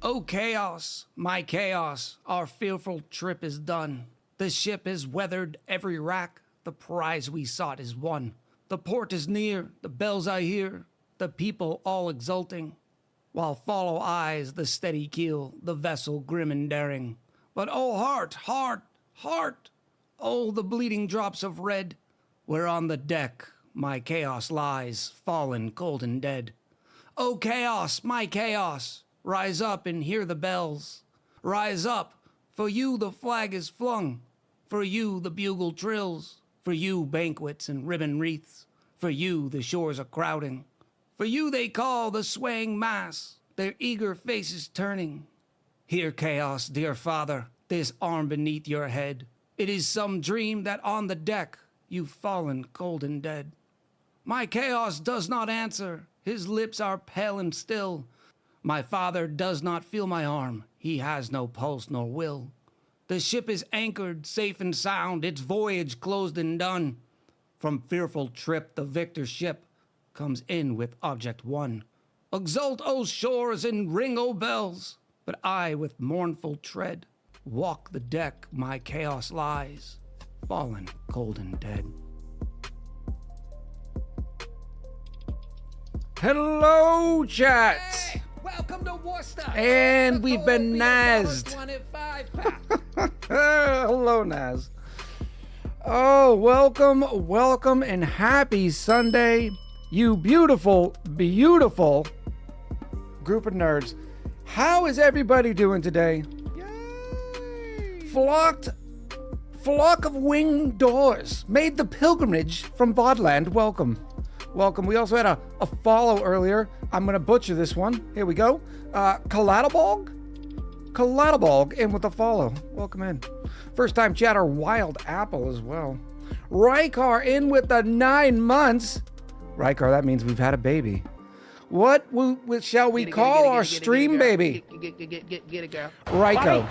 O chaos, my chaos, our fearful trip is done. The ship has weathered every rack, the prize we sought is won. The port is near, the bells I hear, the people all exulting, while follow eyes the steady keel, the vessel grim and daring. But oh heart, heart, heart, oh the bleeding drops of red, where on the deck my chaos lies, fallen cold and dead. O chaos, my chaos, rise up and hear the bells. Rise up, for you the flag is flung, for you the bugle trills, for you banquets and ribbon wreaths, for you the shores are crowding. For you they call the swaying mass, their eager faces turning. Hear chaos, dear father, this arm beneath your head. It is some dream that on the deck you've fallen cold and dead. My chaos does not answer, his lips are pale and still. My father does not feel my arm, he has no pulse nor will. The ship is anchored, safe and sound, its voyage closed and done. From fearful trip the victor ship comes in with object won. Exult, O shores, and ring, O bells, but I with mournful tread walk the deck my chaos lies, fallen cold and dead. Hello, chat! Hey, welcome to Worcester! And we've been nazzed. Hello, Naz. Oh, welcome, and happy Sunday, you beautiful, beautiful group of nerds. How is everybody doing today? Yay! Flock of winged doors made the pilgrimage from Vodland. Welcome. We also had a follow earlier. I'm going to butcher this one. Here we go. Calatabog in with a follow. Welcome in. First time chatter, Wild Apple as well. Rykar in with the 9 months. Rykar, that means we've had a baby. What shall we call our stream baby? Get it, girl. Ryko.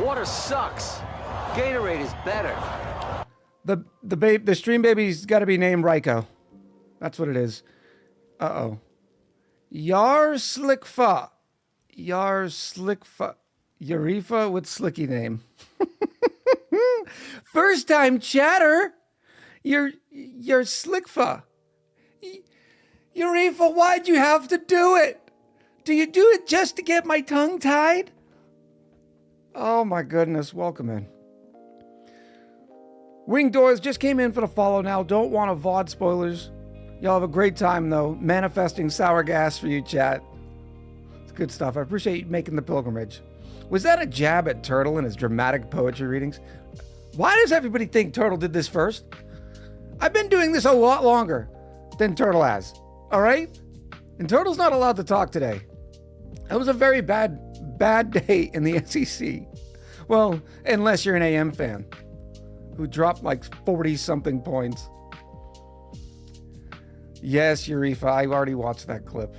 Water sucks. Gatorade is better. The stream baby's got to be named Ryko. That's what it is. Uh-oh. Yar Slickfa. Yarifa with slicky name. First time chatter. You're Slickfa. Yarifa, why'd you have to do it? Do you do it just to get my tongue tied? Oh my goodness, welcome in. Wing Doors just came in for the follow now. Don't want to VOD spoilers. Y'all have a great time though. Manifesting sour gas for you, chat. It's good stuff. I appreciate you making the pilgrimage. Was that a jab at Turtle and his dramatic poetry readings? Why does everybody think Turtle did this first? I've been doing this a lot longer than Turtle has. All right? And Turtle's not allowed to talk today. That was a very bad day in the SEC. Well, unless you're an AM fan who dropped like 40-something points. Yes, Yarifa, I already watched that clip.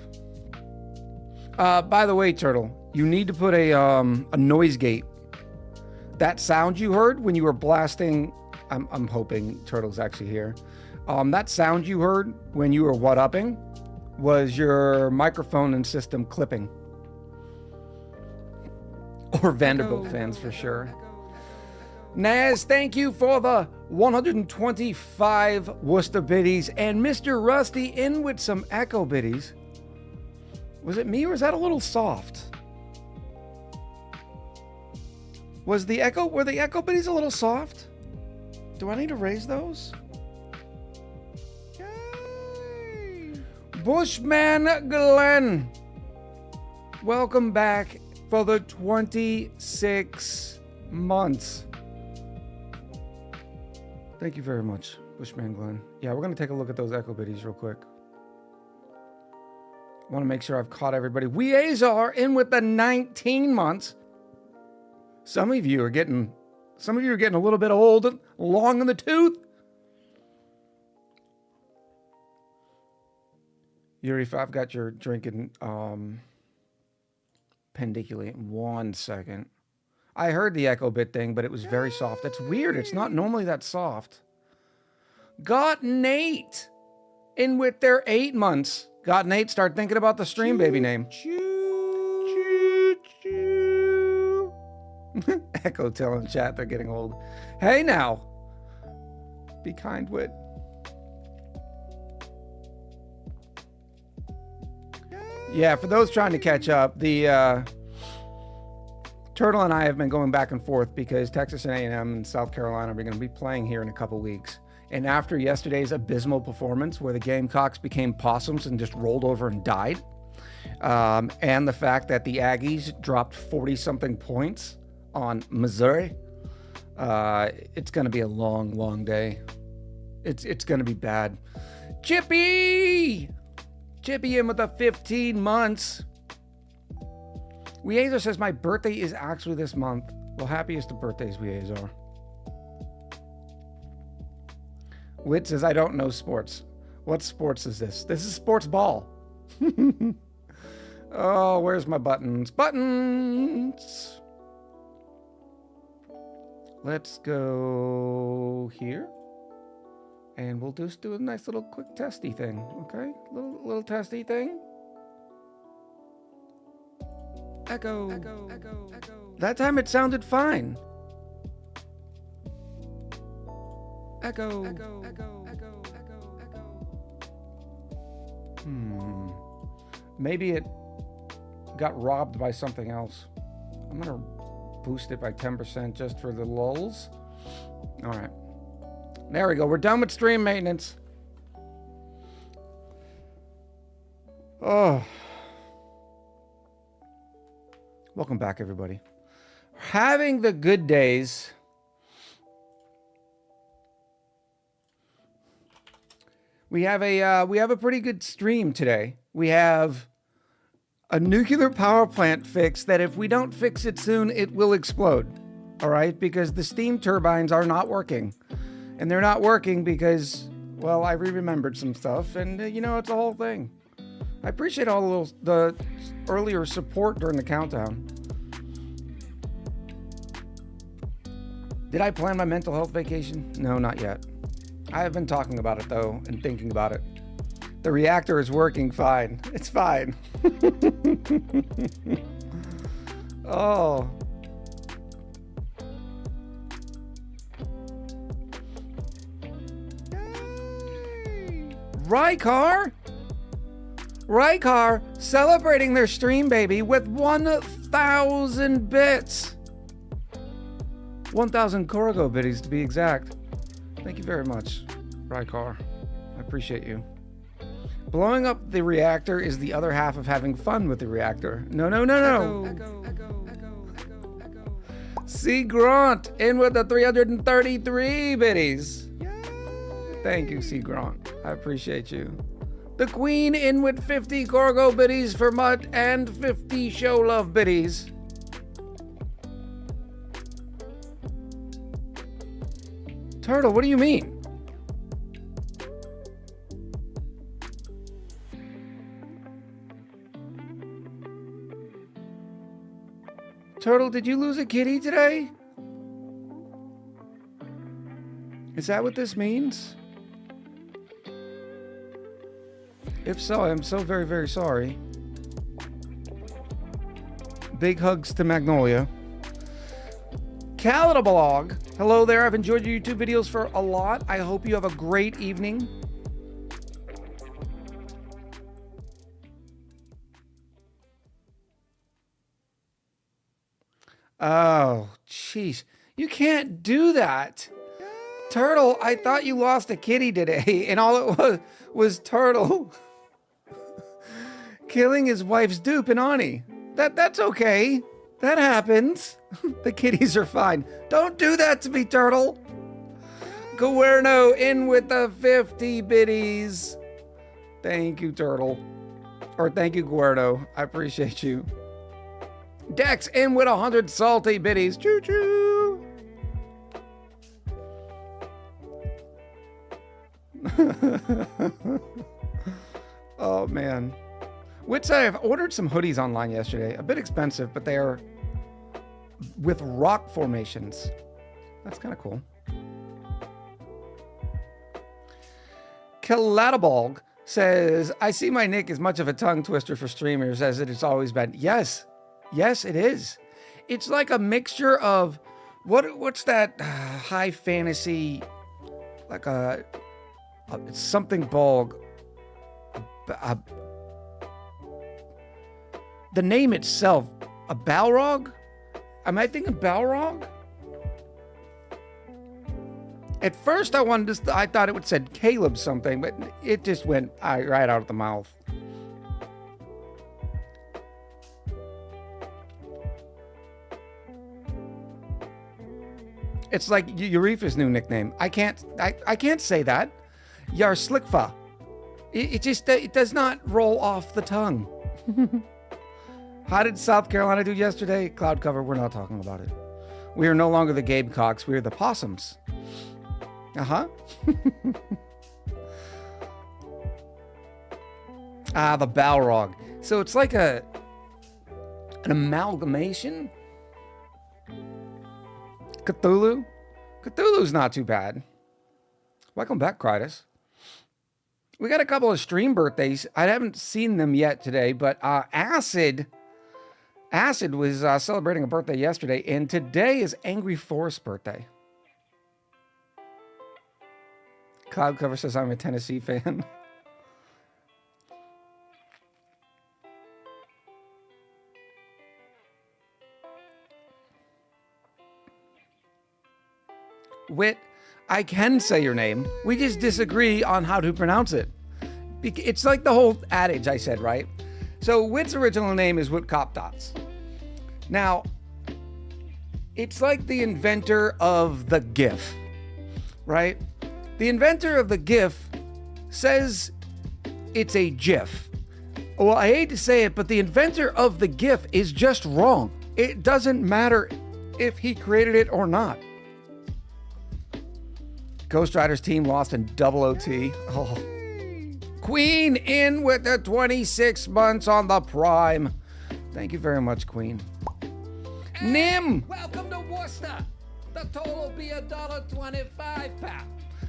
By the way, Turtle, you need to put a noise gate. That sound you heard when you were blasting, I'm hoping Turtle's actually here. That sound you heard when you were what-upping was your microphone and system clipping. Or Vanderbilt fans for sure. Naz, thank you for the 125 Worcester biddies, and Mr. Rusty in with some Echo biddies. Was it me or is that a little soft? Were the Echo biddies a little soft? Do I need to raise those? Yay! Bushman Glenn, welcome back for the 26 months. Thank you very much, Bushman Glenn. Yeah, we're going to take a look at those Echo biddies real quick. I want to make sure I've caught everybody. Weazar in with the 19 months. Some of you are getting a little bit old, long in the tooth. Yuri, if I've got your drinking pendiculate in 1 second. I heard the Echo bit thing, but it was very soft. That's weird. It's not normally that soft. Got Nate in with their 8 months. Got Nate, start thinking about the stream baby name. Echo telling chat they're getting old. Hey now. Be kind, Wit. Yeah, for those trying to catch up, the Turtle and I have been going back and forth because Texas and A&M and South Carolina are going to be playing here in a couple weeks. And after yesterday's abysmal performance where the Gamecocks became possums and just rolled over and died, and the fact that the Aggies dropped 40-something points on Missouri, it's going to be a long, long day. It's going to be bad. Chippy in with the 15 months. Weazer says, my birthday is actually this month. Well, happiest of birthdays, Weazer. Wit says, I don't know sports. What sports is this? This is sports ball. Oh, where's my buttons? Buttons! Let's go here. And we'll just do a nice little quick testy thing, okay? Little testy thing. Echo. That time it sounded fine. Echo. Maybe it got robbed by something else. I'm gonna boost it by 10% just for the lulz. All right. There we go. We're done with stream maintenance. Oh. Welcome back, everybody. Having the good days. We have a pretty good stream today. We have a nuclear power plant fix that if we don't fix it soon, it will explode. All right? Because the steam turbines are not working. And they're not working because, well, I remembered some stuff, and you know, it's a whole thing. I appreciate all the earlier support during the countdown. Did I plan my mental health vacation? No, not yet. I have been talking about it though, and thinking about it. The reactor is working fine. It's fine. Oh. Rykar celebrating their stream, baby, with 1,000 bits. 1,000 Corgo biddies to be exact. Thank you very much, Rykar. I appreciate you. Blowing up the reactor is the other half of having fun with the reactor. No. Echo. C. Grant in with the 333 biddies. Thank you, C. Grant. I appreciate you. The Queen in with 50 Corgo biddies for Mutt and 50 Show Love biddies. Turtle, what do you mean? Turtle, did you lose a kitty today? Is that what this means? If so, I'm so very, very sorry. Big hugs to Magnolia. Calidablog. Hello there. I've enjoyed your YouTube videos for a lot. I hope you have a great evening. Oh, jeez. You can't do that. Turtle, I thought you lost a kitty today, and all it was Turtle killing his wife's Dupe and ONI. That's okay. That happens. The kitties are fine. Don't do that to me, Turtle. Guerno in with the 50 biddies. Thank you, Turtle. Or thank you, Guerno. I appreciate you. Dex in with 100 salty biddies. Choo-choo. Oh, man. Which I've ordered some hoodies online yesterday. A bit expensive, but they are with rock formations. That's kind of cool. Calatabalg says, I see my nick as much of a tongue twister for streamers as it has always been. Yes, it is. It's like a mixture of what's that high fantasy, like it's something bog. The name itself, a Balrog? Am I thinking Balrog? At first I thought it would said Caleb something, but it just went right out of the mouth. It's like Eurefa's new nickname. I can't say that. Yar Slickfa. It does not roll off the tongue. How did South Carolina do yesterday? Cloud cover, we're not talking about it. We are no longer the Gamecocks, we are the Possums. Uh-huh. The Balrog. So it's like an amalgamation. Cthulhu. Cthulhu's not too bad. Welcome back, Critus. We got a couple of stream birthdays. I haven't seen them yet today, but Acid was celebrating a birthday yesterday, and today is Angry Forest's birthday. Cloud cover says I'm a Tennessee fan. Wit, I can say your name. We just disagree on how to pronounce it. It's like the whole adage I said, right? So Wit's original name is Wit Copdots. Now, it's like the inventor of the GIF, right? The inventor of the GIF says it's a GIF. Well, I hate to say it, but the inventor of the GIF is just wrong. It doesn't matter if he created it or not. Ghost Rider's team lost in double OT. Oh. Queen in with the 26 months on the Prime. Thank you very much, Queen. Hey, Nim! Welcome to Worcester. The total will be $1.25, pal.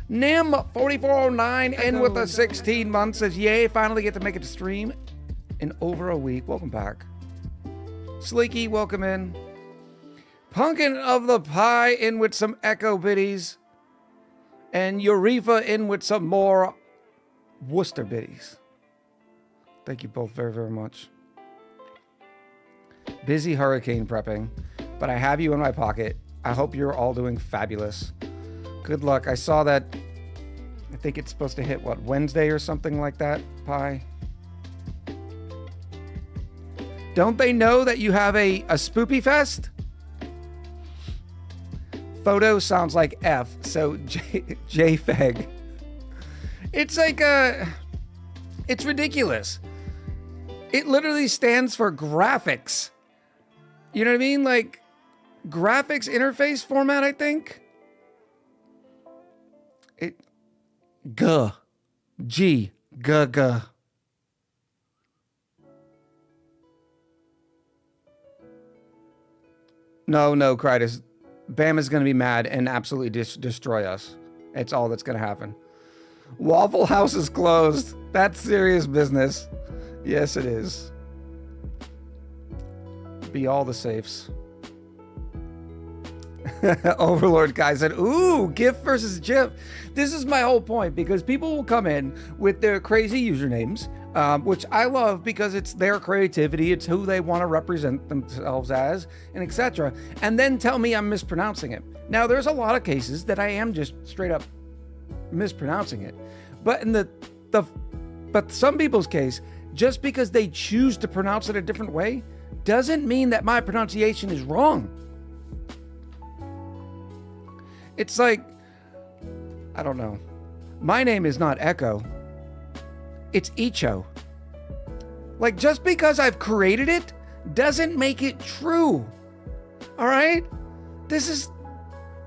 Nim 4409 in with the 16 months says, yay, finally get to make it to stream in over a week. Welcome back. Sleeky, welcome in. Pumpkin of the Pie in with some Echo biddies. And Eurefa in with some more Worcester biddies. Thank you both very, very much. Busy hurricane prepping, but I have you in my pocket. I hope you're all doing fabulous. Good luck. I saw that. I think it's supposed to hit, what, Wednesday or something like that, Pie? Don't they know that you have a Spoopy Fest? Photo sounds like F, so JFEG. It's like it's ridiculous. It literally stands for graphics. You know what I mean? Like graphics interface format, I think. G. No, Critus. Bama's going to be mad and absolutely destroy us. It's all that's going to happen. Waffle House is closed. That's serious business. Yes, it is. Be all the safes. Overlord guy said, ooh, GIF versus GIF. This is my whole point, because people will come in with their crazy usernames, which I love because it's their creativity, it's who they want to represent themselves as, and etc. And then tell me I'm mispronouncing it. Now, there's a lot of cases that I am just straight up mispronouncing it. But in but some people's case, just because they choose to pronounce it a different way, doesn't mean that my pronunciation is wrong. It's like, I don't know. My name is not Echo. It's Icho. Like, just because I've created it doesn't make it true. All right?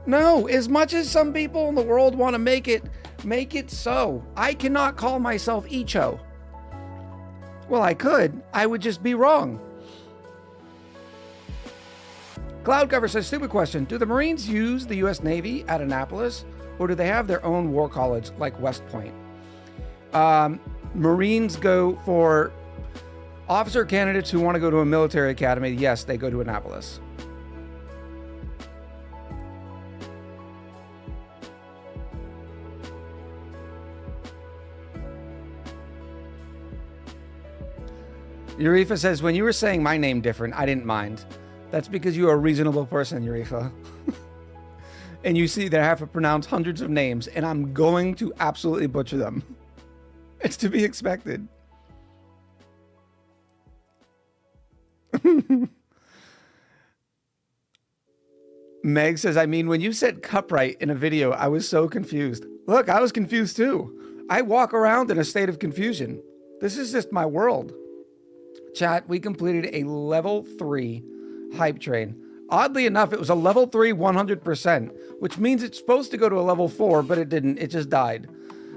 No, as much as some people in the world want to make it so. I cannot call myself Icho. Well, I could. I would just be wrong. Cloud Cover says, stupid question. Do the Marines use the U.S. Navy at Annapolis, or do they have their own war college like West Point? Marines go for officer candidates who want to go to a military academy. Yes, they go to Annapolis. Urifa says, when you were saying my name different, I didn't mind. That's because you're a reasonable person, Urifa. And you see that I have to pronounce hundreds of names, and I'm going to absolutely butcher them. It's to be expected. Meg says, I mean, when you said cupright in a video, I was so confused. Look, I was confused too. I walk around in a state of confusion. This is just my world. Chat, we completed a level 3 hype train. Oddly enough, it was a level 3 100%, which means it's supposed to go to a level 4, but it didn't. It just died.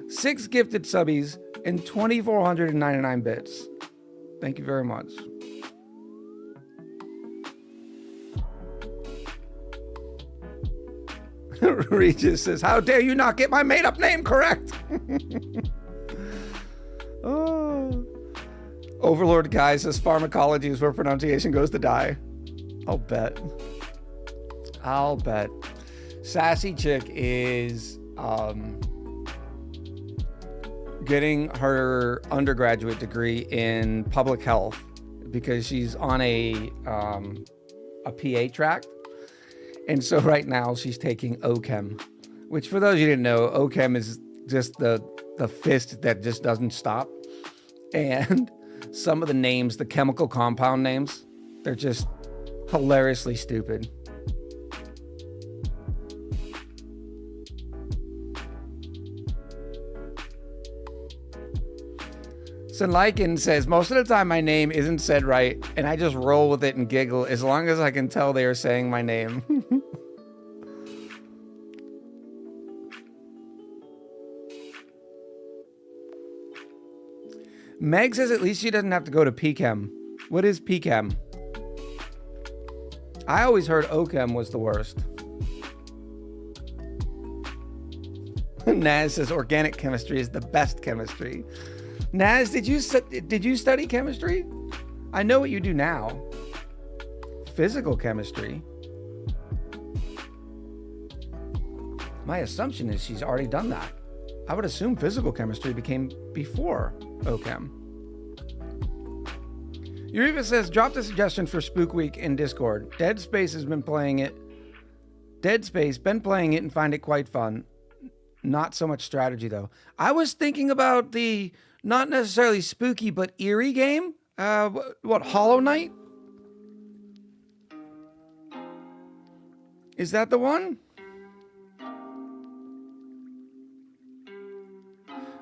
6 gifted subbies and 2,499 bits. Thank you very much. Regis says, how dare you not get my made-up name correct? Oh. Overlord Guy says, pharmacology is where pronunciation goes to die. I'll bet. I'll bet. Sassy Chick is getting her undergraduate degree in public health because she's on a PA track. And so right now she's taking OChem, which for those you didn't know, OChem is just the fist that just doesn't stop. And some of the names, the chemical compound names, they're just hilariously stupid. Sunliken says, most of the time my name isn't said right, and I just roll with it and giggle as long as I can tell they are saying my name. Meg says at least she doesn't have to go to PChem. What is PChem? I always heard OChem was the worst. Naz says organic chemistry is the best chemistry. Naz, did you study chemistry? I know what you do now. Physical chemistry. My assumption is she's already done that. I would assume physical chemistry became before OChem. Uriva says, dropped a suggestion for Spook Week in Discord. Dead Space has been playing it. Dead Space, been playing it and find it quite fun. Not so much strategy, though. I was thinking about the, not necessarily spooky, but eerie game. What, Hollow Knight? Is that the one?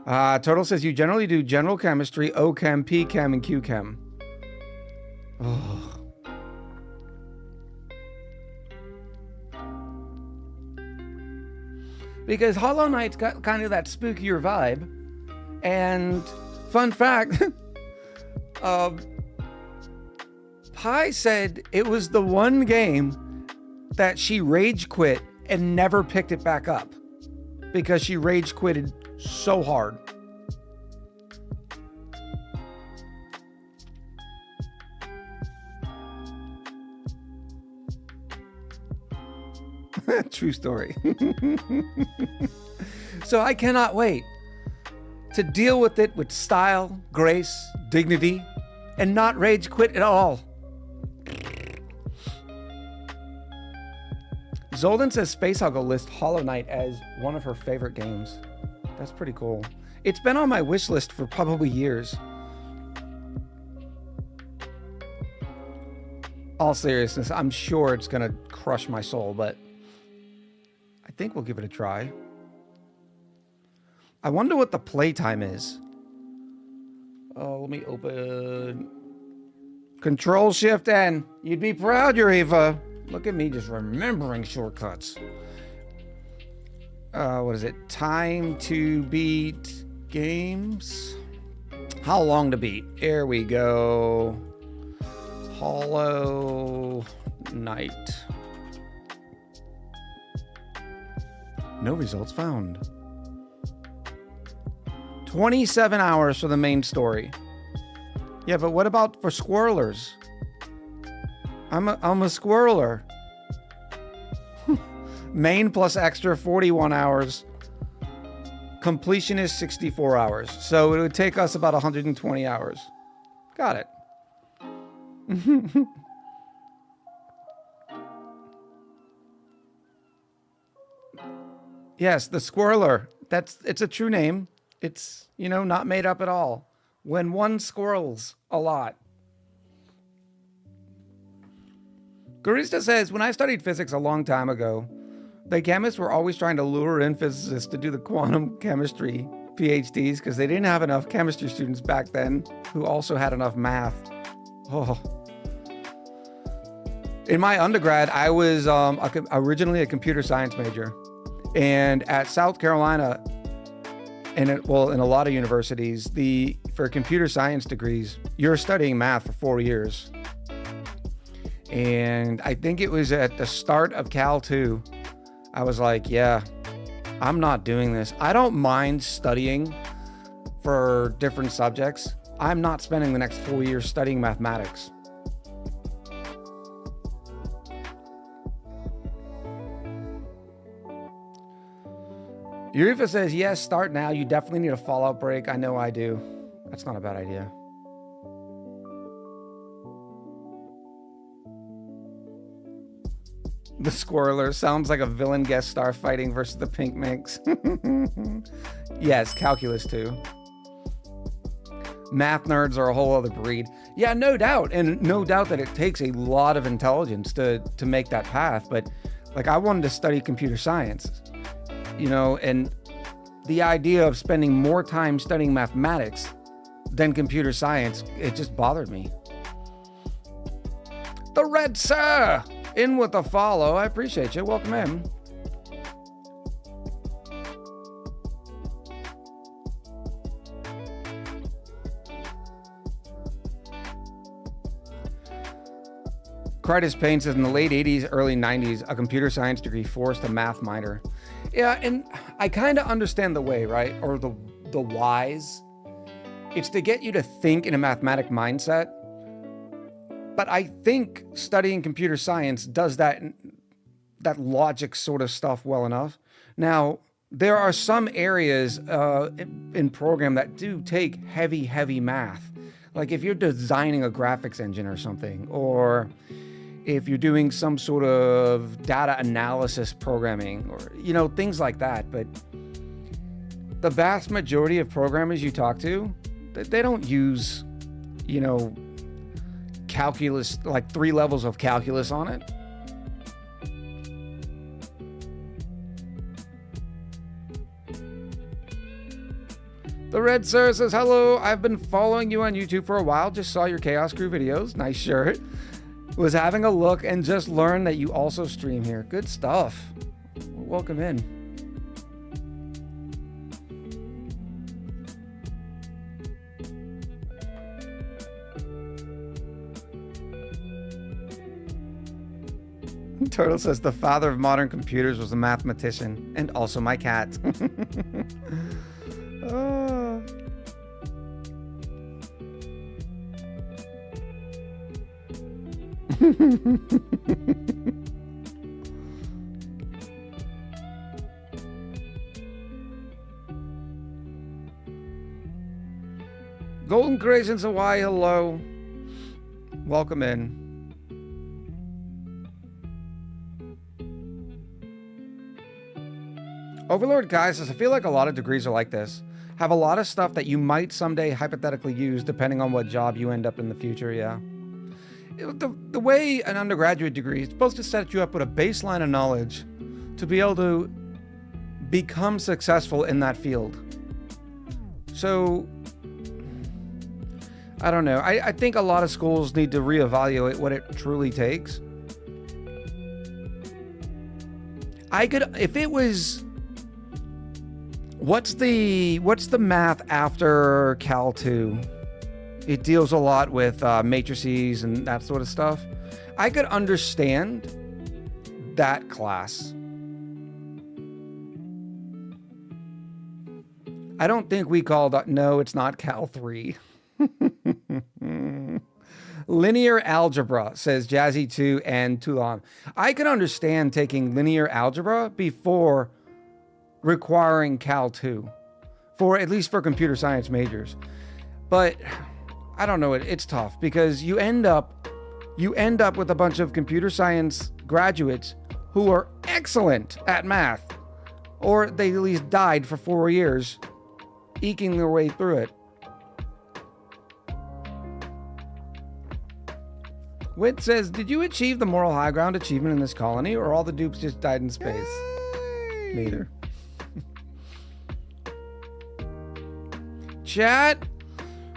Turtle says, you generally do general chemistry, OChem, PChem, and QChem. Oh. Because Hollow Knight's got kind of that spookier vibe. And fun fact, Pi said it was the one game that she rage quit and never picked it back up because she rage quitted so hard. True story. So I cannot wait to deal with it with style, grace, dignity, and not rage quit at all. Zolden says Space Huggle lists Hollow Knight as one of her favorite games. That's pretty cool. It's been on my wish list for probably years. All seriousness, I'm sure it's gonna crush my soul, but I think we'll give it a try. I wonder what the playtime is. Oh, let me open Control-Shift-N. You'd be proud, Uriva. Look at me just remembering shortcuts. What is it? Time to beat games. How long to beat? Here we go. Hollow Knight. No results found. 27 hours for the main story. Yeah, but what about for squirrelers? I'm a squirreler. Main plus extra 41 hours. Completion is 64 hours. So it would take us about 120 hours. Got it. Yes, the squirreler. It's a true name. It's, not made up at all. When one squirrels a lot. Garista says, when I studied physics a long time ago, the chemists were always trying to lure in physicists to do the quantum chemistry PhDs because they didn't have enough chemistry students back then who also had enough math. Oh. In my undergrad, I was originally a computer science major. And at South Carolina, and in a lot of universities, for computer science degrees, you're studying math for 4 years. And I think it was at the start of Cal 2, I was like, yeah, I'm not doing this. I don't mind studying for different subjects. I'm not spending the next 4 years studying mathematics. Urifa says, yes, start now. You definitely need a fallout break. I know I do. That's not a bad idea. The Squirreler sounds like a villain guest star fighting versus the Pink Minx. Yes, calculus too. Math nerds are a whole other breed. Yeah, no doubt. And no doubt that it takes a lot of intelligence to make that path. But like, I wanted to study computer science. And the idea of spending more time studying mathematics than computer science, it just bothered me. The Red Sir, in with a follow. I appreciate you. Welcome in. Critus Payne says, in the late 80s, early 90s, a computer science degree forced a math minor. Yeah, and I kind of understand the way, right? Or the whys. It's to get you to think in a mathematic mindset. But I think studying computer science does that logic sort of stuff well enough. Now, there are some areas in program that do take heavy math. Like if you're designing a graphics engine or something, or if you're doing some sort of data analysis programming, or, things like that. But the vast majority of programmers you talk to, they don't use, calculus, like 3 levels of calculus on it. The Red Sir says, hello, I've been following you on YouTube for a while. Just saw your Chaos Crew videos. Nice shirt. Was having a look and just learned that you also stream here. Good stuff. Welcome in. Turtle says, the father of modern computers was a mathematician and also my cat. Oh. Golden Creations Hawaii, hello. Welcome in. Overlord Kai says, I feel like a lot of degrees are like this. Have a lot of stuff that you might someday hypothetically use depending on what job you end up in the future, yeah. The way an undergraduate degree is supposed to set you up with a baseline of knowledge to be able to become successful in that field. So, I don't know. I think a lot of schools need to reevaluate what it truly takes. If it was... What's the math after Cal 2? It deals a lot with matrices and that sort of stuff. I could understand that class. I don't think we called... No, it's not Cal 3. Linear algebra, says Jazzy 2 and Toulon. I can understand taking linear algebra before requiring Cal 2, at least for computer science majors. But I don't know, it's tough because you end up you end up with a bunch of computer science graduates who are excellent at math, or they at least died for 4 years, eking their way through it. Wit says, did you achieve the moral high ground achievement in this colony, or all the dupes just died in space? Yay. Neither. Chat,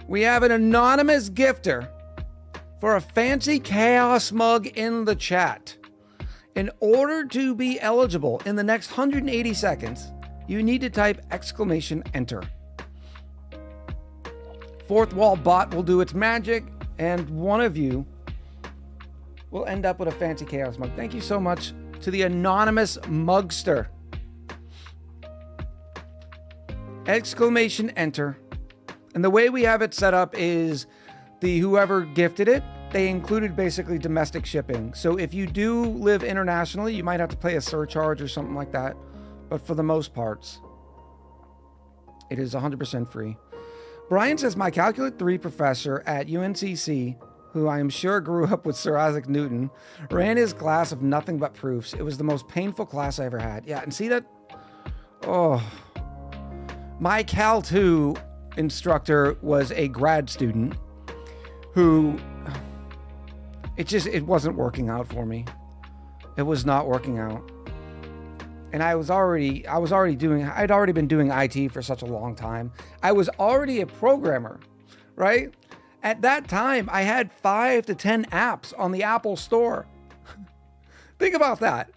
we have an anonymous gifter for a fancy chaos mug in the chat. In order to be eligible in the next 180 seconds, you need to type !enter. Fourth wall bot will do its magic, and one of you will end up with a fancy chaos mug. Thank you so much to the anonymous mugster. !enter. And the way we have it set up is whoever gifted it, they included basically domestic shipping. So if you do live internationally, you might have to pay a surcharge or something like that. But for the most parts, it is 100% free. Brian says, my Calculate 3 professor at UNCC, who I am sure grew up with Sir Isaac Newton, ran his class of nothing but proofs. It was the most painful class I ever had. Yeah, and see that? Oh. My Cal 2 instructor was a grad student who, it wasn't working out for me. It was not working out. And I'd already been doing IT for such a long time. I was already a programmer, right? At that time, I had 5 to 10 apps on the Apple Store. Think about that.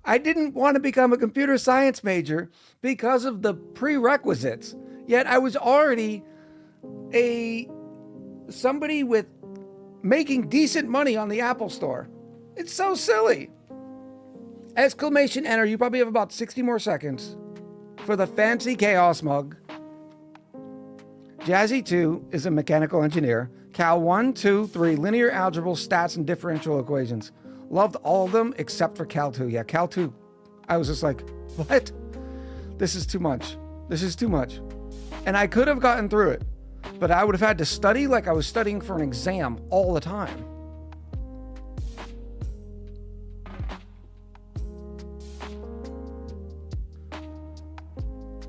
I didn't want to become a computer science major because of the prerequisites. Yet I was already somebody with making decent money on the Apple Store. It's so silly. !enter. You probably have about 60 more seconds for the fancy chaos mug. Jazzy 2 is a mechanical engineer. Cal 1, 2, 3, linear algebra, stats, and differential equations. Loved all of them except for Cal 2. Yeah, Cal 2. I was just like, what? This is too much. This is too much. And I could have gotten through it, but I would have had to study like I was studying for an exam all the time.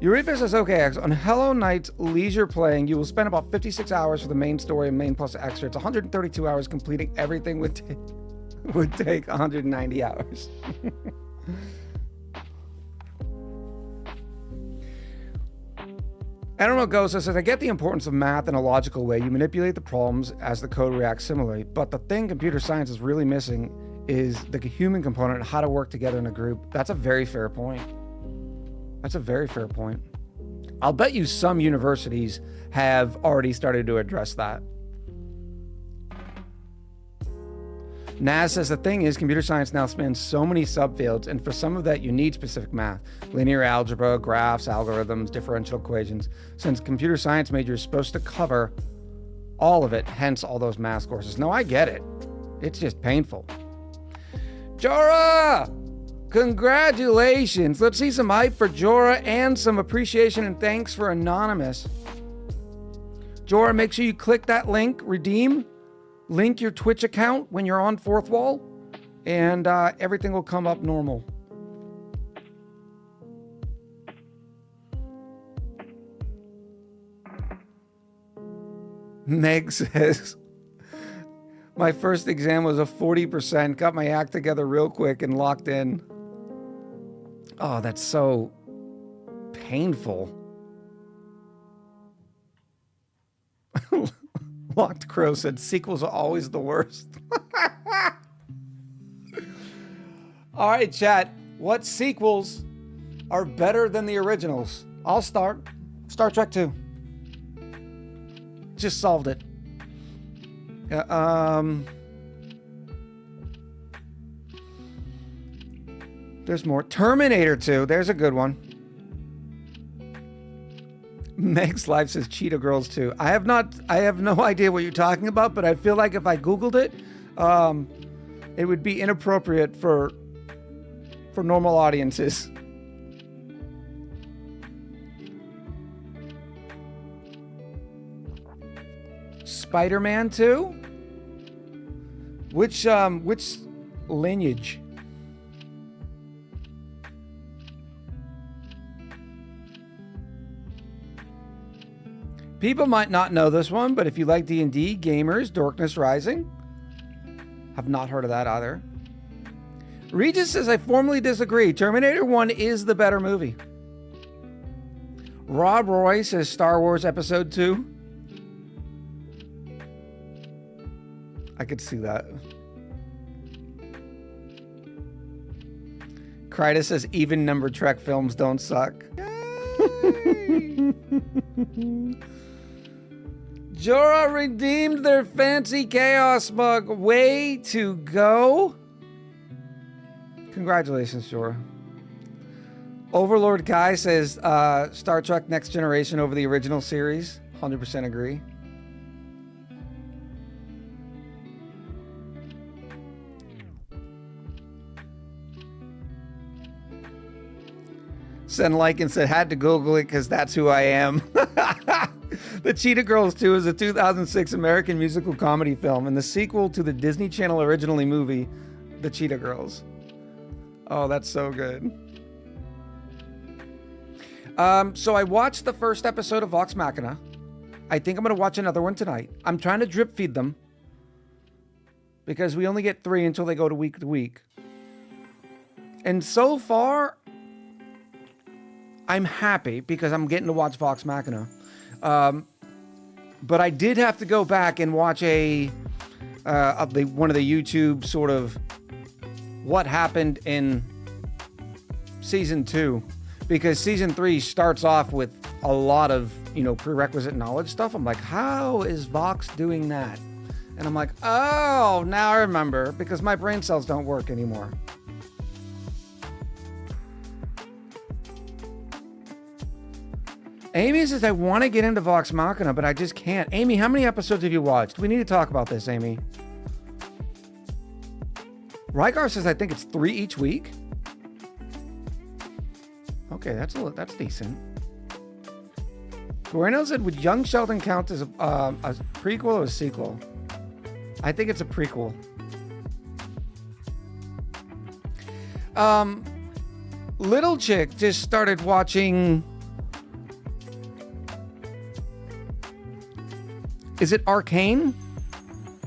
Eureka says, okay, on Hello Night's leisure playing, you will spend about 56 hours for the main story and main plus extra. It's 132 hours. Completing everything would take 190 hours. I don't know, Ghost says, I get the importance of math in a logical way. You manipulate the problems as the code reacts similarly. But the thing computer science is really missing is the human component, how to work together in a group. That's a very fair point. That's a very fair point. I'll bet you some universities have already started to address that. Naz says the thing is, computer science now spans so many subfields, and for some of that you need specific math. Linear algebra, graphs, algorithms, differential equations. Since computer science major is supposed to cover all of it, hence all those math courses. No, I get it. It's just painful. Jorah! Congratulations! Let's see some hype for Jorah and some appreciation and thanks for Anonymous. Jorah, make sure you click that link, redeem. Link your Twitch account when you're on Fourth Wall, and everything will come up normal. Meg says, my first exam was a 40%. Got my act together real quick and locked in. Oh, that's so painful. Locked Crow said sequels are always the worst. All right, chat. What sequels are better than the originals? I'll start. Star Trek 2. Just solved it. There's more. Terminator 2. There's a good one. Meg's Life says Cheetah Girls 2. I have no idea what you're talking about, but I feel like if I Googled it, it would be inappropriate for normal audiences. Spider-Man 2? Which lineage? People might not know this one, but if you like D&D, gamers, Darkness Rising. Have not heard of that either. Regis says, I formally disagree. Terminator 1 is the better movie. Rob Roy says Star Wars Episode 2. I could see that. Krytus says even numbered Trek films don't suck. Jorah redeemed their fancy Chaos mug. Way to go. Congratulations, Jorah. Overlord Kai says Star Trek Next Generation over the original series. 100% agree. Send like and said, had to Google it because that's who I am. The Cheetah Girls 2 is a 2006 American musical comedy film and the sequel to the Disney Channel originally movie, The Cheetah Girls. Oh, that's so good. So I watched the first episode of Vox Machina. I think I'm going to watch another one tonight. I'm trying to drip feed them because we only get 3 until they go to week. And so far, I'm happy because I'm getting to watch Vox Machina. But I did have to go back and watch one of the YouTube sort of what happened in season 2, because season 3 starts off with a lot of, prerequisite knowledge stuff. I'm like, how is Vox doing that? And I'm like, oh, now I remember, because my brain cells don't work anymore. Amy says, I want to get into Vox Machina, but I just can't. Amy, how many episodes have you watched? We need to talk about this, Amy. Rygar says, I think it's 3 each week. Okay, that's decent. Guarino said, would Young Sheldon count as a prequel or a sequel? I think it's a prequel. Little Chick just started watching... Is it Arcane?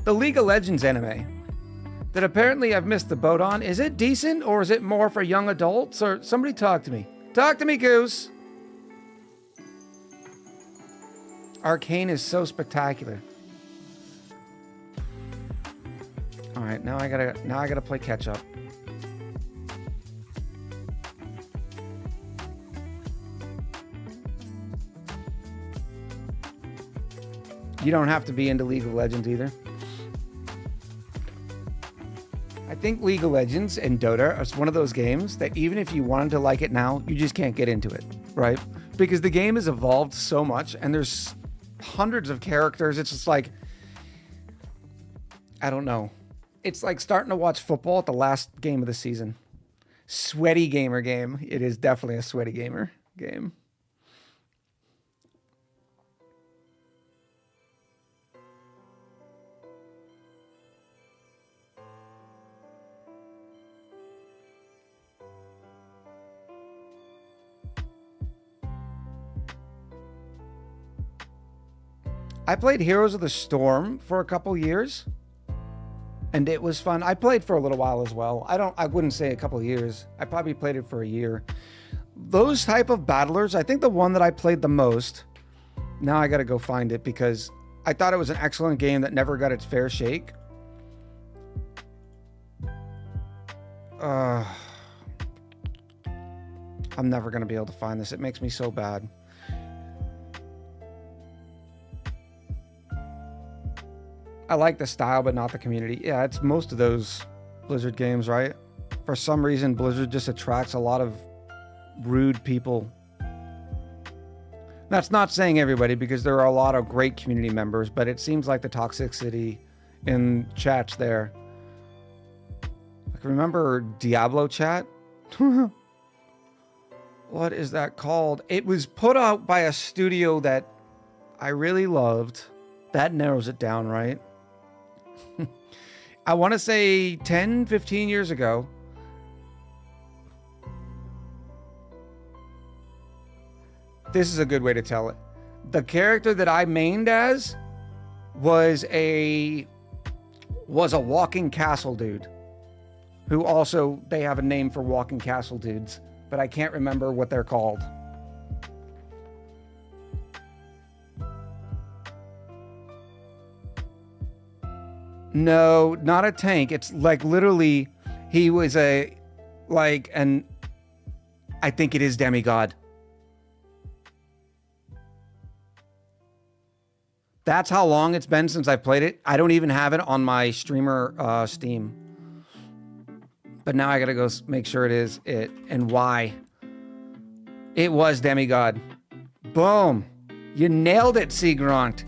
The League of Legends anime that apparently I've missed the boat on. Is it decent or is it more for young adults? Or somebody talk to me. Talk to me, Goose. Arcane is so spectacular. All right, now I gotta play catch up. You don't have to be into League of Legends either. I think League of Legends and Dota is one of those games that even if you wanted to like it now, you just can't get into it, right? Because the game has evolved so much and there's hundreds of characters. It's just like, I don't know. It's like starting to watch football at the last game of the season. Sweaty gamer game. It is definitely a sweaty gamer game. I played Heroes of the Storm for a couple years, and it was fun. I played for a little while as well. I wouldn't say a couple years. I probably played it for a year. Those type of battlers, I think the one that I played the most, now I got to go find it because I thought it was an excellent game that never got its fair shake. I'm never going to be able to find this. It makes me so bad. I like the style, but not the community. Yeah, it's most of those Blizzard games, right? For some reason, Blizzard just attracts a lot of rude people. That's not saying everybody, because there are a lot of great community members, but it seems like the toxicity in chats there. Like, remember Diablo chat? What is that called? It was put out by a studio that I really loved. That narrows it down, right? I want to say 10, 15 years ago. This is a good way to tell it. The character that I mained as was a walking castle dude. Who also, they have a name for walking castle dudes, but I can't remember what they're called. No, not a tank. It's like literally, he was I think it is demigod. That's how long it's been since I played it. I don't even have it on my streamer Steam. But now I gotta go make sure it is it and why. It was demigod. Boom. You nailed it, Seagrant.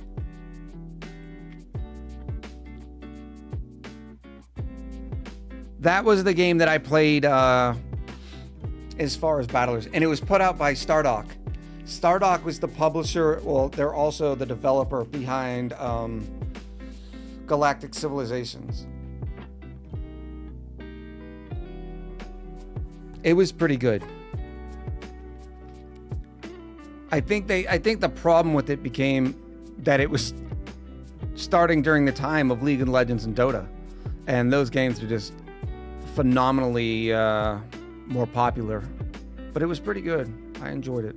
That was the game that I played as far as battlers. And it was put out by Stardock. Stardock was the publisher. Well, they're also the developer behind Galactic Civilizations. It was pretty good. I think the problem with it became that it was starting during the time of League of Legends and Dota. And those games are just phenomenally more popular. But it was pretty good. I enjoyed it.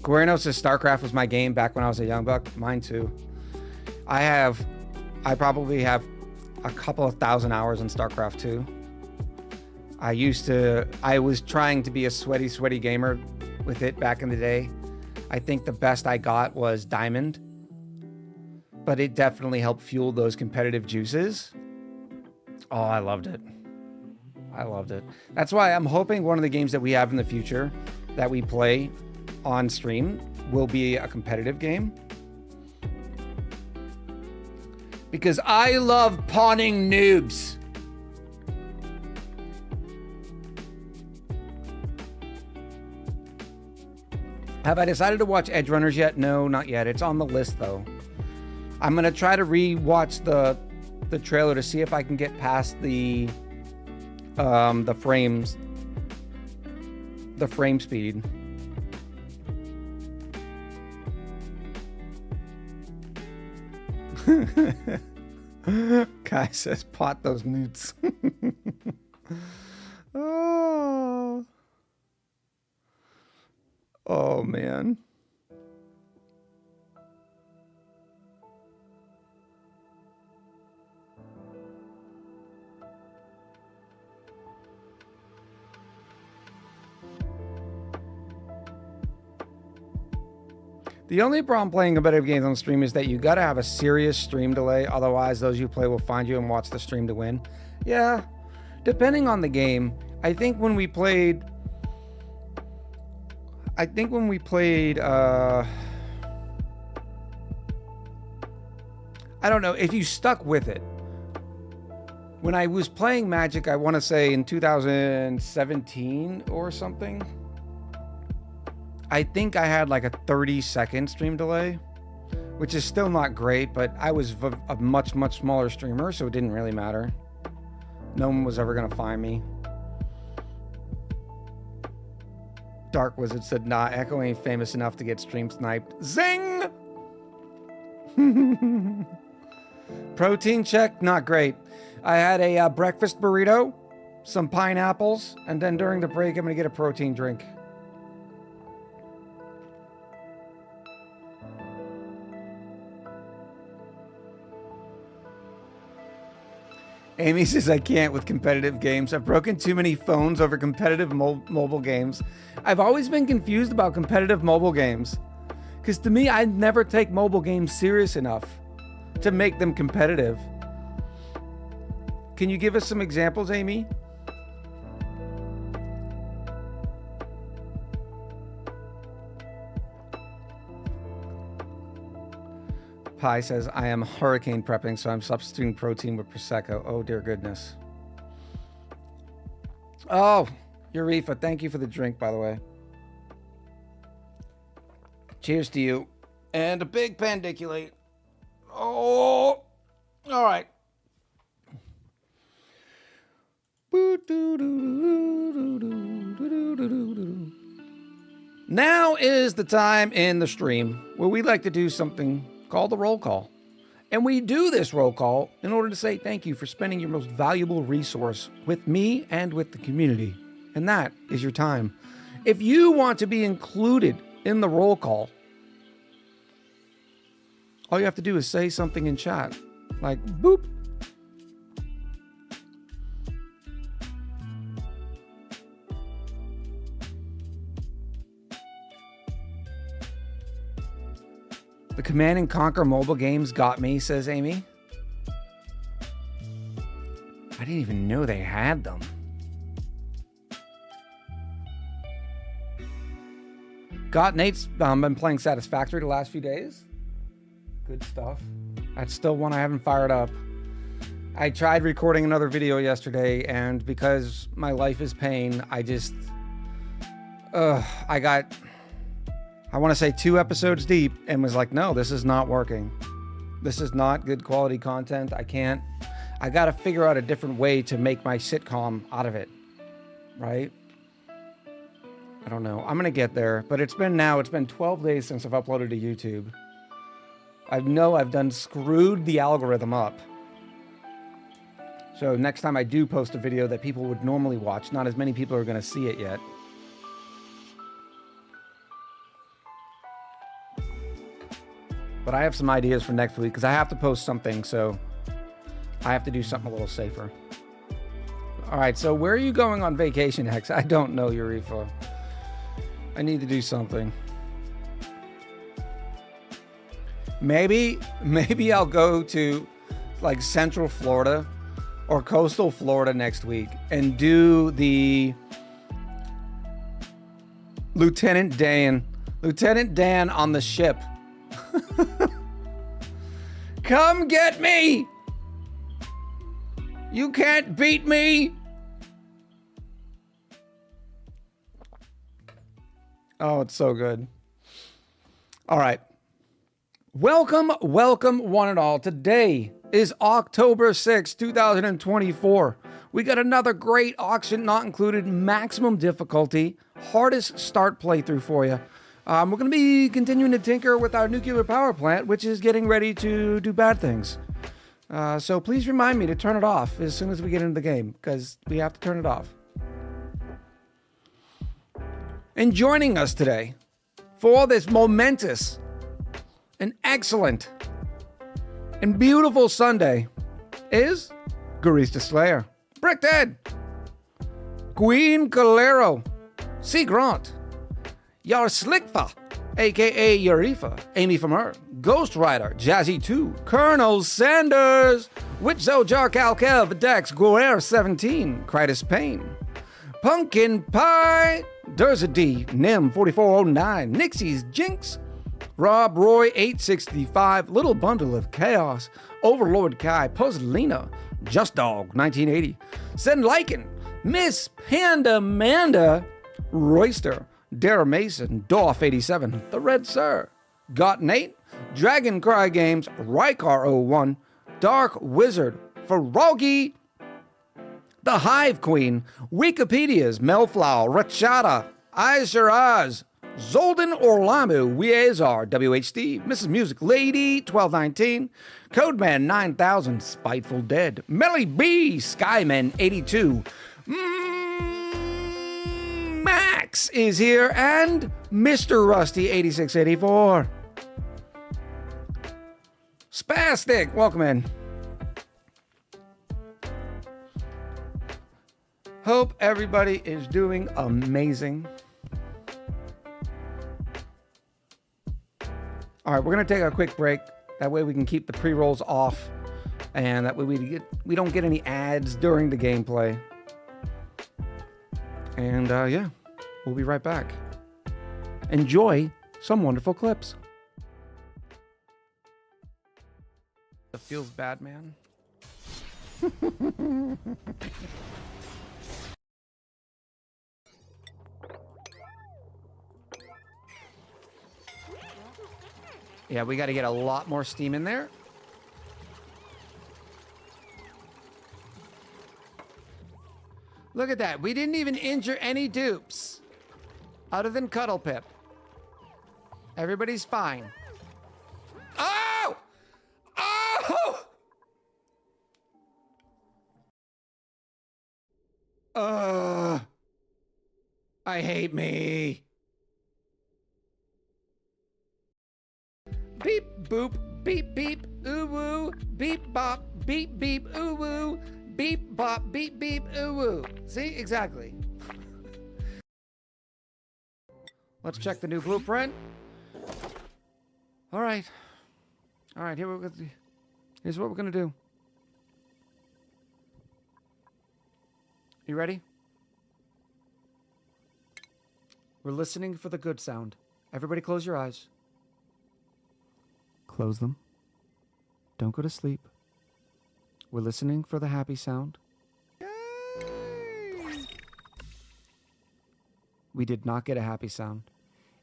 Guerrero says StarCraft was my game back when I was a young buck. Mine too. I probably have a couple of thousand hours in StarCraft 2. I was trying to be a sweaty gamer with it back in the day. I think the best I got was Diamond, but it definitely helped fuel those competitive juices. Oh, I loved it. I loved it. That's why I'm hoping one of the games that we have in the future that we play on stream will be a competitive game. Because I love pawning noobs. Have I decided to watch Edge Runners yet? No, not yet. It's on the list though. I'm gonna try to re-watch the trailer to see if I can get past the frames, the frame speed. Guy says, pot those newts. Oh, man. The only problem playing competitive games on stream is that you gotta have a serious stream delay. Otherwise, those you play will find you and watch the stream to win. Yeah, depending on the game. I think when we played, I don't know if you stuck with it. When I was playing Magic, I want to say in 2017 or something, I think I had like a 30-second stream delay, which is still not great, but I was a much smaller streamer, so it didn't really matter. No one was ever gonna find me. Dark Wizard said, nah, Echo ain't famous enough to get stream sniped. Zing! Protein check, not great. I had a breakfast burrito, some pineapples, and then during the break, I'm gonna get a protein drink. Amy says, I can't with competitive games. I've broken too many phones over competitive mobile games. I've always been confused about competitive mobile games. Because to me, I never take mobile games serious enough to make them competitive. Can you give us some examples, Amy? Pi says, I am hurricane prepping, so I'm substituting protein with Prosecco. Oh, dear goodness. Oh, Urifa, thank you for the drink, by the way. Cheers to you. And a big pandiculate. Oh, all right. Now is the time in the stream where we like to do something called the roll call. And we do this roll call in order to say thank you for spending your most valuable resource with me and with the community. And that is your time. If you want to be included in the roll call, all you have to do is say something in chat, like boop. The Command and Conquer mobile games got me, says Amy. I didn't even know they had them. Got Nate's been playing Satisfactory the last few days. Good stuff. That's still one I haven't fired up. I tried recording another video yesterday, and because my life is pain, I just... I want to say 2 episodes deep and was like, no, this is not working. This is not good quality content. I got to figure out a different way to make my sitcom out of it. Right? I don't know. I'm going to get there, but it's been 12 days since I've uploaded to YouTube. I know I've done screwed the algorithm up. So next time I do post a video that people would normally watch, not as many people are going to see it yet. But I have some ideas for next week because I have to post something, so I have to do something a little safer. All right, so where are you going on vacation, Hex? I don't know, Urifa. I need to do something. Maybe I'll go to like Central Florida or Coastal Florida next week and do the Lieutenant Dan on the ship. Come get me! You can't beat me! Oh, it's so good. All right. Welcome one and all. Today is October 6, 2024. We got another great auction, not included, maximum difficulty, hardest start playthrough for you. We're going to be continuing to tinker with our nuclear power plant, which is getting ready to do bad things. So please remind me to turn it off as soon as we get into the game, because we have to turn it off. And joining us today for this momentous and excellent and beautiful Sunday is Garista Slayer, Brickdead, Queen Calero, C. Grant, Yar Slickfa, aka Yarifa, Amy from Her, Ghost Rider, Jazzy 2, Colonel Sanders, Witzo Jarkal Kev, Dex, Guerre 17, Critus Payne, Pumpkin Pie, Durza D, Nim 4409, Nixie's Jinx, Rob Roy 865, Little Bundle of Chaos, Overlord Kai, Puzzlina, Just Dog 1980, Send Lycan, Miss Panda Manda, Royster, Dara Mason, Dorf 87, The Red Sir, Got Nate, Dragon Cry Games, Rykar 01, Dark Wizard, Ferogi, The Hive Queen, Wikipedia's Melflower, Rachata, Izeraz, Zoldan Orlamu, Wiezar, WH Steve, Mrs. Music Lady, 1219, Codeman 9000, Spiteful Dead, Melly B, Skyman 82, Max is here, and Mr. Rusty 8684. Spastic, welcome in. Hope everybody is doing amazing. All right, we're gonna take a quick break. That way we can keep the pre-rolls off, and that way we don't get any ads during the gameplay. And yeah, we'll be right back. Enjoy some wonderful clips. It feels bad, man. Yeah, we got to get a lot more steam in there. Look at that. We didn't even injure any dupes. Other than Cuddle Pip. Everybody's fine. Oh! Oh! I hate me. Beep, boop, beep, beep, ooh, woo, beep, bop, beep, beep, ooh, woo, beep, bop, beep, beep, ooh, woo. See? Exactly. Let's check the new blueprint. All right. All right, here's what we're going to do. You ready? We're listening for the good sound. Everybody close your eyes. Close them. Don't go to sleep. We're listening for the happy sound. Yay! We did not get a happy sound.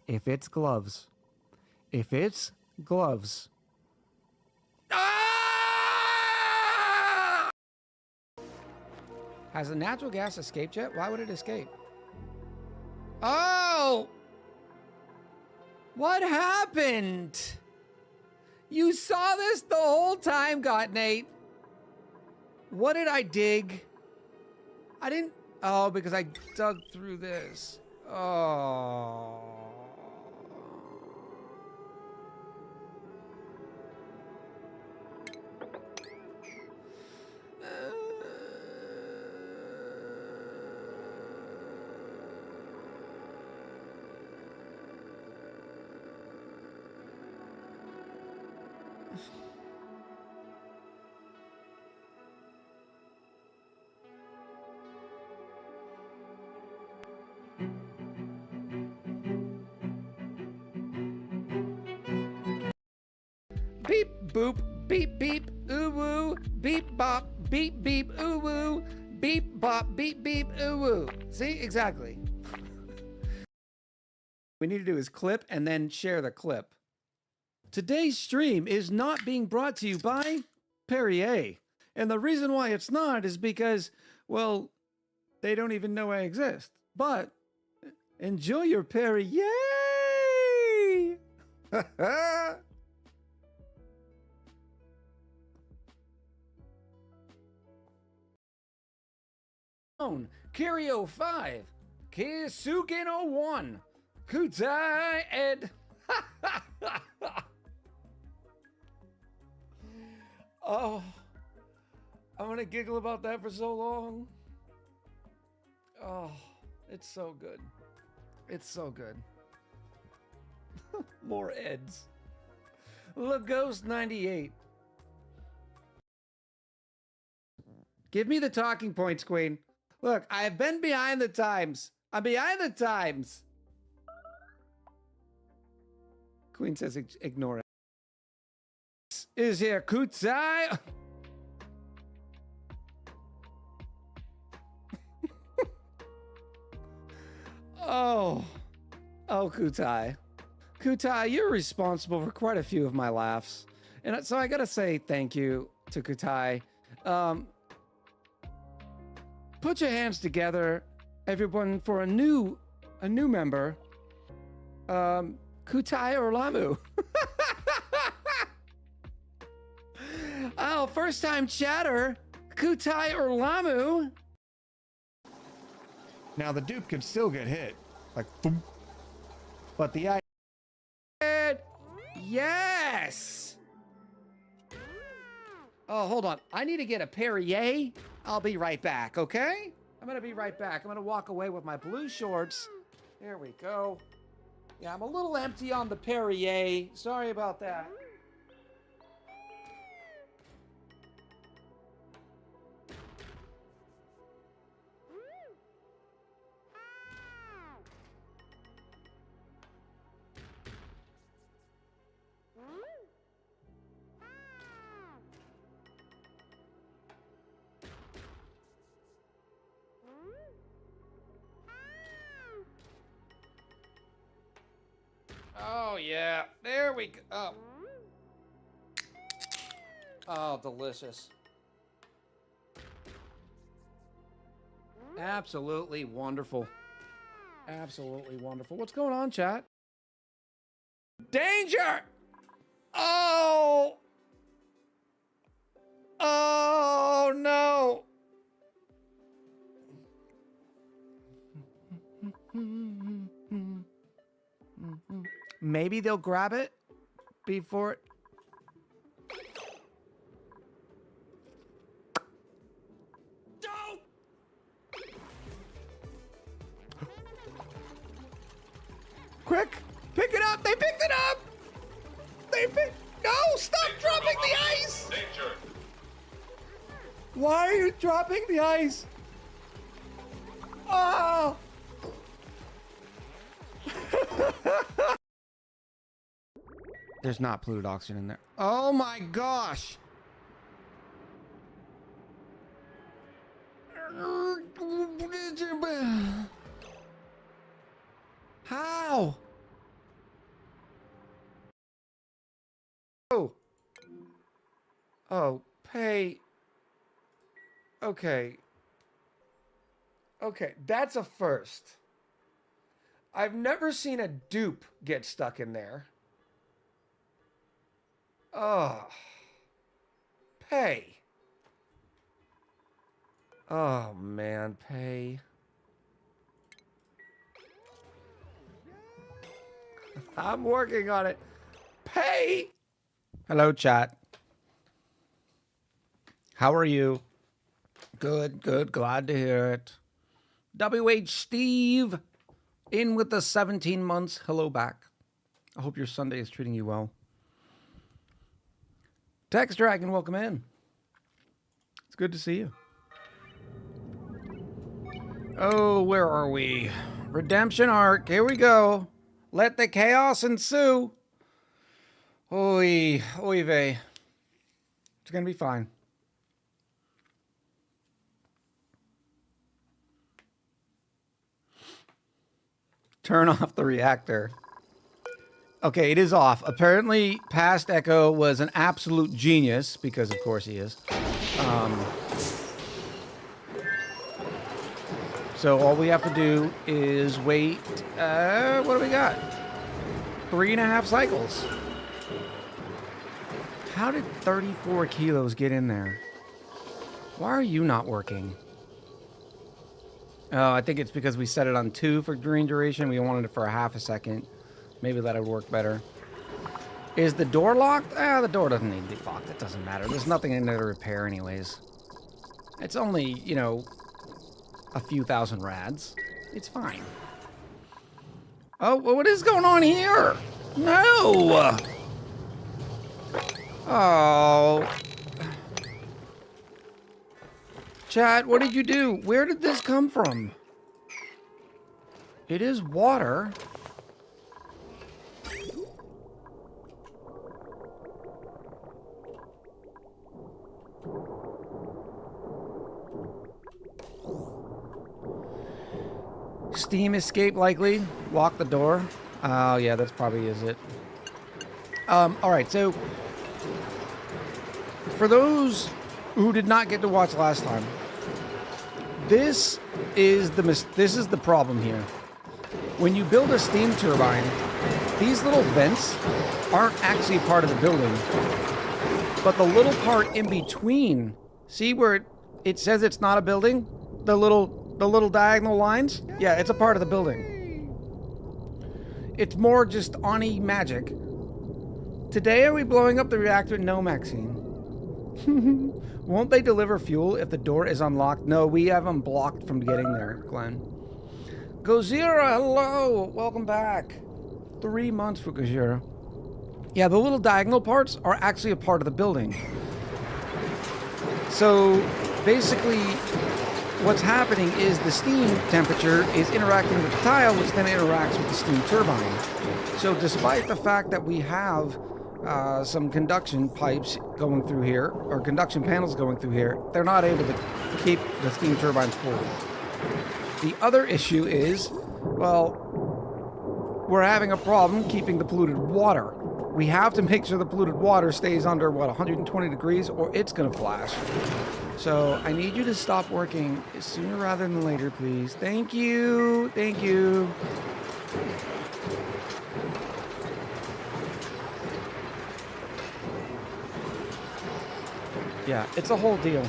If it's gloves. If it's gloves. Ah! Has the natural gas escaped yet? Why would it escape? Oh! What happened? You saw this the whole time, Nate. What did I dig? I didn't... Oh, because I dug through this. Oh... Beep, boop, beep, beep, ooh, woo, beep, bop, beep, beep, ooh, woo, beep, bop, beep, beep, ooh, woo. See? Exactly. We need to do is clip and then share the clip. Today's stream is not being brought to you by Perrier. And the reason why it's not is because, well, they don't even know I exist. But enjoy your Perrier! Kirio 5, Kisuken 01, Kutai Ed. Oh, I'm gonna giggle about that for so long. Oh, it's so good. It's so good. More Eds. Lagos 98. Give me the talking points, Queen. Look, I've been behind the times. I'm behind the times. Queen says ignore it. Is here Kutsai? Oh. Oh, Kutai. Kutai, you're responsible for quite a few of my laughs. And so I gotta say thank you to Kutai. Put your hands together, everyone, for a new member. Kutai Orlamu. Oh, first time chatter, Kutai Orlamu. Now the dupe could still get hit, like boom. But the idea... Yes. Oh, hold on. I need to get a Perrier. I'll be right back, okay? I'm gonna be right back. I'm gonna walk away with my blue shorts. There we go. Yeah, I'm a little empty on the Perrier. Sorry about that. Oh, yeah. There we go. Oh. Oh, delicious. Absolutely wonderful. Absolutely wonderful. What's going on, chat? Danger! Oh! Oh, no! Maybe they'll grab it before it... Don't! Quick! Pick it up! They picked it up! No! Stop dropping the ice! Danger. Why are you dropping the ice? Oh! There's not polluted oxygen in there. Oh my gosh! How? Oh. Oh, pay. Okay. Okay, that's a first. I've never seen a dupe get stuck in there. Oh. Pay. Oh, man, pay. I'm working on it. Pay. Hello, chat. How are you? Good, good. Glad to hear it. WH Steve, in with the 17 months. Hello back. I hope your Sunday is treating you well. Text Dragon, welcome in. It's good to see you. Oh, where are we? Redemption arc. Here we go. Let the chaos ensue. Oy, oy vey. It's gonna be fine. Turn off the reactor. Okay, it is off. Apparently, past Echo was an absolute genius, because of course he is. So all we have to do is wait, what do we got? 3.5 cycles. How did 34 kilos get in there? Why are you not working? Oh, I think it's because we set it on 2 for green duration. We wanted it for a half a second. Maybe that would work better. Is the door locked? Ah, the door doesn't need to be locked. It doesn't matter. There's nothing in there to repair anyways. It's only, you know, a few thousand rads. It's fine. Oh, well, what is going on here? No! Oh. Chat, what did you do? Where did this come from? It is water. Steam escape likely. Lock the door. Oh, yeah, that's probably is it. All right, so for those who did not get to watch last time, this is the problem here. When you build a steam turbine, these little vents aren't actually part of the building, but the little part in between. See where it says it's not a building? The little diagonal lines? Yeah, it's a part of the building. It's more just ONI magic. Today, are we blowing up the reactor? No, Maxine. Won't they deliver fuel if the door is unlocked? No, we have them blocked from getting there, Glenn. Gozira, hello! Welcome back. 3 months for Gozira. Yeah, the little diagonal parts are actually a part of the building. So, basically, what's happening is the steam temperature is interacting with the tile, which then interacts with the steam turbine. So despite the fact that we have some conduction pipes going through here, or conduction panels going through here, they're not able to keep the steam turbines full. The other issue is, well, we're having a problem keeping the polluted water. We have to make sure the polluted water stays under, what, 120 degrees, or it's going to flash. So I need you to stop working sooner rather than later, please. Thank you. Thank you. Yeah, it's a whole deal.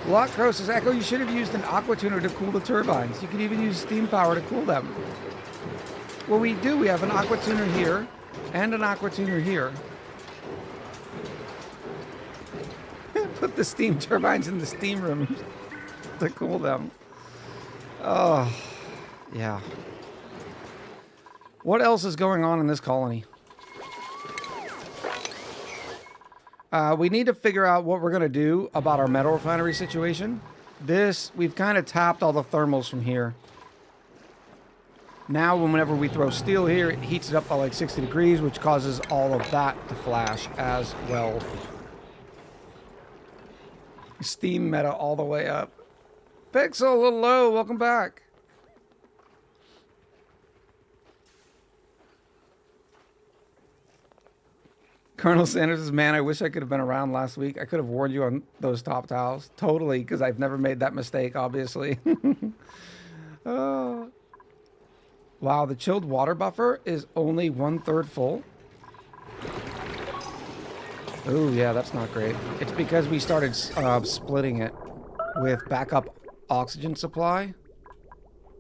Lockrose says, Echo, you should have used an aqua tuner to cool the turbines. You could even use steam power to cool them. Well, we do. We have an aqua tuner here and an aqua tuner here. Put the steam turbines in the steam room to cool them. Oh, yeah. What else is going on in this colony? We need to figure out what we're going to do about our metal refinery situation. We've kind of tapped all the thermals from here. Now, whenever we throw steel here, it heats it up by like 60 degrees, which causes all of that to flash as well. Steam meta all the way up. Pixel, a little low. Welcome back. Colonel Sanders says, man, I wish I could have been around last week. I could have warned you on those top tiles. Totally, because I've never made that mistake, obviously. Oh. Wow, the chilled water buffer is only 1/3 full. Oh, yeah, that's not great. It's because we started splitting it with backup oxygen supply,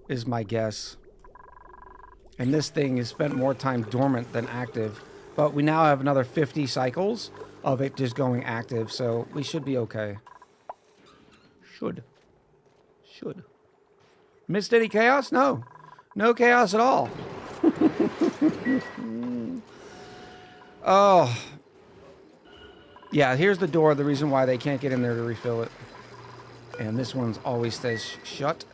is my guess. And this thing has spent more time dormant than active. But we now have another 50 cycles of it just going active, so we should be okay. Should. Missed any chaos? No. No chaos at all. Oh. Yeah, here's the door, the reason why they can't get in there to refill it. And this one's always stays shut.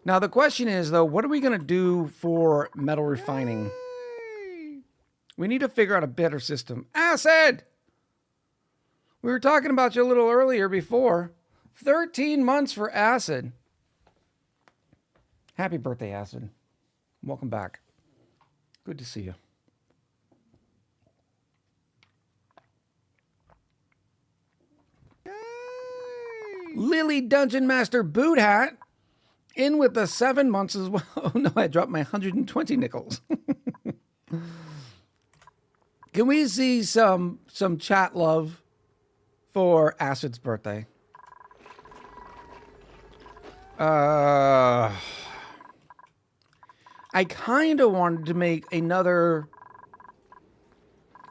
Now the question is, though, what are we going to do for metal refining? We need to figure out a better system. Acid! We were talking about you a little earlier before. 13 months for Acid. Happy birthday, Acid. Welcome back. Good to see you. Yay! Lily Dungeon Master Boot Hat. In with the 7 months as well. Oh no, I dropped my 120 nickels. Can we see some chat love for Acid's birthday? I kind of wanted to make another,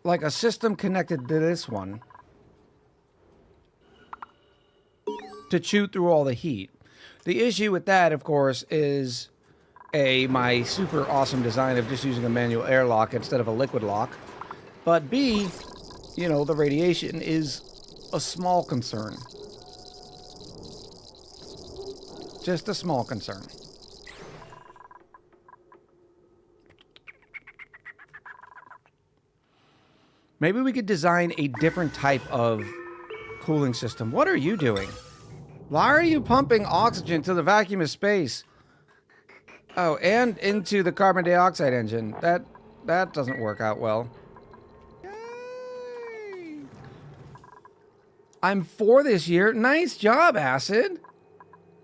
like a system connected to this one, to chew through all the heat. The issue with that, of course, is my super awesome design of just using a manual airlock instead of a liquid lock. But B, you know, the radiation is a small concern. Just a small concern. Maybe we could design a different type of cooling system. What are you doing? Why are you pumping oxygen to the vacuum of space? Oh, and into the carbon dioxide engine. That doesn't work out well. I'm 4 this year. Nice job, Acid.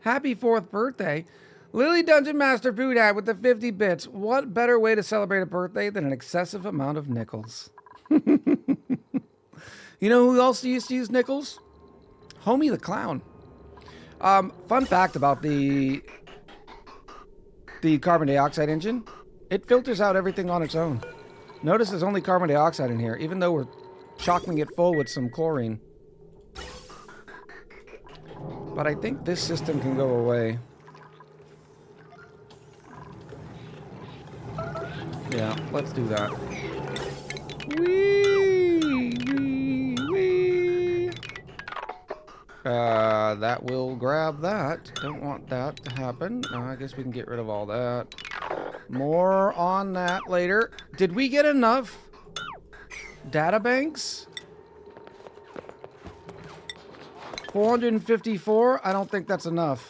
Happy 4th birthday. Lily Dungeon Master Boot Hat with the 50 bits. What better way to celebrate a birthday than an excessive amount of nickels? You know who else used to use nickels? Homie the Clown. Fun fact about the carbon dioxide engine. It filters out everything on its own. Notice there's only carbon dioxide in here, even though we're chockling it full with some chlorine. But I think this system can go away. Yeah, let's do that. Wee, wee, wee. That will grab that. Don't want that to happen. I guess we can get rid of all that. More on that later. Did we get enough data banks? 454? I don't think that's enough.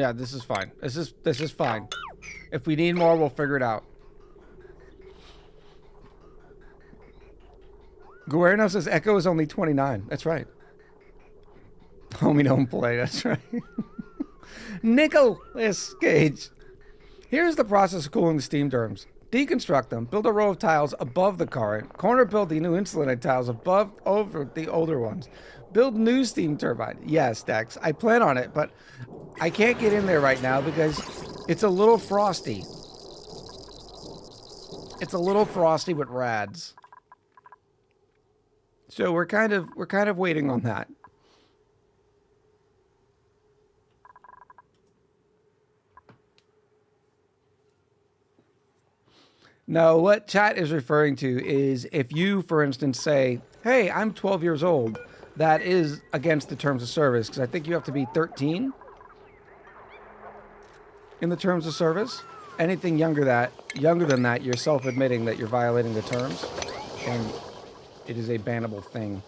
Yeah, this is fine. This is fine. If we need more, we'll figure it out. Guerno says Echo is only 29. That's right. Homie don't play. That's right. Nicholas Gage. Here's the process of cooling the steam terms. Deconstruct them. Build a row of tiles above the current. Corner build the new insulated tiles over the older ones. Build new steam turbine. Yes, Dex. I plan on it, but I can't get in there right now because it's a little frosty. It's a little frosty with rads. So we're kind of waiting on that. No, what chat is referring to is if you, for instance, say, hey, I'm 12 years old, that is against the terms of service, because I think you have to be 13 in the terms of service. Anything younger than that, you're self-admitting that you're violating the terms, and it is a bannable thing.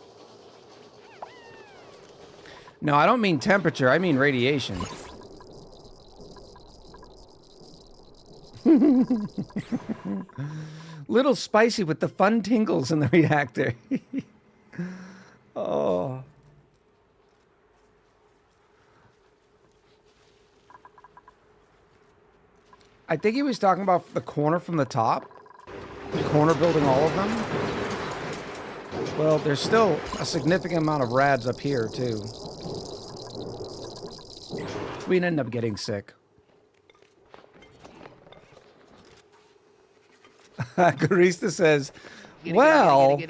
No, I don't mean temperature, I mean radiation. Little spicy with the fun tingles in the reactor. Oh. I think he was talking about the corner from the top. The corner building all of them. Well, there's still a significant amount of rads up here, too. We'd end up getting sick. Garista says, well,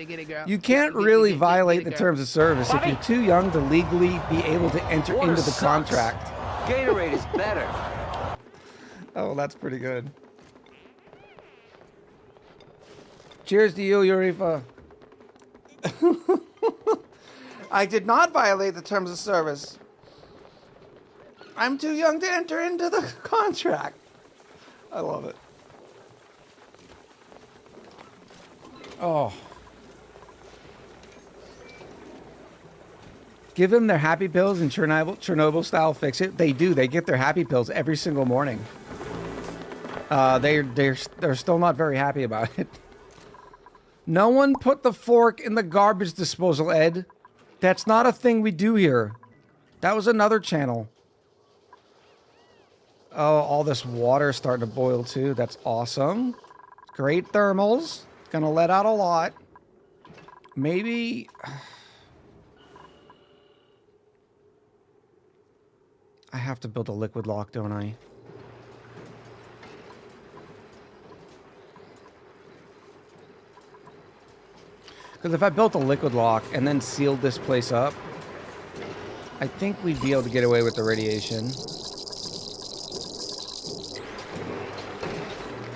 you can't really violate the terms of service if you're too young to legally be able to enter into the contract. Gatorade is better. Oh, that's pretty good. Cheers to you, Urifa. I did not violate the terms of service. I'm too young to enter into the contract. I love it. Oh. Give them their happy pills and Chernobyl style fix it. They do. They get their happy pills every single morning. They're still not very happy about it. No one put the fork in the garbage disposal, Ed. That's not a thing we do here. That was another channel. Oh, all this water is starting to boil too. That's awesome. Great thermals. Gonna let out a lot. Maybe... I have to build a liquid lock, don't I? Because if I built a liquid lock and then sealed this place up, I think we'd be able to get away with the radiation.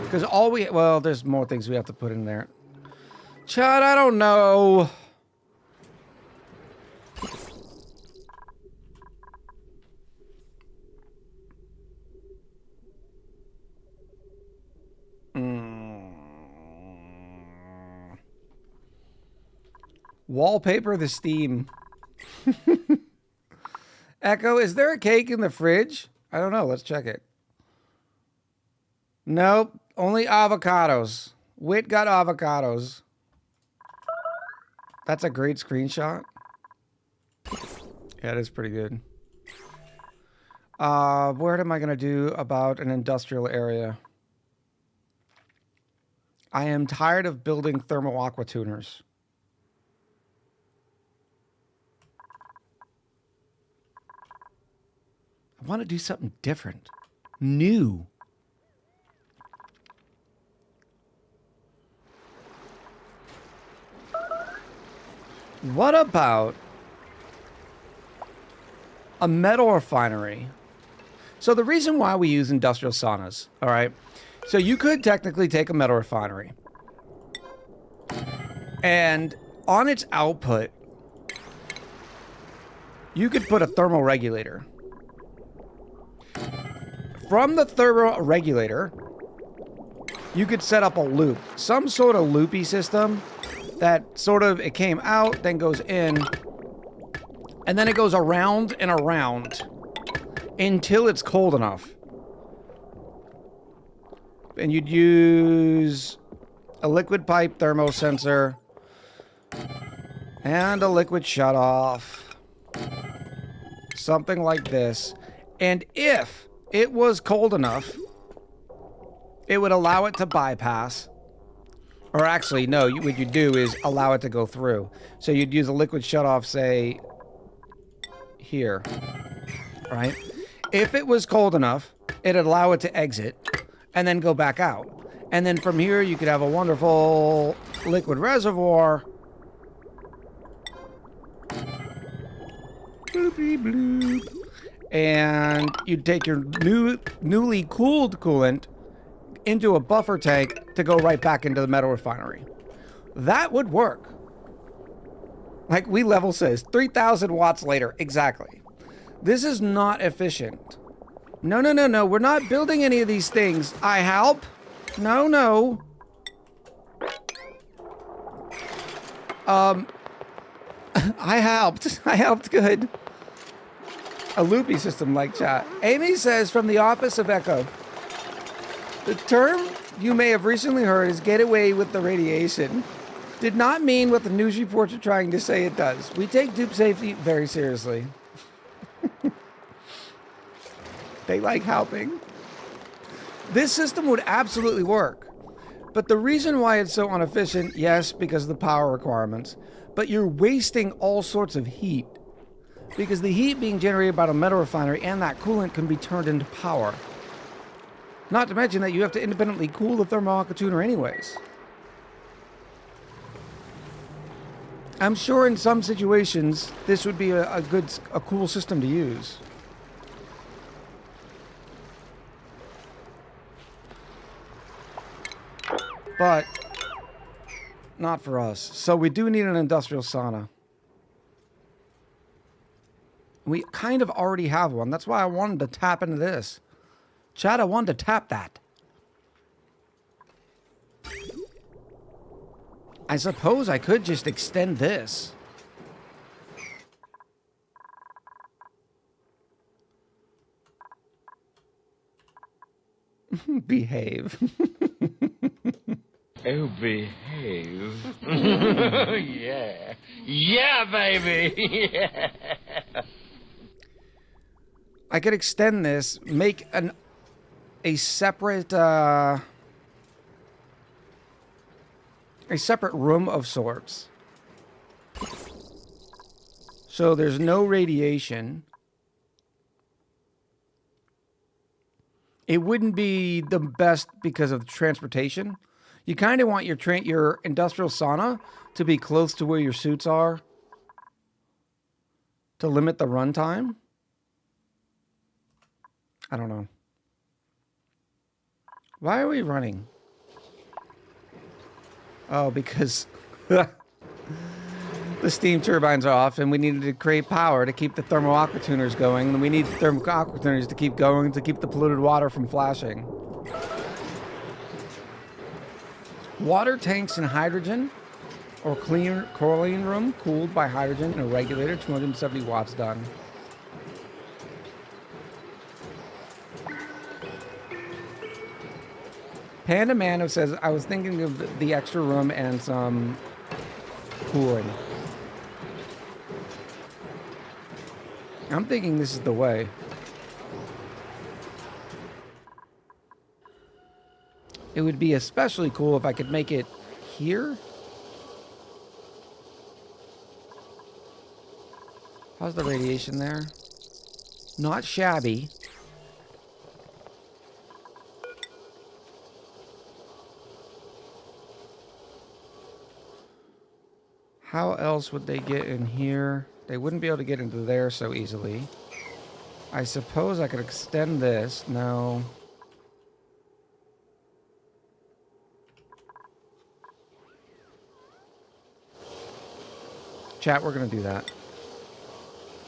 Because all we... Well, there's more things we have to put in there. Chad, I don't know. Wallpaper the steam. Echo, is there a cake in the fridge? I don't know. Let's check it. Nope. Only avocados. Wit got avocados. That's a great screenshot. Yeah, it is pretty good. What am I going to do about an industrial area? I am tired of building thermal aqua tuners. I want to do something different. New. What about a metal refinery? So the reason why we use industrial saunas, all right? So you could technically take a metal refinery and on its output, you could put a thermal regulator. From the thermal regulator, you could set up a loop, some sort of loopy system that sort of, it came out, then goes in, and then it goes around and around. until it's cold enough. And you'd use a liquid pipe thermosensor and a liquid shutoff. Something like this. And if it was cold enough, it would allow it to bypass. Or actually, no, what you'd do is allow it to go through. So you'd use a liquid shutoff, say, here. Right? If it was cold enough, it'd allow it to exit and then go back out. And then from here, you could have a wonderful liquid reservoir. Bloopy bloop. And you'd take your newly cooled coolant into a buffer tank to go right back into the metal refinery. That would work. Like we level says, 3,000 watts later. Exactly. This is not efficient. No, no, no, no. We're not building any of these things. I help. No, no. I helped. I helped good. A loopy system like chat. Amy says from the office of Echo. The term you may have recently heard is get away with the radiation. Did not mean what the news reports are trying to say it does. We take dupe safety very seriously. They like helping. This system would absolutely work. But the reason why it's so inefficient, yes, because of the power requirements, but you're wasting all sorts of heat. Because the heat being generated by the metal refinery and that coolant can be turned into power. Not to mention that you have to independently cool the thermal aqua tuner anyways. I'm sure in some situations this would be a cool system to use. But not for us. So we do need an industrial sauna. We kind of already have one. That's why I wanted to tap into this. Chad, I wanted to tap that. I suppose I could just extend this. Behave. Oh, behave. Yeah. Yeah, baby. Yeah. I could extend this, make a separate room of sorts. So there's no radiation. It wouldn't be the best because of transportation. You kind of want your industrial sauna to be close to where your suits are to limit the runtime. I don't know. Why are we running? Oh, because the steam turbines are off and we needed to create power to keep the thermal aqua tuners going. And we need the thermal aqua tuners to keep going to keep the polluted water from flashing. Water tanks and hydrogen or clean cooling room cooled by hydrogen in a regulator, 270 watts done. Panda Mano says, I was thinking of the extra room and some cooling. I'm thinking this is the way. It would be especially cool if I could make it here. How's the radiation there? Not shabby. How else would they get in here? They wouldn't be able to get into there so easily. I suppose I could extend this. No. Chat, we're going to do that.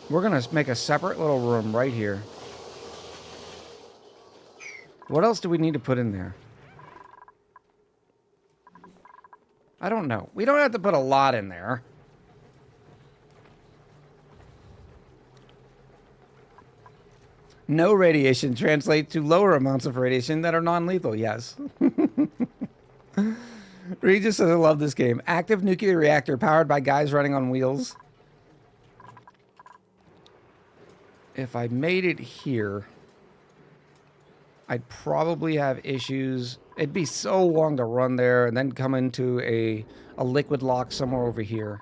We're going to make a separate little room right here. What else do we need to put in there? I don't know. We don't have to put a lot in there. No radiation translates to lower amounts of radiation that are non-lethal. Yes. Regis says, I love this game. Active nuclear reactor powered by guys running on wheels. If I made it here, I'd probably have issues. It'd be so long to run there and then come into a liquid lock somewhere over here.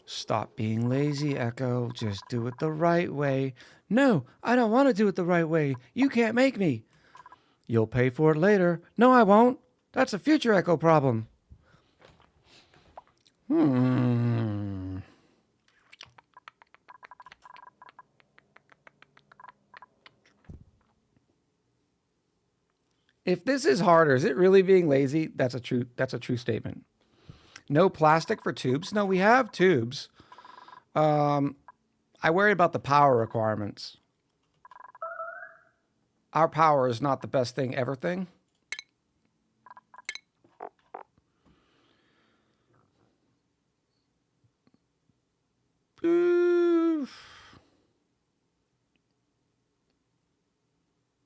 Stop being lazy, Echo. Just do it the right way. No, I don't want to do it the right way. You can't make me. You'll pay for it later. No, I won't. That's a future Echo problem. If this is harder, is it really being lazy? That's a true statement. No plastic for tubes. No, we have tubes. I worry about the power requirements. Our power is not the best thing ever thing.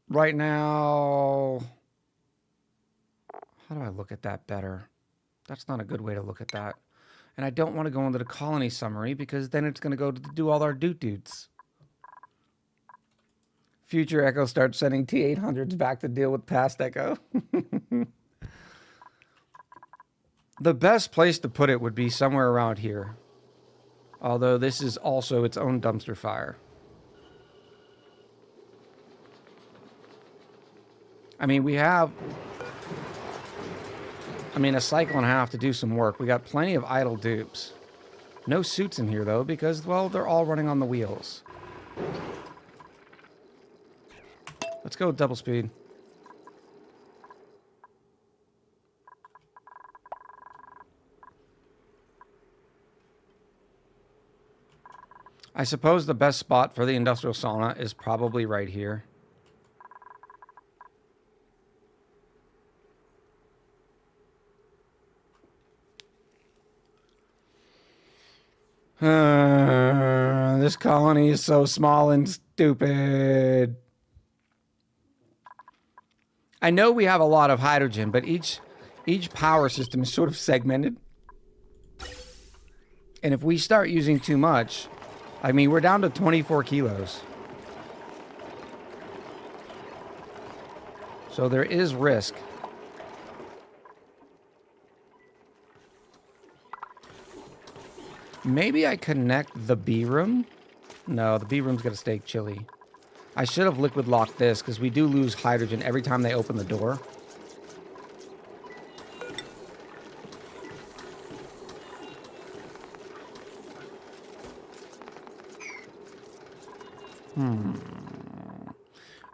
Right now, how do I look at that better? That's not a good way to look at that. And I don't want to go into the colony summary because then it's going to go to do all our dudes. Future Echo starts sending T-800s back to deal with past Echo. The best place to put it would be somewhere around here. Although this is also its own dumpster fire. I mean, a cycle and a half to do some work. We got plenty of idle dupes. No suits in here, though, because, well, they're all running on the wheels. Let's go double speed. I suppose the best spot for the industrial sauna is probably right here. This colony is so small and stupid. I know we have a lot of hydrogen, but each power system is sort of segmented. And if we start using too much, I mean, we're down to 24 kilos. So there is risk. Maybe I connect the B room. No, the B room's gonna stay chilly. I should have liquid locked this because we do lose hydrogen every time they open the door.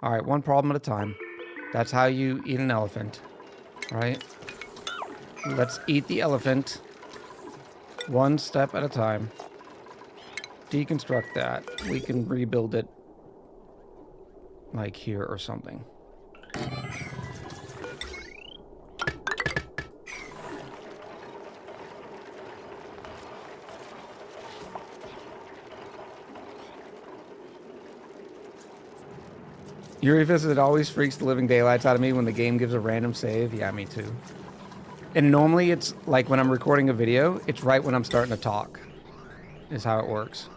All right, one problem at a time. That's how you eat an elephant, right? Let's eat the elephant. One step at a time. Deconstruct that. We can rebuild it like here or something. Yuri says it always freaks the living daylights out of me when the game gives a random save. Yeah, me too. And normally it's like when I'm recording a video, it's right when I'm starting to talk. Is how it works.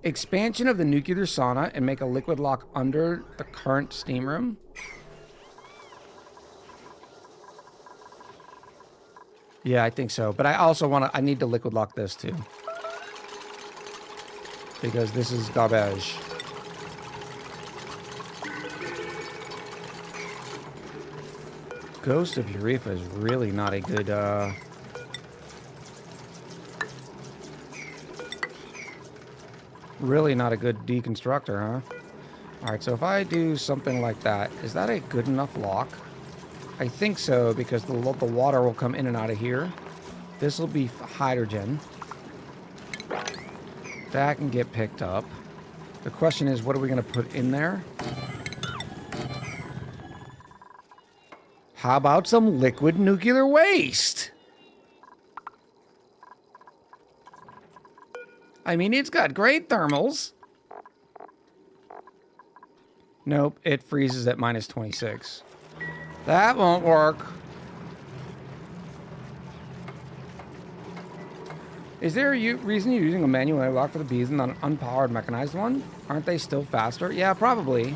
Expansion of the nuclear sauna and make a liquid lock under the current steam room. Yeah, I think so. But I also I need to liquid lock this too. Because this is garbage. Ghost of Eureka is really not a good, really not a good deconstructor, huh? Alright, so if I do something like that, is that a good enough lock? I think so, because the water will come in and out of here. This will be hydrogen. That can get picked up. The question is, what are we going to put in there? How about some liquid nuclear waste? I mean, it's got great thermals. Nope, it freezes at minus 26. That won't work. Is there a reason you're using a manual airlock for the bees and not an unpowered mechanized one? Aren't they still faster? Yeah, probably.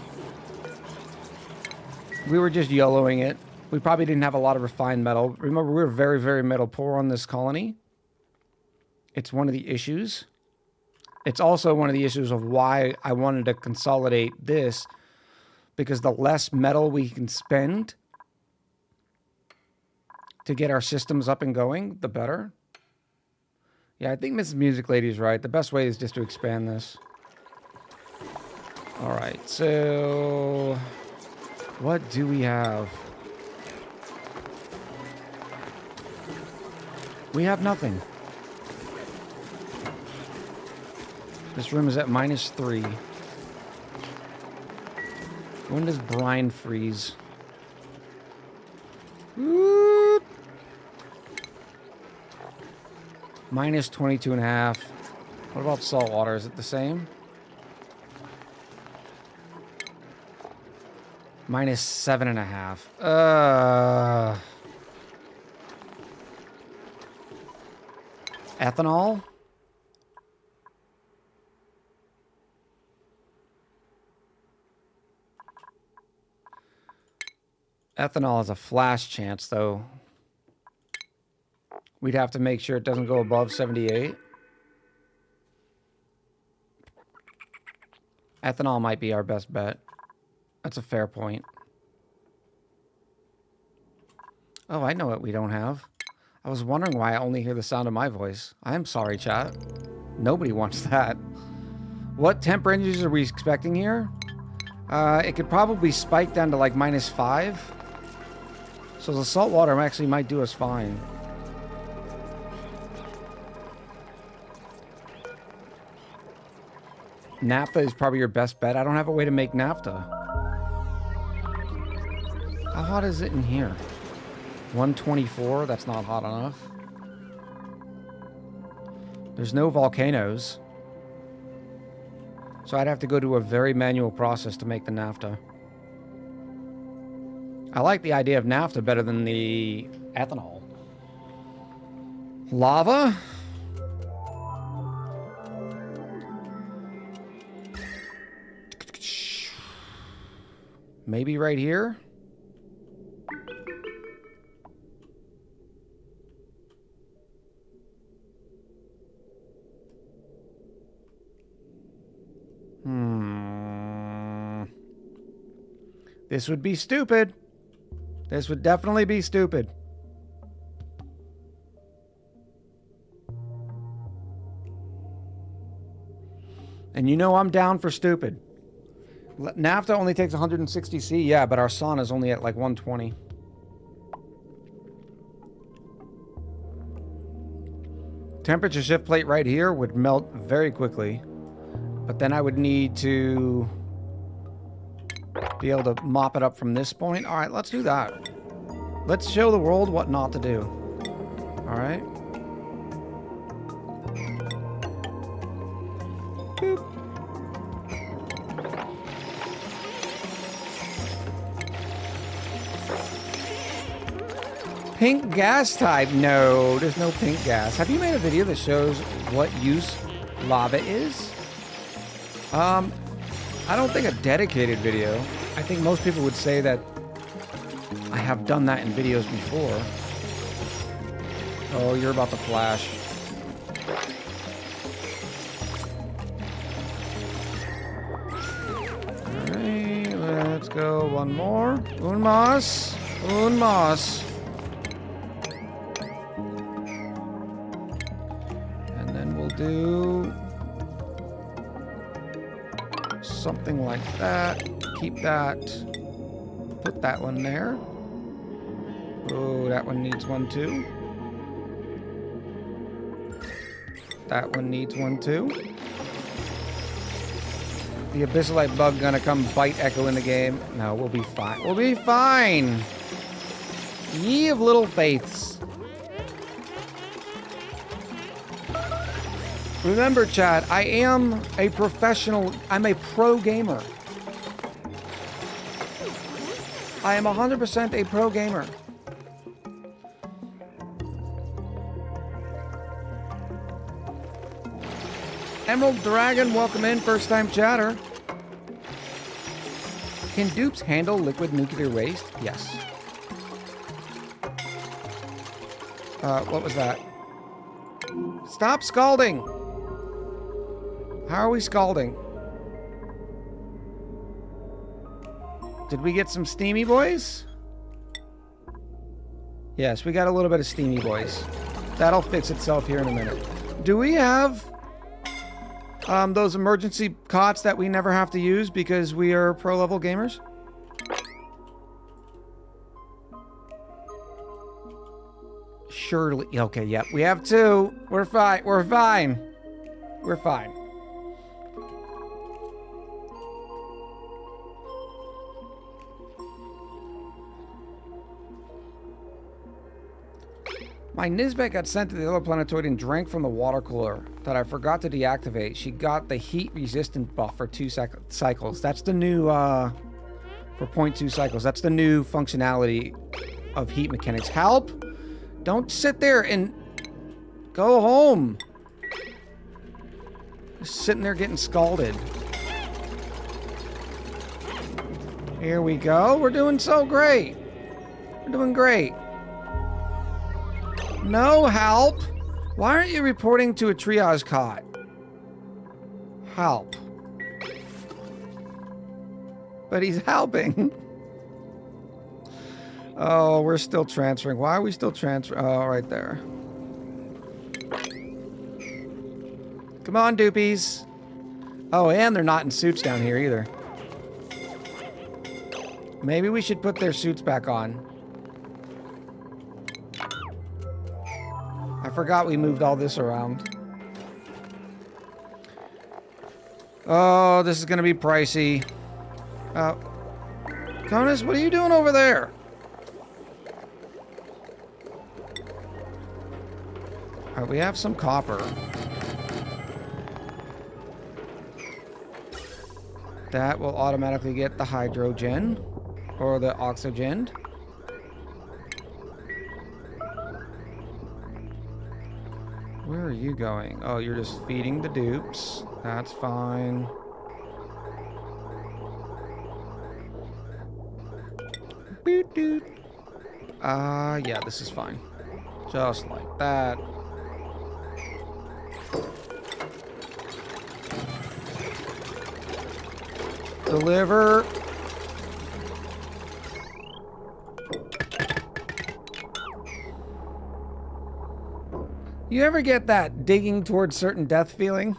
We were just YOLOing it. We probably didn't have a lot of refined metal. Remember, we were very, very metal poor on this colony. It's one of the issues. It's also one of the issues of why I wanted to consolidate this, because the less metal we can spend to get our systems up and going, the better. Yeah, I think Mrs. Music Lady is right. The best way is just to expand this. All right, so what do we have? We have nothing. This room is at minus 3. When does brine freeze? Whoop. Minus 22.5. What about salt water? Is it the same? Minus 7.5. Ethanol? Ethanol has a flash chance, though. We'd have to make sure it doesn't go above 78. Ethanol might be our best bet. That's a fair point. Oh, I know what we don't have. I was wondering why I only hear the sound of my voice. I am sorry, chat. Nobody wants that. What temp ranges are we expecting here? It could probably spike down to like minus 5. So the salt water actually might do us fine. Naphtha is probably your best bet. I don't have a way to make naphtha. How hot is it in here? 124? That's not hot enough. There's no volcanoes. So I'd have to go to a very manual process to make the naphtha. I like the idea of naphtha better than the ethanol. Lava? Maybe right here? This would be stupid. This would definitely be stupid. And you know I'm down for stupid. Naphtha only takes 160 C, yeah, but our sauna is only at like 120. Temperature shift plate right here would melt very quickly. But then I would need to be able to mop it up from this point. All right, let's do that. Let's show the world what not to do. All right. Boop. Pink gas type? No, there's no pink gas. Have you made a video that shows what use lava is? I don't think a dedicated video. I think most people would say that I have done that in videos before. Oh, you're about to flash. Alright, let's go one more. Un más. Un más. And then we'll do something like that. Keep that. Put that one there. Oh, that one needs one too. That one needs one too. The Abyssalite bug gonna come bite Echo in the game? No, we'll be fine. We'll be fine! Ye of little faiths. Remember, Chad, I am a professional. I'm a pro gamer. I am 100% a pro gamer. Emerald Dragon, welcome in, first time chatter. Can dupes handle liquid nuclear waste? Yes. What was that? Stop scalding! How are we scalding? Did we get some steamy boys? Yes, we got a little bit of steamy boys. That'll fix itself here in a minute. Do we have those emergency cots that we never have to use because we are pro-level gamers? Surely. Okay, yep. We have two. We're fine. We're fine. We're fine. My Nisbet got sent to the other planetoid and drank from the water cooler that I forgot to deactivate. She got the heat resistant buff for 2 cycles. That's the new, for 0.2 cycles. That's the new functionality of heat mechanics. Help! Don't sit there and go home. Just sitting there getting scalded. Here we go. We're doing so great. We're doing great. No help. Why aren't you reporting to a triage cot? Help. But he's helping. Oh, we're still transferring. Why are we still transferring? Oh, right there. Come on, dupies. Oh, and they're not in suits down here either. Maybe we should put their suits back on. I forgot we moved all this around. Oh, this is going to be pricey. Conus, what are you doing over there? Alright, we have some copper. That will automatically get the hydrogen. Or the oxygen. Where are you going? Oh, you're just feeding the dupes. That's fine. Boot doot. Yeah, this is fine. Just like that. Deliver. You ever get that digging towards certain death feeling?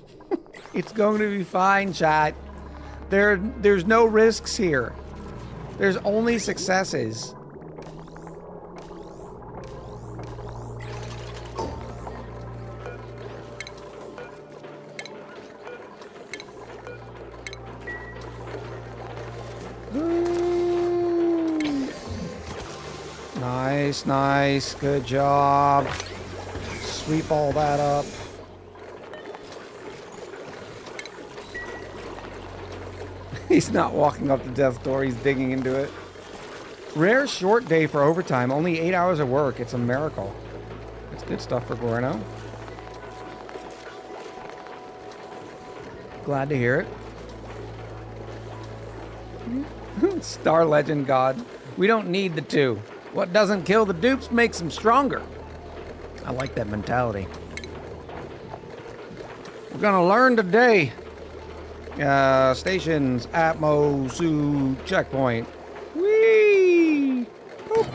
It's going to be fine, chat. There's no risks here. There's only successes. Ooh. Nice, nice. Good job. Sweep all that up. He's not walking up the death door, he's digging into it. Rare short day for overtime, only 8 hours of work. It's a miracle. It's good stuff for Guerno. Glad to hear it. Star Legend God. We don't need the two. What doesn't kill the dupes makes them stronger. I like that mentality. We're gonna learn today. Stations, Atmo, Sioux, checkpoint. Whee! Boop.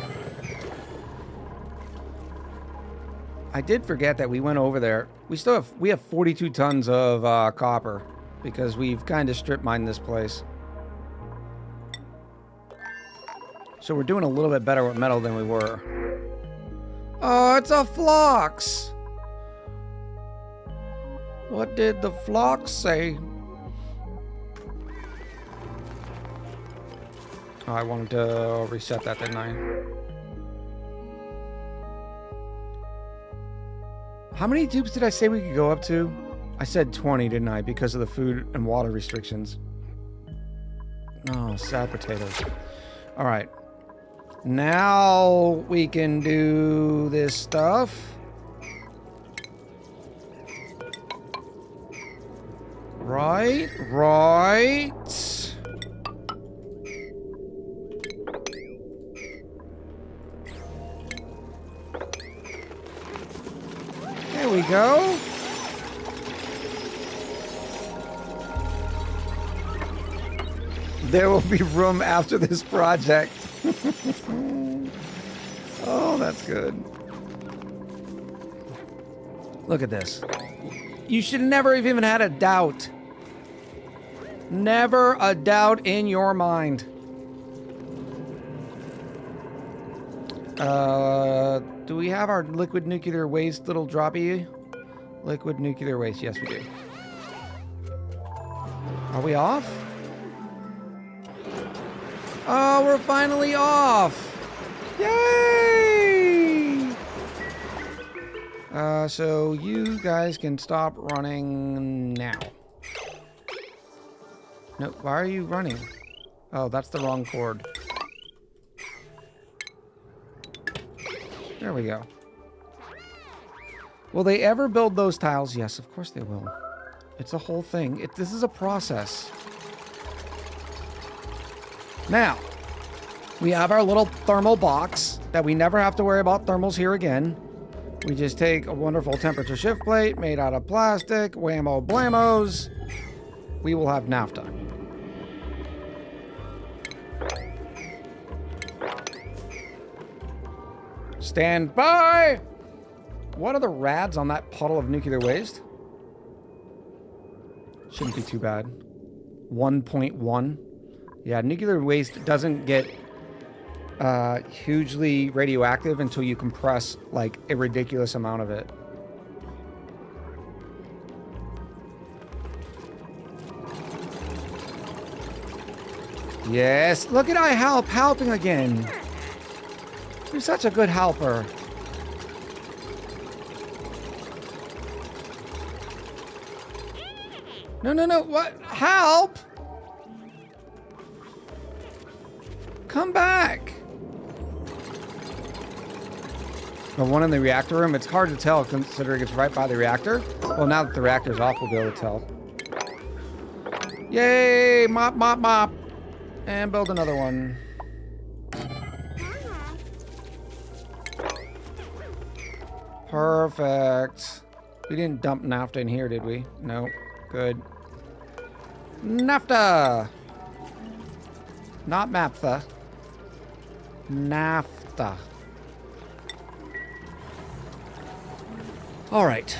I did forget that we went over there. We have 42 tons of copper because we've kind of strip mined this place. So we're doing a little bit better with metal than we were. Oh, it's a phlox! What did the phlox say? Oh, I wanted to reset that, didn't I? How many dupes did I say we could go up to? I said 20, didn't I? Because of the food and water restrictions. Oh, sad potatoes. All right. Now we can do this stuff. Right. There we go. There will be room after this project. Oh, that's good. Look at this. You should never have even had a doubt. Never a doubt in your mind. Do we have our liquid nuclear waste little droppy? Liquid nuclear waste, yes we do. Are we off? Oh, we're finally off! Yay! So you guys can stop running now. No, why are you running? Oh, that's the wrong cord. There we go. Will they ever build those tiles? Yes, of course they will. It's a whole thing. This is a process. Now, we have our little thermal box that we never have to worry about thermals here again. We just take a wonderful temperature shift plate made out of plastic, whammo blamos. We will have naphtha. Stand by! What are the rads on that puddle of nuclear waste? Shouldn't be too bad. 1.1. Yeah, nuclear waste doesn't get hugely radioactive until you compress like a ridiculous amount of it. Yes, look at I helping again. You're such a good helper. No, what? Help! Come back! The one in the reactor room, it's hard to tell considering it's right by the reactor. Well, now that the reactor's off, we'll be able to tell. Yay! Mop, mop, mop! And build another one. Perfect. We didn't dump naphtha in here, did we? No. Good. Naphtha! Not maptha. Naphtha. All right.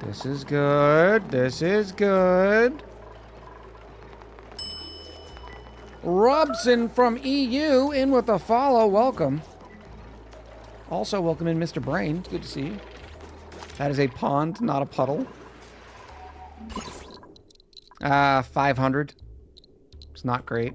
This is good. This is good. Robson from EU in with a follow. Welcome. Also welcome in Mr. Brain. Good to see you. That is a pond, not a puddle. 500. It's not great.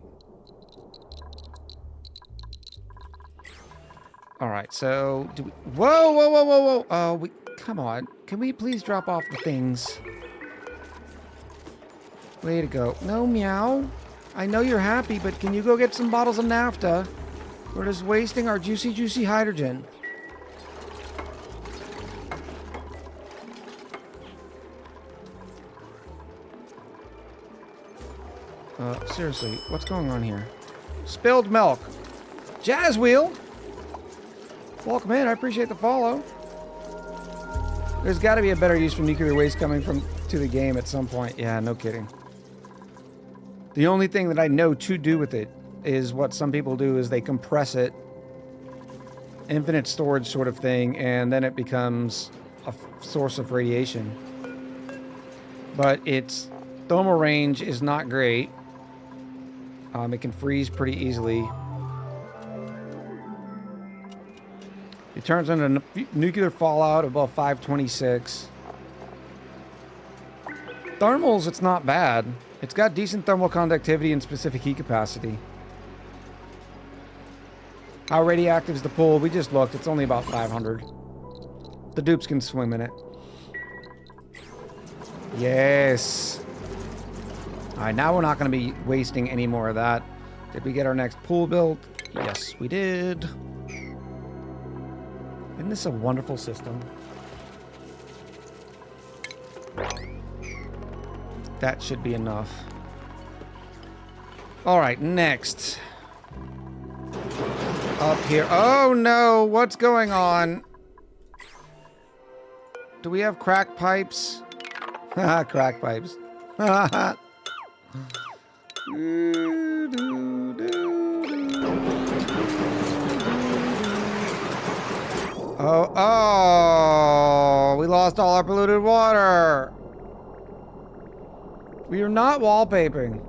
All right, so do we... Whoa. Oh, come on. Can we please drop off the things? Way to go. No, meow. I know you're happy, but can you go get some bottles of naphtha? We're just wasting our juicy hydrogen. Seriously, what's going on here? Spilled milk. Jazz Wheel. Welcome in. I appreciate the follow. There's got to be a better use for nuclear waste coming to the game at some point. Yeah, no kidding. The only thing that I know to do with it is what some people do is they compress it. Infinite storage sort of thing, and then it becomes a source of radiation. But its thermal range is not great. It can freeze pretty easily. It turns into nuclear fallout above 526. Thermals, it's not bad. It's got decent thermal conductivity and specific heat capacity. How radioactive is the pool? We just looked. It's only about 500. The dupes can swim in it. Yes. All right, now we're not going to be wasting any more of that. Did we get our next pool built? Yes, we did. Isn't this a wonderful system? That should be enough. All right, next. Up here. Oh no, what's going on? Do we have crack pipes? Haha, crack pipes. Oh, we lost all our polluted water. We are not wallpapering.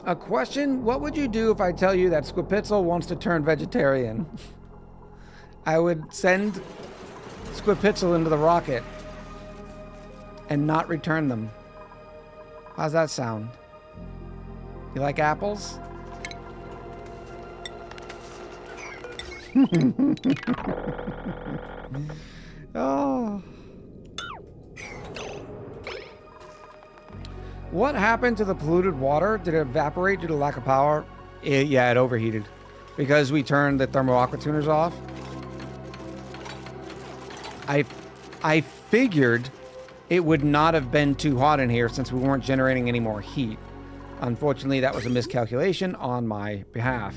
A question, what would you do if I tell you that Squipitzel wants to turn vegetarian? I would send Squipitzel into the rocket and not return them. How's that sound? You like apples? Oh. What happened to the polluted water? Did it evaporate due to lack of power? Yeah, it overheated. Because we turned the thermal aqua tuners off. I figured it would not have been too hot in here since we weren't generating any more heat. Unfortunately, that was a miscalculation on my behalf.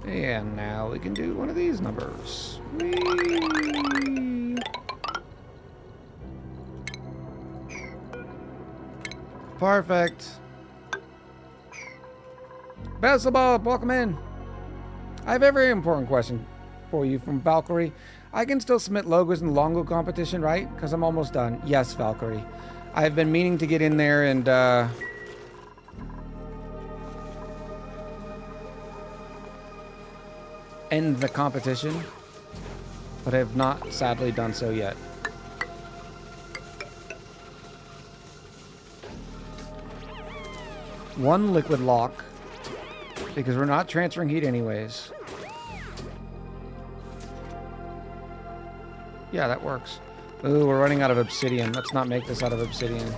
And now we can do one of these numbers. Whee! Perfect. Beelzebub, welcome in. I have a very important question for you from Valkyrie. I can still submit logos in the Longo competition, right? Because I'm almost done. Yes, Valkyrie. I've been meaning to get in there and end the competition, but I have not sadly done so yet. One liquid lock, because we're not transferring heat anyways. Yeah, that works. Ooh, we're running out of obsidian. Let's not make this out of obsidian.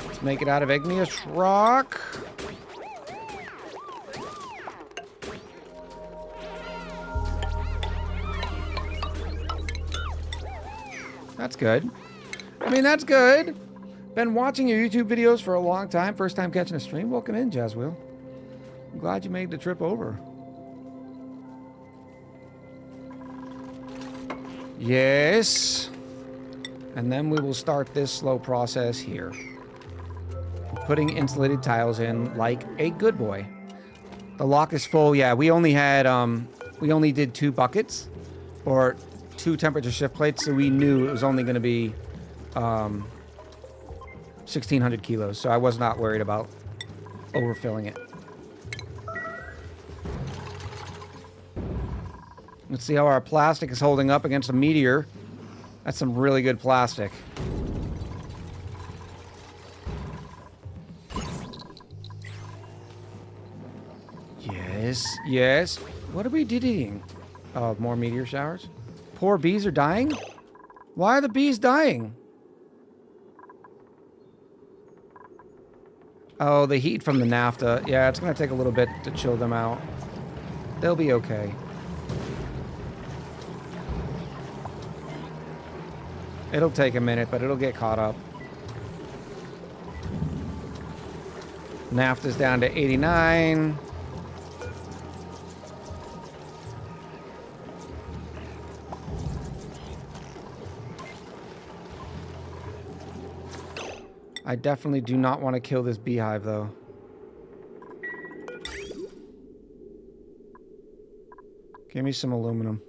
Let's make it out of igneous rock. That's good. I mean, that's good. Been watching your YouTube videos for a long time. First time catching a stream. Welcome in, Jazzwheel. I'm glad you made the trip over. Yes. And then we will start this slow process here. Putting insulated tiles in like a good boy. The lock is full. Yeah, we only had, we only did 2 buckets. Or 2 temperature shift plates, so we knew it was only going to be 1,600 kilos, so I was not worried about overfilling it. Let's see how our plastic is holding up against a meteor. That's some really good plastic. Yes, yes. What are we eating? Oh, more meteor showers? Poor bees are dying? Why are the bees dying? Oh, the heat from the naphtha. Yeah, it's going to take a little bit to chill them out. They'll be okay. It'll take a minute, but it'll get caught up. Naphtha's down to 89. I definitely do not want to kill this beehive, though. Give me some aluminum.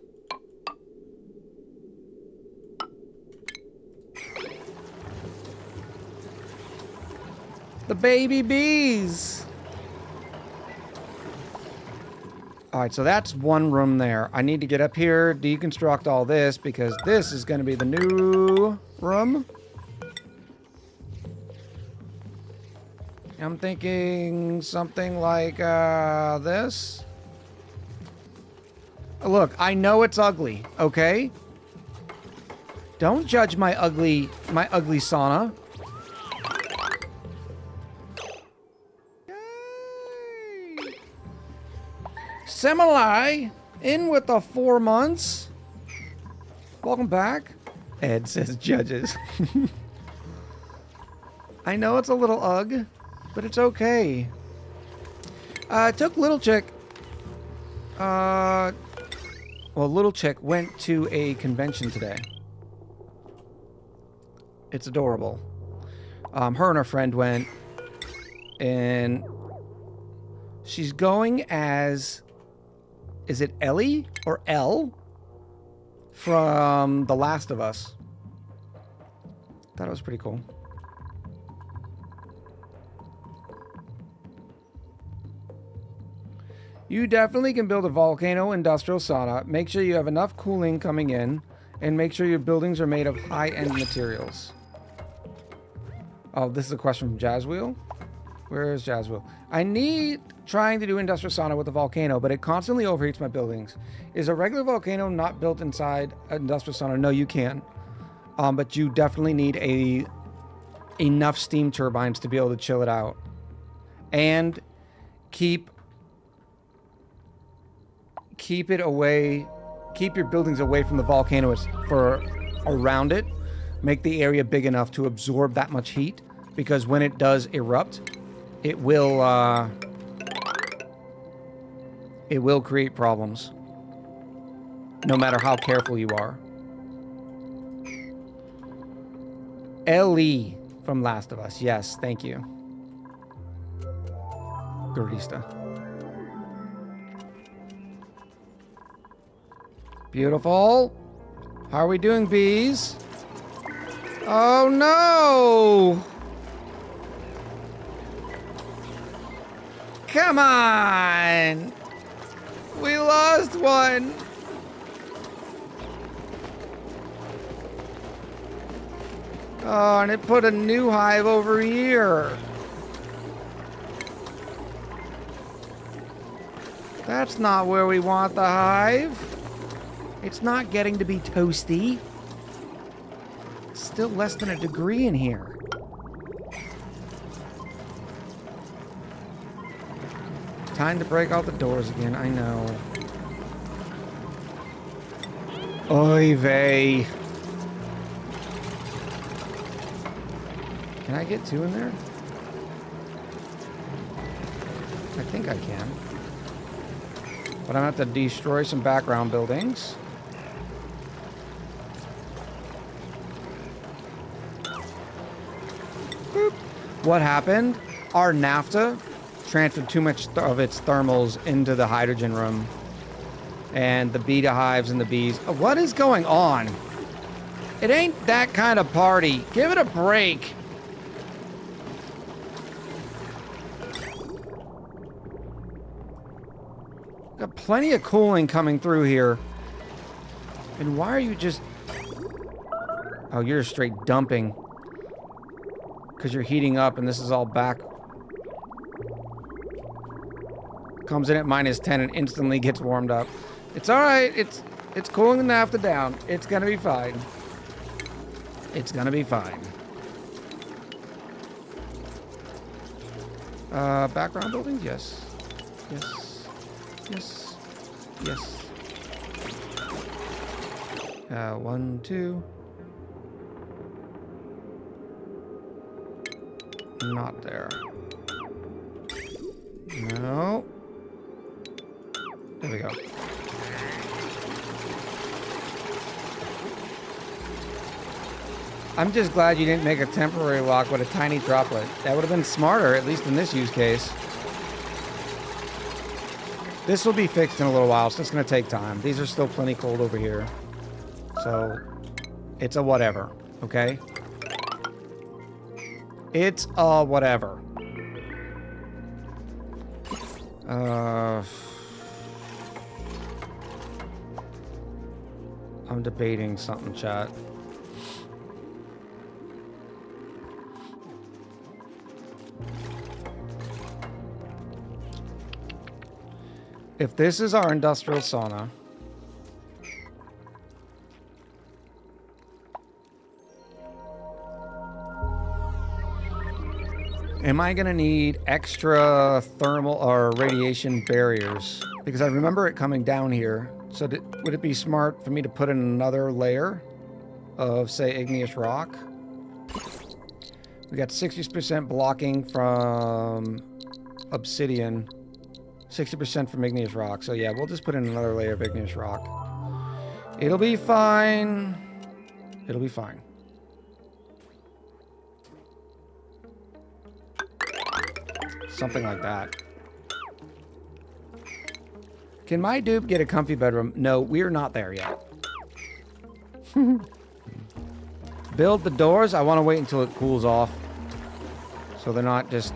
The baby bees! All right, so that's one room there. I need to get up here, deconstruct all this, because this is going to be the new room. I'm thinking something like this. Look, I know it's ugly, okay? Don't judge my ugly sauna. Yay! Simile, in with the 4 months. Welcome back. Ed says judges. I know it's a little ugh, but it's okay. Took Little Chick. Well, Little Chick went to a convention today. It's adorable. Her and her friend went, and she's going as, is it Ellie or Elle from The Last of Us? Thought it was pretty cool. You definitely can build a volcano industrial sauna. Make sure you have enough cooling coming in, and make sure your buildings are made of high-end materials. Oh, this is a question from Jazzwheel. Where is Jazzwheel? I need trying to do industrial sauna with a volcano, but it constantly overheats my buildings. Is a regular volcano not built inside an industrial sauna? No, you can. But you definitely need enough steam turbines to be able to chill it out. And keep it away, keep your buildings away from the volcano for around it. Make the area big enough to absorb that much heat, because when it does erupt, it will create problems, no matter how careful you are. Ellie from Last of Us. Yes, thank you. Gurista. Beautiful. How are we doing, bees? Oh no! Come on! We lost one! Oh, and it put a new hive over here. That's not where we want the hive. It's not getting to be toasty. It's still less than a degree in here. Time to break out the doors again, I know. Oy vey. Can I get 2 in there? I think I can. But I'm going to have to destroy some background buildings. Boop. What happened? Our naphtha transferred too much of its thermals into the hydrogen room. And the beta hives and the bees. What is going on? It ain't that kind of party. Give it a break. Got plenty of cooling coming through here. And why are you just... Oh, you're straight dumping. Because you're heating up and this is all back. Comes in at -10 and instantly gets warmed up. It's alright. It's cooling the naphtha down. It's gonna be fine. It's gonna be fine. Background buildings? Yes. Yes. Yes. Yes. 1, 2. Not there. No. There we go. I'm just glad you didn't make a temporary lock with a tiny droplet. That would have been smarter, at least in this use case. This will be fixed in a little while, so it's going to take time. These are still plenty cold over here. So, it's a whatever, okay? It's a whatever. I'm debating something, chat. If this is our industrial sauna, am I gonna need extra thermal or radiation barriers? Because I remember it coming down here. So would it be smart for me to put in another layer of, say, igneous rock? We got 60% blocking from obsidian, 60% from igneous rock. So yeah, we'll just put in another layer of igneous rock. It'll be fine. It'll be fine. Something like that. Can my dupe get a comfy bedroom? No, we're not there yet. Build the doors. I want to wait until it cools off, so they're not just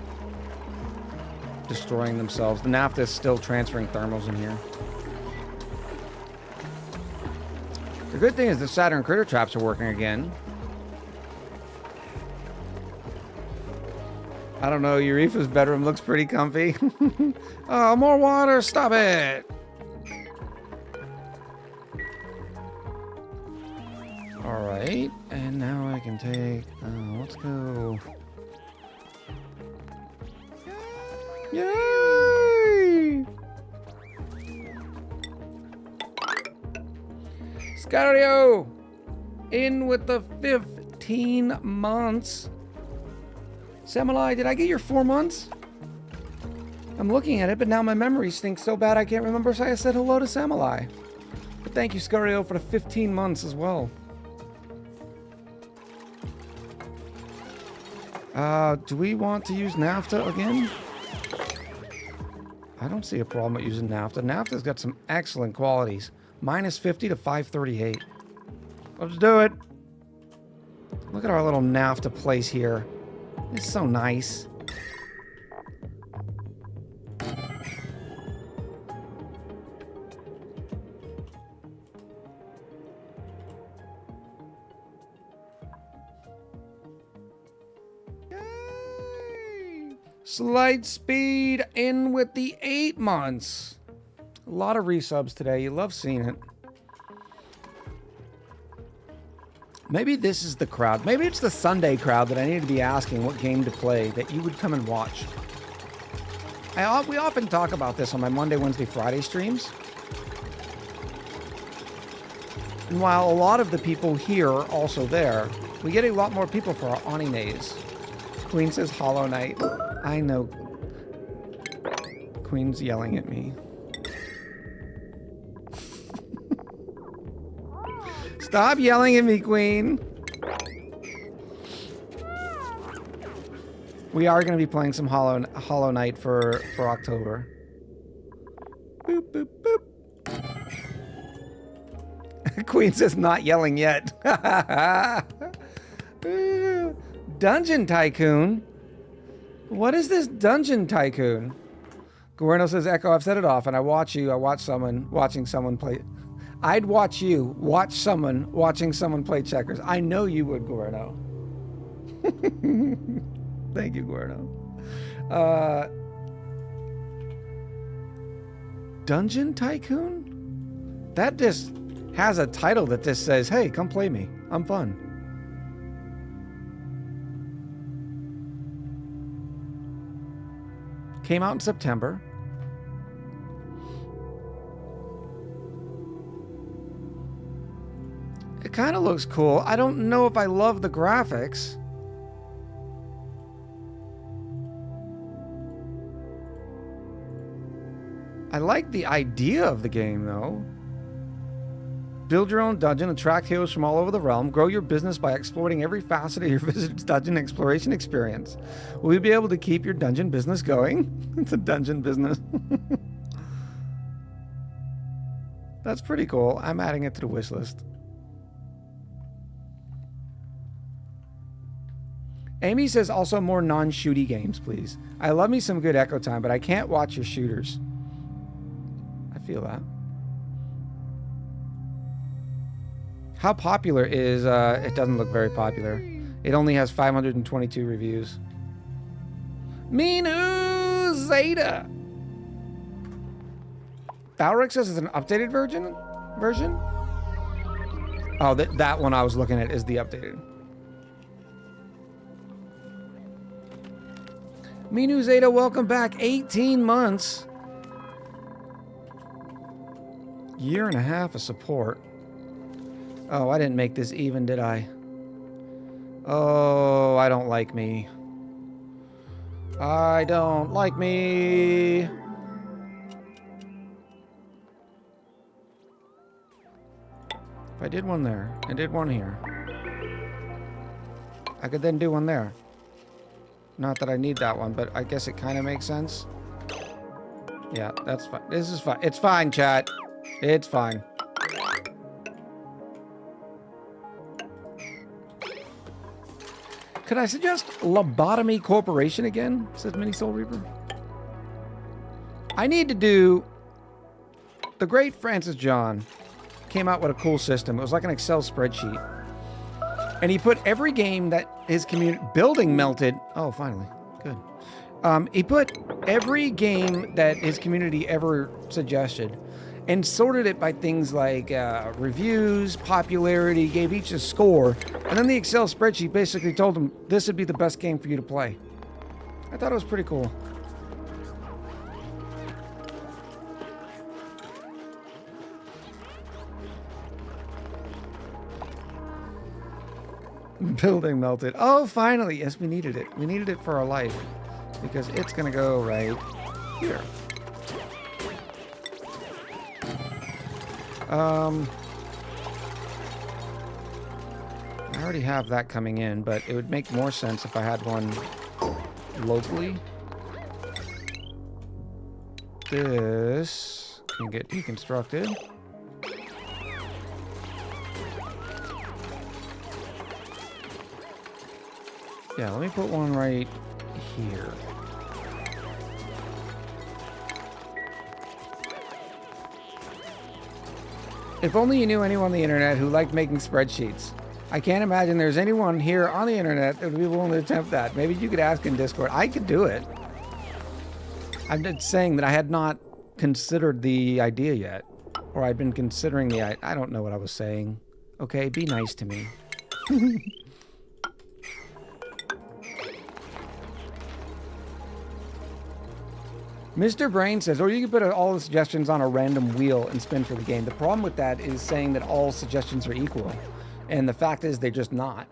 destroying themselves. The naphtha is still transferring thermals in here. The good thing is the Saturn critter traps are working again. I don't know, Eurefa's bedroom looks pretty comfy. Oh, more water, stop it! Alright, and now I can take... let's go... Yay! Scario! In with the 15 months. Semilai, did I get your 4 months? I'm looking at it, but now my memory stinks so bad I can't remember if I said hello to Semilai. But thank you, Scario, for the 15 months as well. Do we want to use naphtha again? I don't see a problem with using naphtha. Naphtha's got some excellent qualities. Minus 50 to 538. Let's do it. Look at our little naphtha place here. It's so nice. Yay! Slight speed in with the 8 months. A lot of resubs today. You love seeing it. Maybe this is the crowd. Maybe it's the Sunday crowd that I need to be asking what game to play that you would come and watch. We often talk about this on my Monday, Wednesday, Friday streams. And while a lot of the people here are also there, we get a lot more people for our ONI Nays. Queen says Hollow Knight. I know. Queen's yelling at me. Stop yelling at me, Queen. We are going to be playing some Hollow Knight for October. Boop, boop, boop. Queen says not yelling yet. Dungeon Tycoon? What is this Dungeon Tycoon? Guerno says, Echo, I've set it off and I watch you. I watch someone watching someone play... I'd watch you watch someone watching someone play checkers. I know you would, Guerno. Thank you, Guerno. Dungeon Tycoon? That just has a title that just says, hey, come play me. I'm fun. Came out in September. It kind of looks cool. I don't know if I love the graphics. I like the idea of the game, though. Build your own dungeon, attract heroes from all over the realm, grow your business by exploring every facet of your visitor's dungeon exploration experience. Will you be able to keep your dungeon business going? It's a dungeon business. That's pretty cool. I'm adding it to the wish list. Amy says also more non-shooty games, please. I love me some good Echo Time, but I can't watch your shooters. I feel that. How popular is, it doesn't look very popular. It only has 522 reviews. Minu Zeta. Balric says it's an updated version? Oh, that one I was looking at is the updated. Minu Zeta, welcome back. 18 months. Year and a half of support. Oh, I didn't make this even, did I? Oh, I don't like me. I don't like me. If I did one there and did one here, I could then do one there. Not that I need that one, but I guess it kind of makes sense. Yeah, that's fine. This is fine. It's fine, chat. It's fine. Could I suggest Lobotomy Corporation again? Says Mini Soul Reaper. I need to do... The great Francis John came out with a cool system. It was like an Excel spreadsheet. And he put every game that his community... Building melted. Oh, finally. Good. He put every game that his community ever suggested and sorted it by things like reviews, popularity, gave each a score, and then the Excel spreadsheet basically told him this would be the best game for you to play. I thought it was pretty cool. Building melted. Oh, finally. Yes, we needed it. We needed it for our life because it's going to go right here. I already have that coming in, but it would make more sense if I had one locally. This can get deconstructed. Yeah, let me put one right here. If only you knew anyone on the internet who liked making spreadsheets. I can't imagine there's anyone here on the internet that would be willing to attempt that. Maybe you could ask in Discord. I could do it. I'm just saying that I had not considered the idea yet. Or I'd been considering the... I don't know what I was saying. Okay, be nice to me. Mr. Brain says, or you can put all the suggestions on a random wheel and spin for the game. The problem with that is saying that all suggestions are equal. And the fact is they're just not,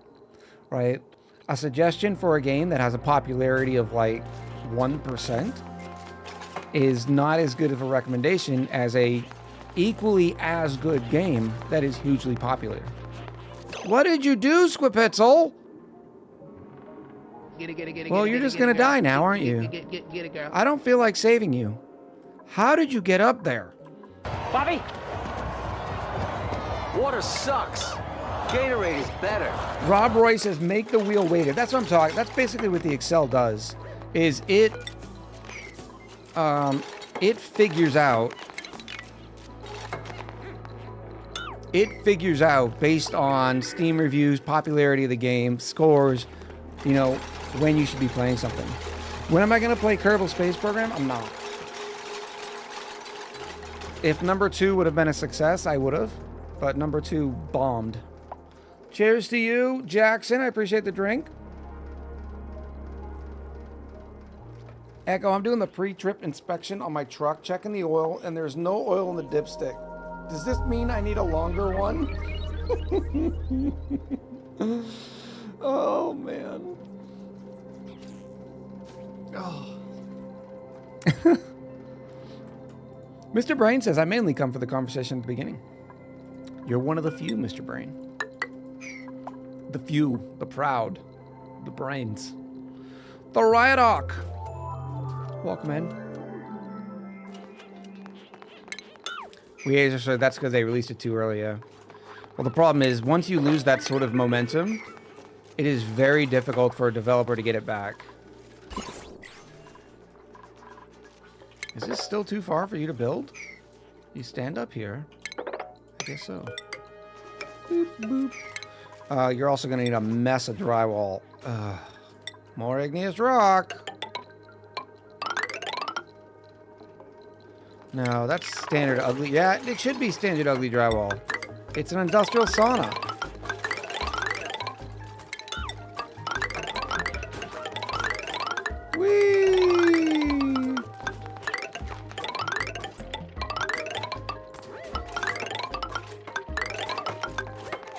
right? A suggestion for a game that has a popularity of like 1% is not as good of a recommendation as a equally as good game that is hugely popular. What did you do, Squipetzel? Well, you're just gonna die now, aren't you? Get it, girl. I don't feel like saving you. How did you get up there? Bobby! Water sucks. Gatorade is better. Rob Roy says, make the wheel weighted. That's what I'm talking. That's basically what the Excel does. Is it figures out. It figures out based on Steam reviews, popularity of the game, scores, you know, when you should be playing something. When am I going to play Kerbal Space Program? I'm not. If number 2 would have been a success, I would have. But number 2 bombed. Cheers to you, Jackson. I appreciate the drink. Echo, I'm doing the pre-trip inspection on my truck, checking the oil, and there's no oil in the dipstick. Does this mean I need a longer one? Oh, man. Oh. Mr. Brain says, I mainly come for the conversation at the beginning. You're one of the few, Mr. Brain. The few, the proud, the brains. The Riot Hawk. Welcome in. We said that's because they released it too early, yeah. Well, the problem is, once you lose that sort of momentum, it is very difficult for a developer to get it back. Is this still too far for you to build? You stand up here. I guess so. Boop, boop. You're also going to need a mess of drywall. More igneous rock. No, that's standard ugly. Yeah, it should be standard ugly drywall. It's an industrial sauna. Whee!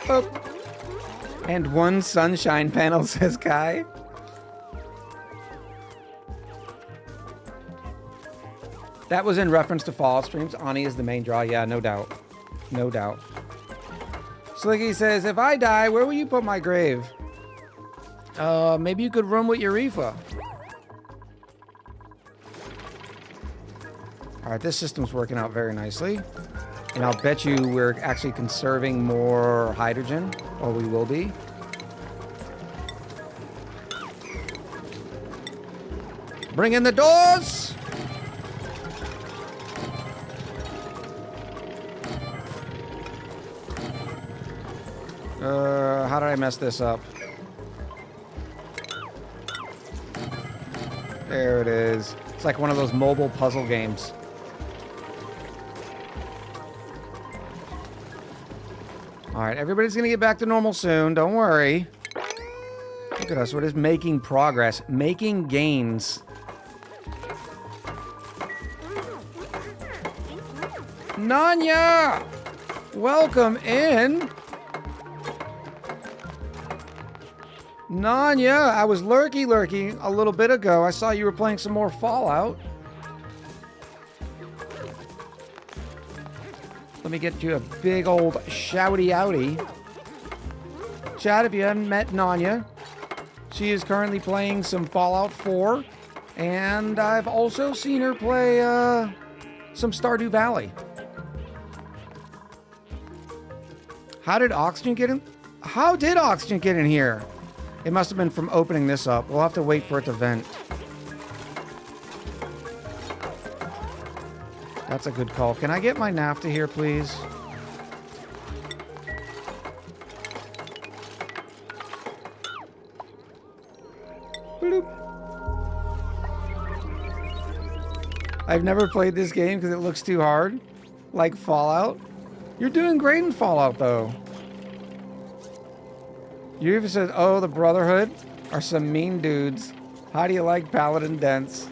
Oh. And one sunshine panel, says Kai. That was in reference to Fallout streams. Ani is the main draw. Yeah, no doubt. No doubt. Slicky says, if I die, where will you put my grave? Maybe you could run with Eureka. Alright, this system's working out very nicely. And I'll bet you we're actually conserving more hydrogen. Or we will be. Bring in the doors! How did I mess this up? There it is. It's like one of those mobile puzzle games. Alright, everybody's gonna get back to normal soon. Don't worry. Look at us. We're just making progress. Making gains. Nanya! Welcome in! Nanya, I was lurking a little bit ago. I saw you were playing some more Fallout. Let me get you a big old shouty outy. Chat, if you haven't met Nanya, she is currently playing some Fallout 4. And I've also seen her play some Stardew Valley. How did oxygen get in? How did oxygen get in here? It must have been from opening this up. We'll have to wait for it to vent. That's a good call. Can I get my NAFTA here, please? Bloop. I've never played this game because it looks too hard. Like Fallout. You're doing great in Fallout, though. You even said, oh, the Brotherhood are some mean dudes. How do you like Paladin Dents?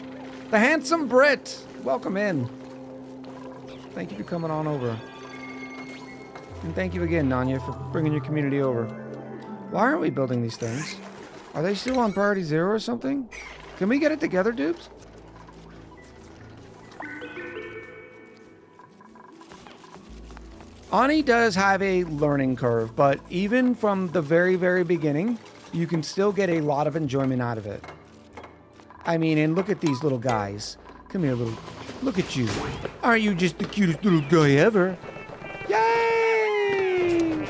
The handsome Brit! Welcome in. Thank you for coming on over. And thank you again, Nanya, for bringing your community over. Why aren't we building these things? Are they still on priority 0 or something? Can we get it together, dupes? Ani does have a learning curve, but even from the very, very beginning, you can still get a lot of enjoyment out of it. I mean, and look at these little guys. Come here, little... Look at you. Aren't you just the cutest little guy ever? Yay!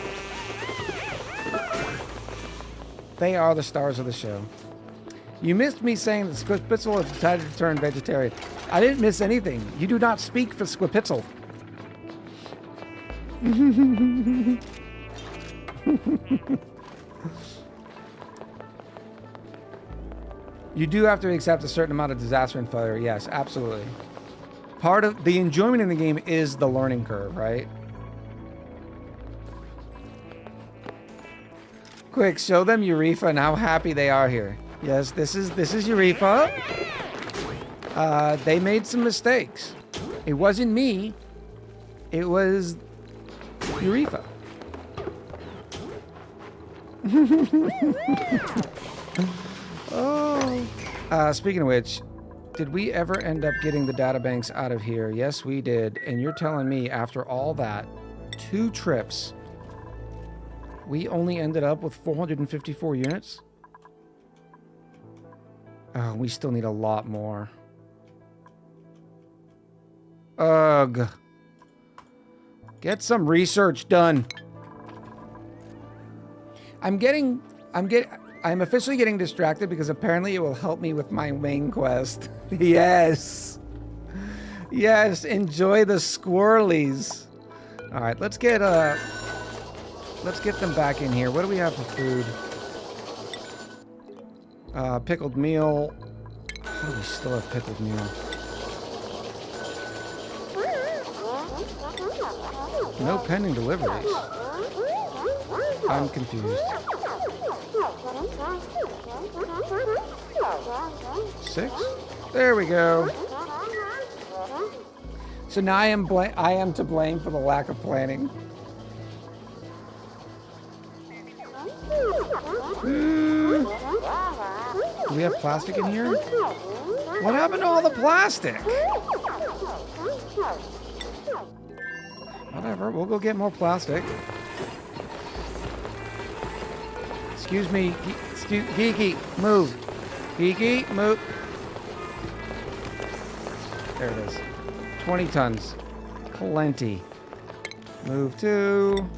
They are the stars of the show. You missed me saying that Squipitzel has decided to turn vegetarian. I didn't miss anything. You do not speak for Squipitzel. You do have to accept a certain amount of disaster and failure. Yes, absolutely. Part of the enjoyment in the game is the learning curve, right? Quick, show them Eureka and how happy they are here. Yes, this is Eureka. They made some mistakes. It wasn't me. It was Eureka. Oh. Speaking of which, did we ever end up getting the databanks out of here? Yes, we did. And you're telling me after all that, 2 trips, we only ended up with 454 units? Oh, we still need a lot more. Ugh. Get some research done. I'm officially getting distracted because apparently it will help me with my main quest. Yes. Yes, enjoy the squirrelies. All right, let's get let's get them back in here. What do we have for food? Pickled meal. How do we still have pickled meal? No pending deliveries. I'm confused. 6? There we go. So now I am to blame for the lack of planning. Do we have plastic in here? What happened to all the plastic? Whatever, we'll go get more plastic. Excuse me, Geeky, move. Geeky, move. There it is. 20 tons. Plenty. Move to...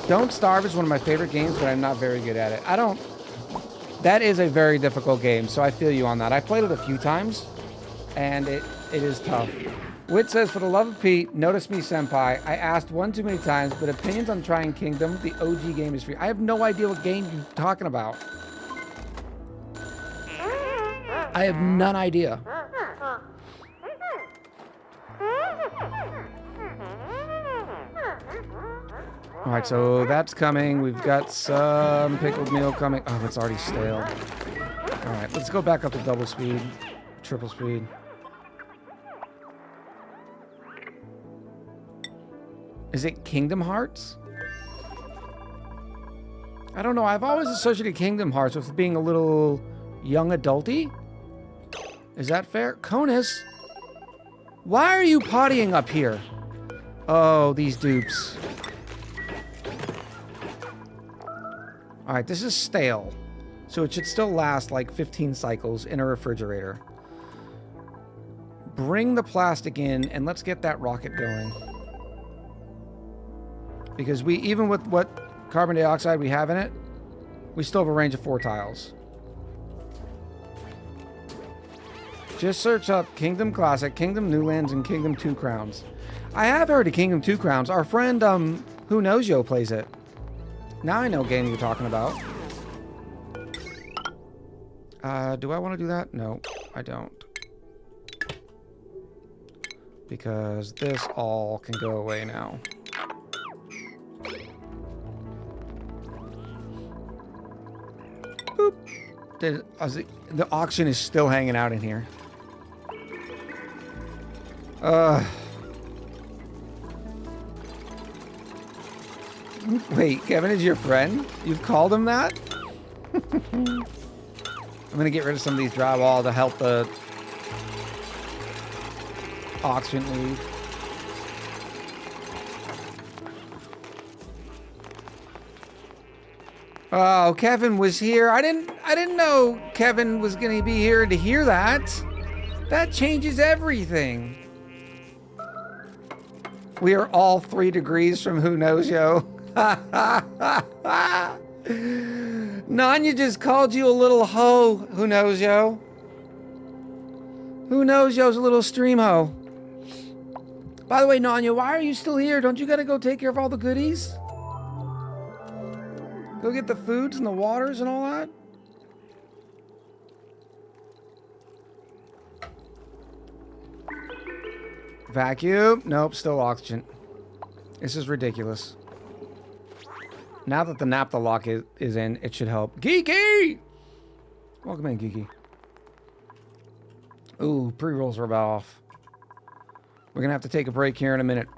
Don't Starve is one of my favorite games, but I'm not very good at it. That is a very difficult game, so I feel you on that. I played it a few times, and it is tough. Wit says, for the love of Pete, notice me, senpai. I asked one too many times, but opinions on trying Kingdom, the OG game, is free. I have no idea what game you're talking about. I have none idea. All right, so that's coming. We've got some pickled meal coming. Oh, it's already stale. All right, let's go back up to double speed, triple speed. Is it Kingdom Hearts? I don't know. I've always associated Kingdom Hearts with being a little young adulty. Is that fair? Conus, why are you pottying up here? Oh, these dupes. All right, this is stale. So it should still last like 15 cycles in a refrigerator. Bring the plastic in and let's get that rocket going. Because even with what carbon dioxide we have in it, we still have a range of 4 tiles. Just search up Kingdom Classic, Kingdom Newlands, and Kingdom 2 Crowns. I have heard of Kingdom 2 Crowns. Our friend, Who Knows Yo, plays it. Now I know what game you're talking about. Do I want to do that? No, I don't. Because this all can go away now. Boop. The auction is still hanging out in here. Wait, Kevin is your friend? You've called him that? I'm gonna get rid of some of these drywall to help the auction leave. Oh, Kevin was here. I didn't know Kevin was gonna be here to hear that. That changes everything. We are all 3 degrees from Who Knows Yo. Nanya just called you a little hoe, Who Knows Yo. Who Knows Yo's a little stream hoe. By the way, Nanya, why are you still here? Don't you gotta go take care of all the goodies? Go get the foods and the waters and all that? Vacuum? Nope, still oxygen. This is ridiculous. Now that the naphtha lock is in, it should help. Geeky! Welcome in, Geeky. Ooh, pre-rolls are about off. We're going to have to take a break here in a minute.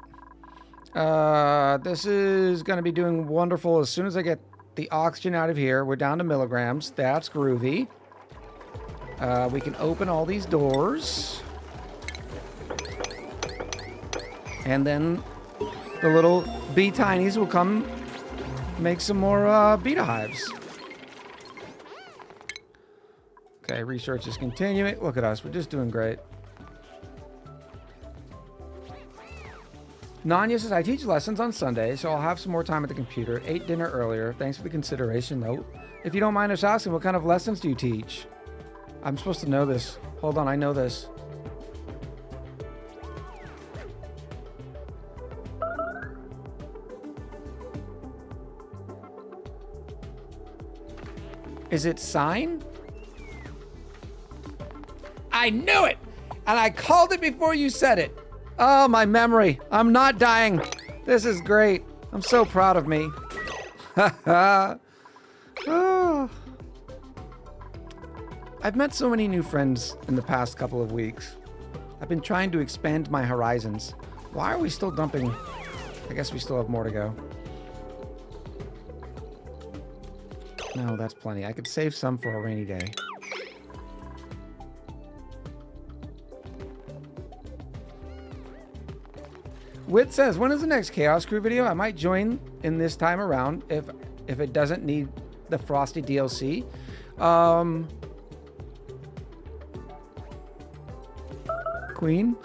This is going to be doing wonderful as soon as I get the oxygen out of here. We're down to milligrams. That's groovy. We can open all these doors. And then the little bee tinies will come make some more beta hives. Okay, research is continuing. Look at us. We're just doing great. Nanya says, I teach lessons on Sunday, so I'll have some more time at the computer. Ate dinner earlier. Thanks for the consideration, though. If you don't mind us asking, what kind of lessons do you teach? I'm supposed to know this. Hold on, I know this. Is it sign? I knew it! And I called it before you said it. Oh, my memory. I'm not dying. This is great. I'm so proud of me. Oh. I've met so many new friends in the past couple of weeks. I've been trying to expand my horizons. Why are we still dumping? I guess we still have more to go. No, that's plenty. I could save some for a rainy day. Wit says, when is the next Chaos Crew video? I might join in this time around if it doesn't need the Frosty DLC. Queen?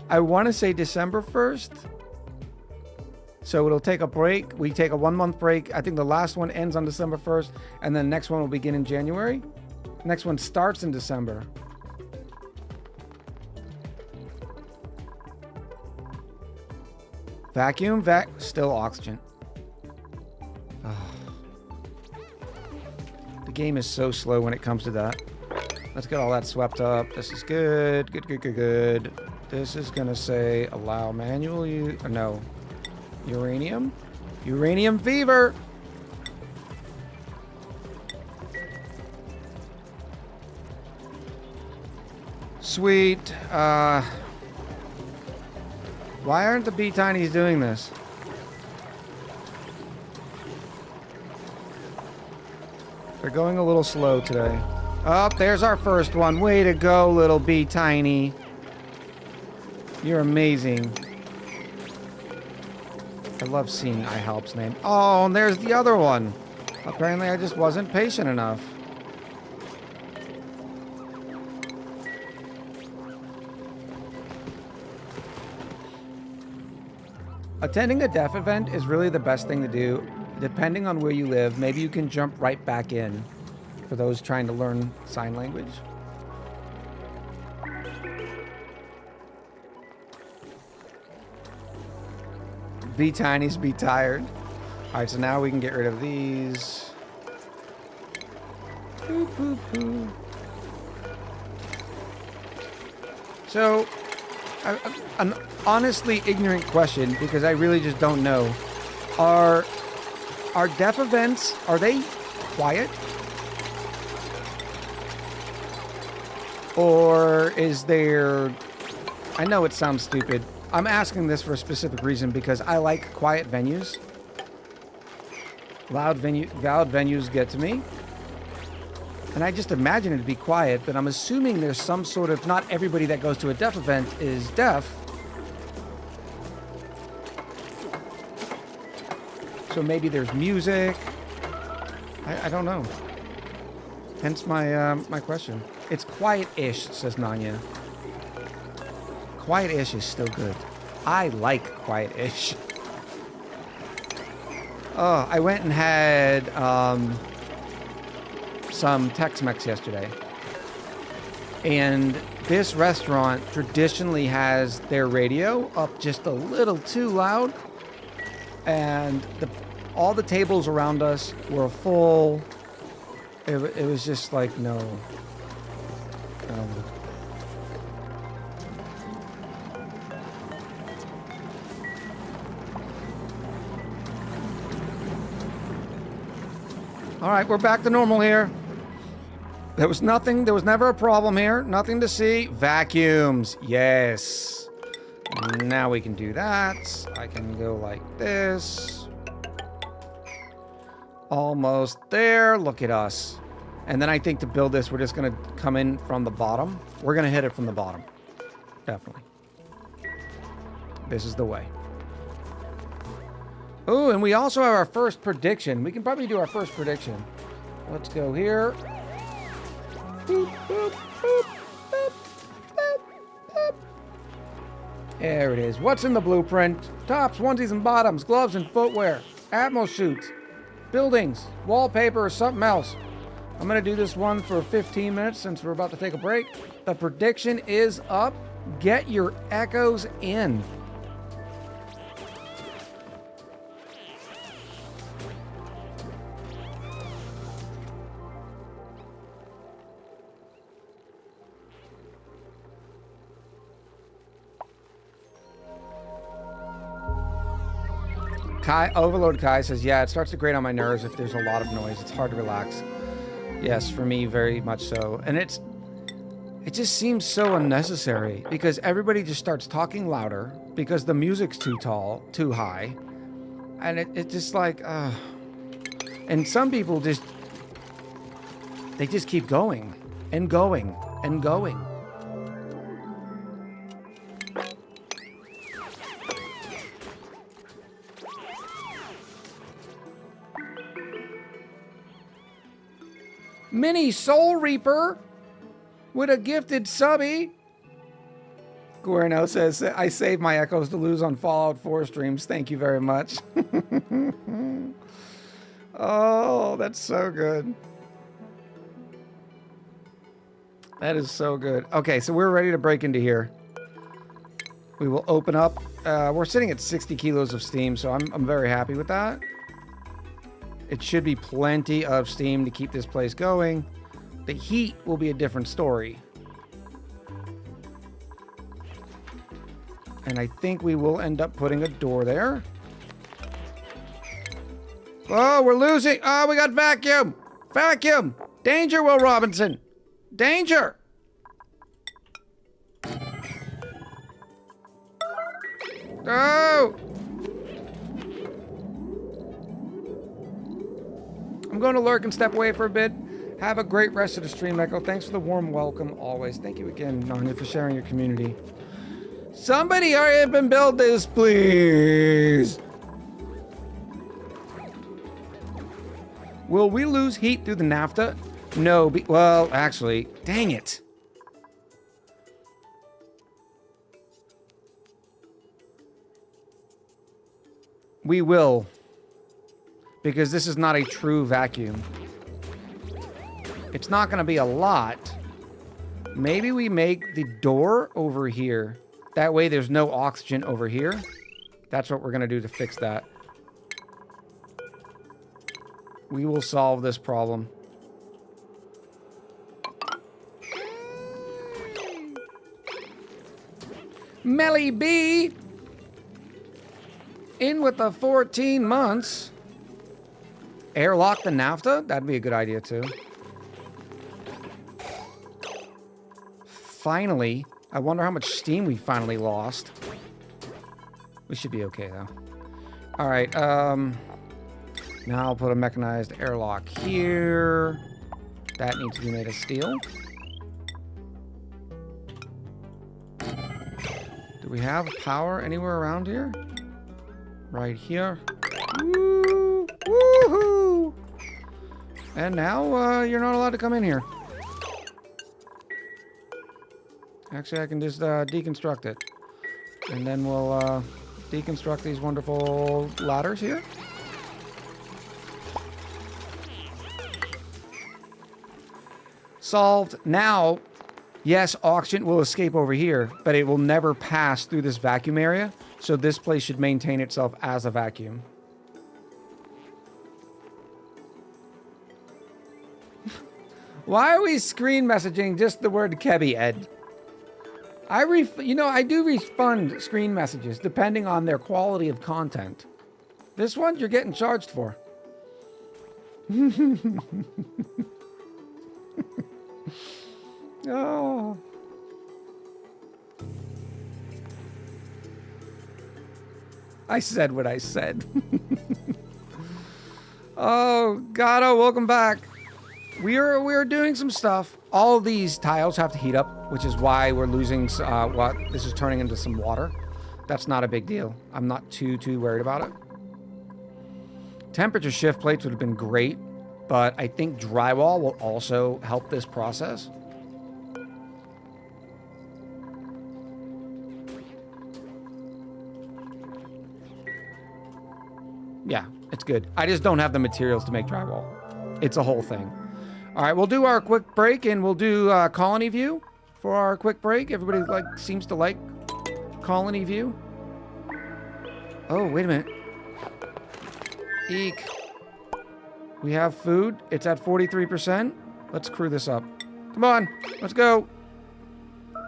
I want to say December 1st. So it'll take a break. We take a 1 month break. I think the last one ends on December 1st, and then the next one will begin in January. Next one starts in December. Vacuum, still oxygen. Oh. The game is so slow when it comes to that. Let's get all that swept up. This is good. Good. This is gonna say allow manual use. No. Uranium? Uranium fever! Sweet. Why aren't the bee tinies doing this? They're going a little slow today. Oh, there's our first one. Way to go, little bee tiny. You're amazing. I love seeing iHelp's name. Oh, and there's the other one. Apparently I just wasn't patient enough. Attending a deaf event is really the best thing to do. Depending on where you live, maybe you can jump right back in for those trying to learn sign language. Be tinies, be tired. All right, so now we can get rid of these. Boop, boop, boop. So, an honestly ignorant question, because I really just don't know. Are deaf events, are they quiet? Or is there... I know it sounds stupid. I'm asking this for a specific reason because I like quiet venues. Loud venues get to me. And I just imagine it to be quiet, but I'm assuming there's some sort of... Not everybody that goes to a deaf event is deaf. So maybe there's music. I don't know. Hence my my question. It's quiet-ish, says Nanya. Quiet-ish is still good. I like quiet-ish. Oh, I went and had some Tex-Mex yesterday. And this restaurant traditionally has their radio up just a little too loud. And all the tables around us were full. It was just like, no. All right, we're back to normal here. There was never a problem here. Nothing to see. Vacuums, yes. Now we can do that. I can go like this. Almost there. Look at us. And then I think to build this, we're just going to come in from the bottom. We're going to hit it from the bottom. Definitely. This is the way. Oh, and we also have our first prediction. We can probably do our first prediction. Let's go here. Boop, boop, boop, boop, boop, boop. There it is. What's in the blueprint? Tops, onesies, and bottoms, gloves and footwear, Atmos shoots, buildings, wallpaper, or something else. I'm going to do this one for 15 minutes since we're about to take a break. The prediction is up. Get your echoes in. Overload Kai says, yeah, it starts to grate on my nerves if there's a lot of noise. It's hard to relax. Yes, for me, very much so. And it just seems so unnecessary because everybody just starts talking louder because the music's too high. And it's just like, and some people just keep going and going and going. Mini Soul Reaper with a gifted subby. Guerno says, I saved my echoes to lose on Fallout 4 streams. Thank you very much. Oh, that's so good. That is so good. Okay, so we're ready to break into here. We will open up. We're sitting at 60 kilos of steam, so I'm very happy with that. It should be plenty of steam to keep this place going. The heat will be a different story. And I think we will end up putting a door there. Oh, we're losing. Oh, we got vacuum. Vacuum. Danger, Will Robinson. Danger. Oh. I'm going to lurk and step away for a bit. Have a great rest of the stream, Echo. Thanks for the warm welcome always. Thank you again, Nanya, for sharing your community. Somebody hurry up and build this, please. Will we lose heat through the naphtha? No. Well, actually, dang it. We will. Because this is not a true vacuum. It's not going to be a lot. Maybe we make the door over here. That way there's no oxygen over here. That's what we're going to do to fix that. We will solve this problem. Melly B. In with the 14 months. Airlock the naphtha? That'd be a good idea, too. Finally. I wonder how much steam we finally lost. We should be okay, though. Alright, now I'll put a mechanized airlock here. That needs to be made of steel. Do we have power anywhere around here? Right here. Woo! Woohoo! And now, you're not allowed to come in here. Actually, I can just deconstruct it. And then we'll deconstruct these wonderful ladders here. Solved. Now, yes, oxygen will escape over here, but it will never pass through this vacuum area. So this place should maintain itself as a vacuum. Why are we screen messaging just the word Kebby, Ed? I do refund screen messages depending on their quality of content. This one you're getting charged for. Oh. I said what I said. Oh, Gato, welcome back. We're doing some stuff. All of these tiles have to heat up, which is why we're losing what this is turning into some water. That's not a big deal. I'm not too worried about it. Temperature shift plates would have been great, but I think drywall will also help this process. Yeah, it's good. I just don't have the materials to make drywall. It's a whole thing. All right, we'll do our quick break, and we'll do colony view for our quick break. Everybody seems to like colony view. Oh, wait a minute. Eek. We have food. It's at 43%. Let's crew this up. Come on, let's go.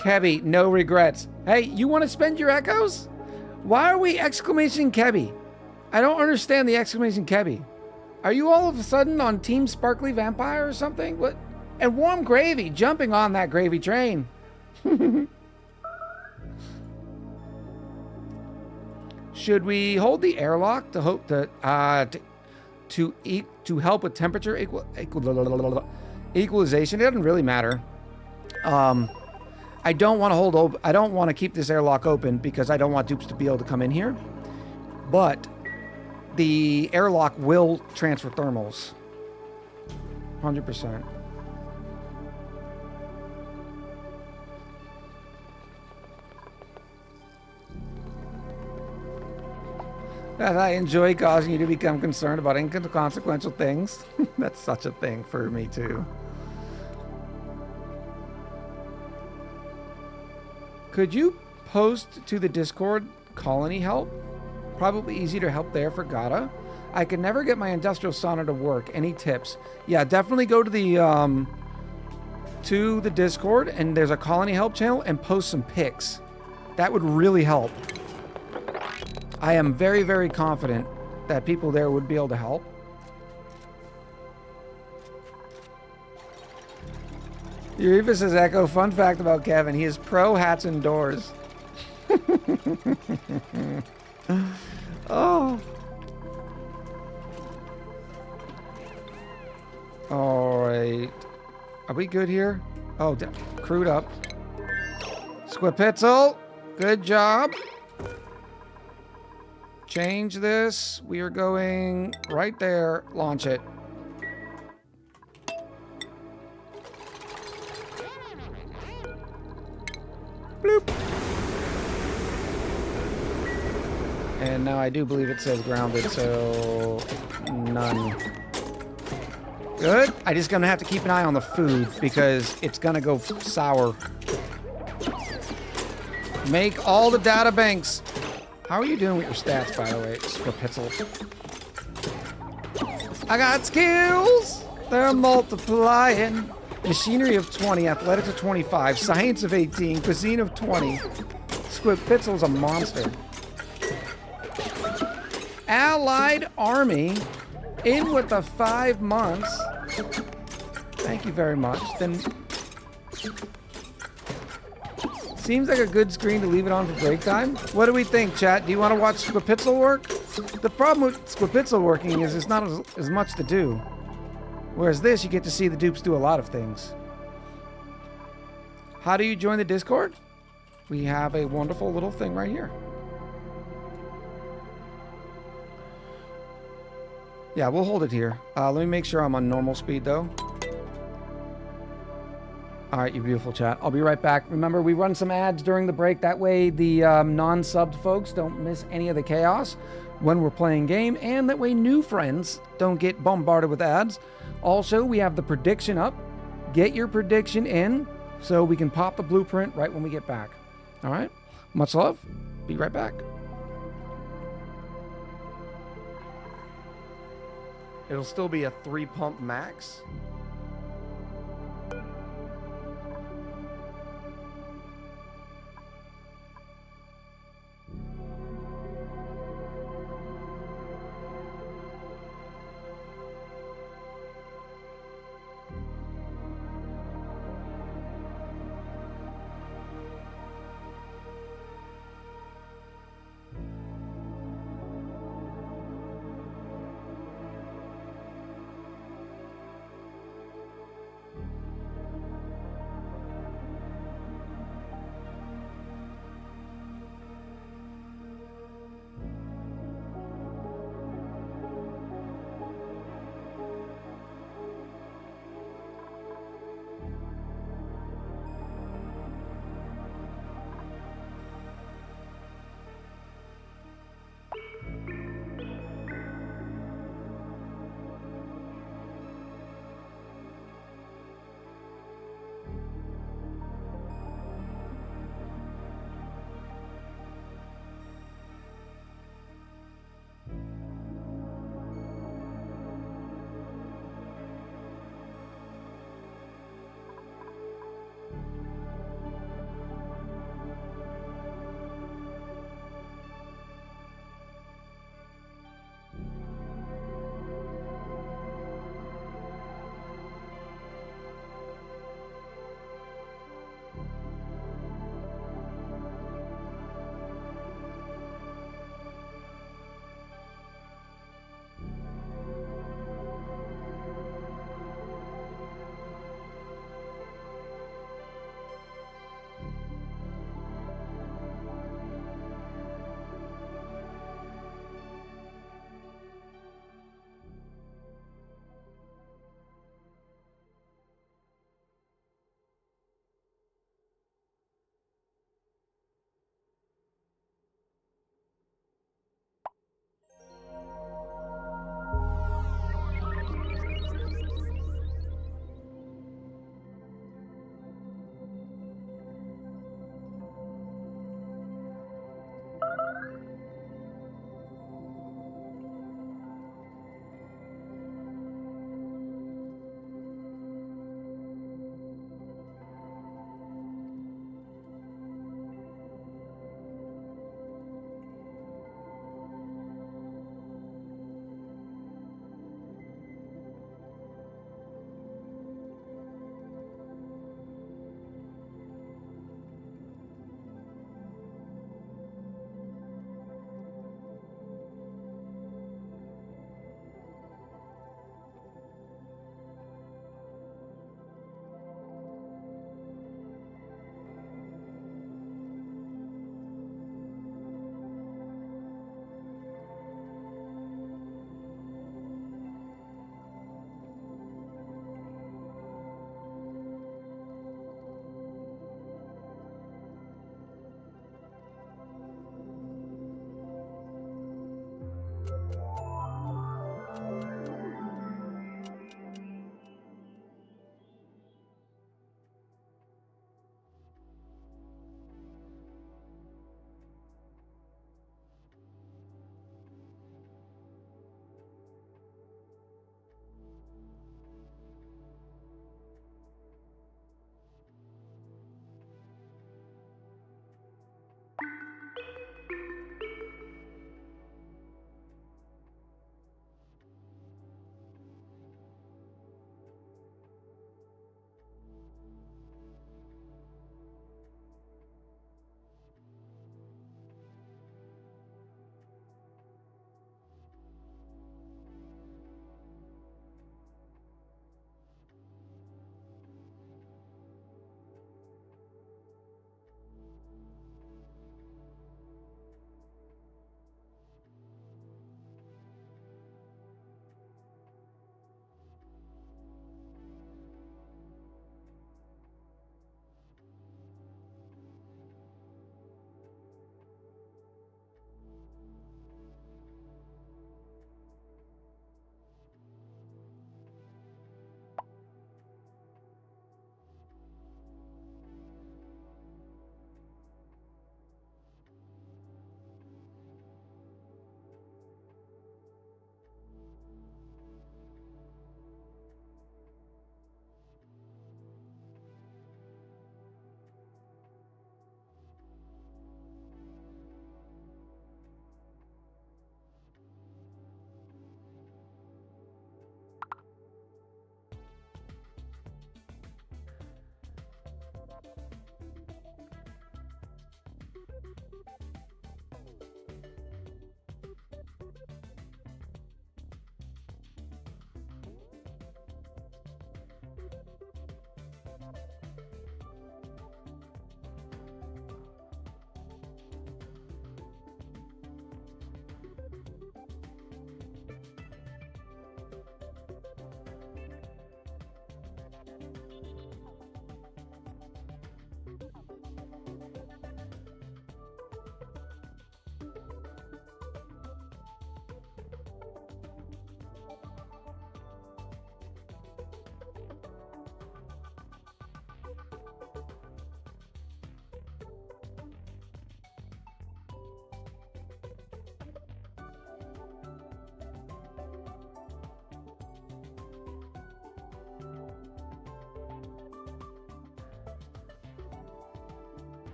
Kebby, no regrets. Hey, you want to spend your echoes? Why are we exclamation Kebby? I don't understand the exclamation Kebby. Are you all of a sudden on Team Sparkly Vampire or something? What? And warm gravy, jumping on that gravy train. Should we hold the airlock to hope that to help with temperature equalization? It doesn't really matter. I don't want to hold. I don't want to keep this airlock open because I don't want dupes to be able to come in here. But the airlock will transfer thermals. 100%. That I enjoy causing you to become concerned about inconsequential things. That's such a thing for me too. Could you post to the Discord colony help? Probably easy to help there for Gata. I could never get my industrial sauna to work. Any tips? Yeah, definitely go to the Discord, and there's a colony help channel, and post some pics. That would really help. I am very, very confident that people there would be able to help. Eureka says, Echo, fun fact about Kevin. He is pro hats and doors. Oh. Alright. Are we good here? Oh, crewed up. Squipitzel. Good job. Change this. We are going right there. Launch it. Bloop. And now I do believe it says grounded, so none. Good. I just gonna have to keep an eye on the food because it's gonna go sour. Make all the data banks. How are you doing with your stats, by the way, Squipitzel? I got skills! They're multiplying. Machinery of 20, athletics of 25, science of 18, cuisine of 20. Squipitzel's a monster. Allied Army in with the 5 months. Thank you very much. Then seems like a good screen to leave it on for break time. What do we think, chat? Do you want to watch Squipitzel work? The problem with Squipitzel working is there's not as much to do. Whereas this, you get to see the dupes do a lot of things. How do you join the Discord? We have a wonderful little thing right here. Yeah, we'll hold it here. Let me make sure I'm on normal speed, though. All right, you beautiful chat. I'll be right back. Remember, we run some ads during the break. That way the non-subbed folks don't miss any of the chaos when we're playing game. And that way new friends don't get bombarded with ads. Also, we have the prediction up. Get your prediction in so we can pop the blueprint right when we get back. All right? Much love. Be right back. It'll still be a 3-pump max.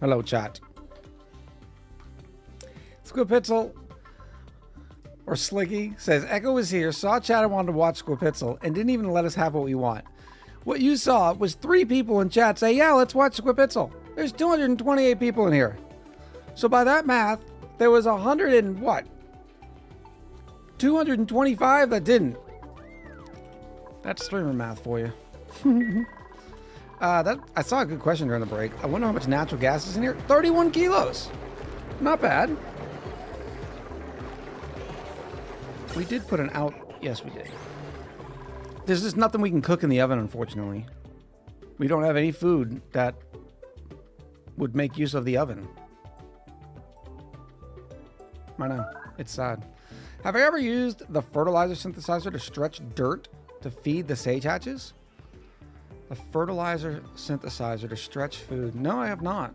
Hello, chat. Squipitzel or Slicky says, Echo is here, saw chat and wanted to watch Squipitzel, and didn't even let us have what we want. What you saw was 3 people in chat say, yeah, let's watch Squipitzel. There's 228 people in here. So by that math, there was 100 and what? 225 that didn't. That's streamer math for you. I saw a good question during the break. I wonder how much natural gas is in here. 31 kilos. Not bad. We did put an out. Yes, we did. There's just nothing we can cook in the oven, unfortunately. We don't have any food that would make use of the oven. I know. It's sad. Have I ever used the fertilizer synthesizer to stretch dirt to feed the sage hatches? The fertilizer synthesizer to stretch food. No, I have not.